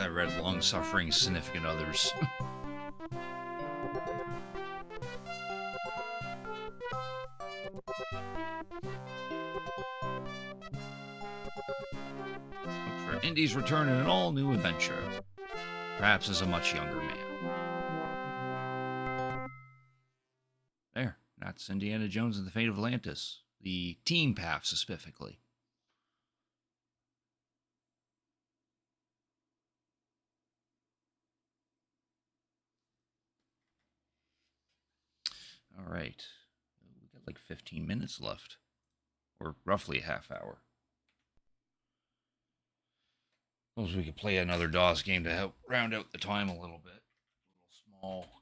I read long-suffering significant others. Look for Indy's return in an all-new adventure, perhaps as a much younger man. There, that's Indiana Jones and the Fate of Atlantis, the team path specifically. All right, we got like 15 minutes left, or roughly a half hour. Suppose we could play another DOS game to help round out the time a little bit. A little small